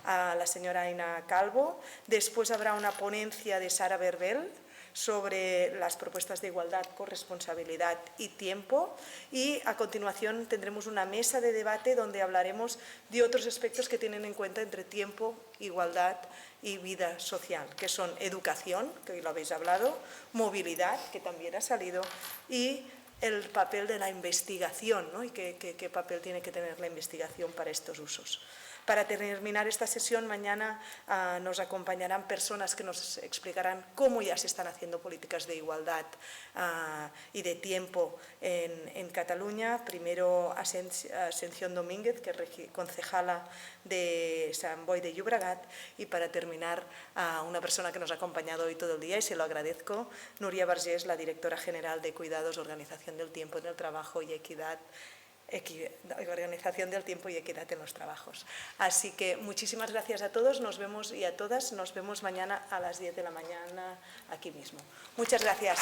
la señora Aina Calvo. Después habrá una ponencia de Sara Berbel sobre las propuestas de igualdad, corresponsabilidad y tiempo, y a continuación tendremos una mesa de debate donde hablaremos de otros aspectos que tienen en cuenta entre tiempo, igualdad y vida social, que son educación, que hoy lo habéis hablado, movilidad, que también ha salido, y el papel de la investigación, ¿no? Y qué papel tiene que tener la investigación para estos usos. Para terminar esta sesión, mañana nos acompañarán personas que nos explicarán cómo ya se están haciendo políticas de igualdad y de tiempo en Cataluña. Primero Ascensión Domínguez, que es concejala de Sant Boi de Llobregat, y para terminar una persona que nos ha acompañado hoy todo el día y se lo agradezco, Núria Vergés, la directora general de Cuidados, Organización del Tiempo en el Trabajo y Organización del Tiempo y Equidad en los Trabajos. Así que muchísimas gracias a todos, nos vemos y a todas, nos vemos mañana a las 10 de la mañana aquí mismo. Muchas gracias.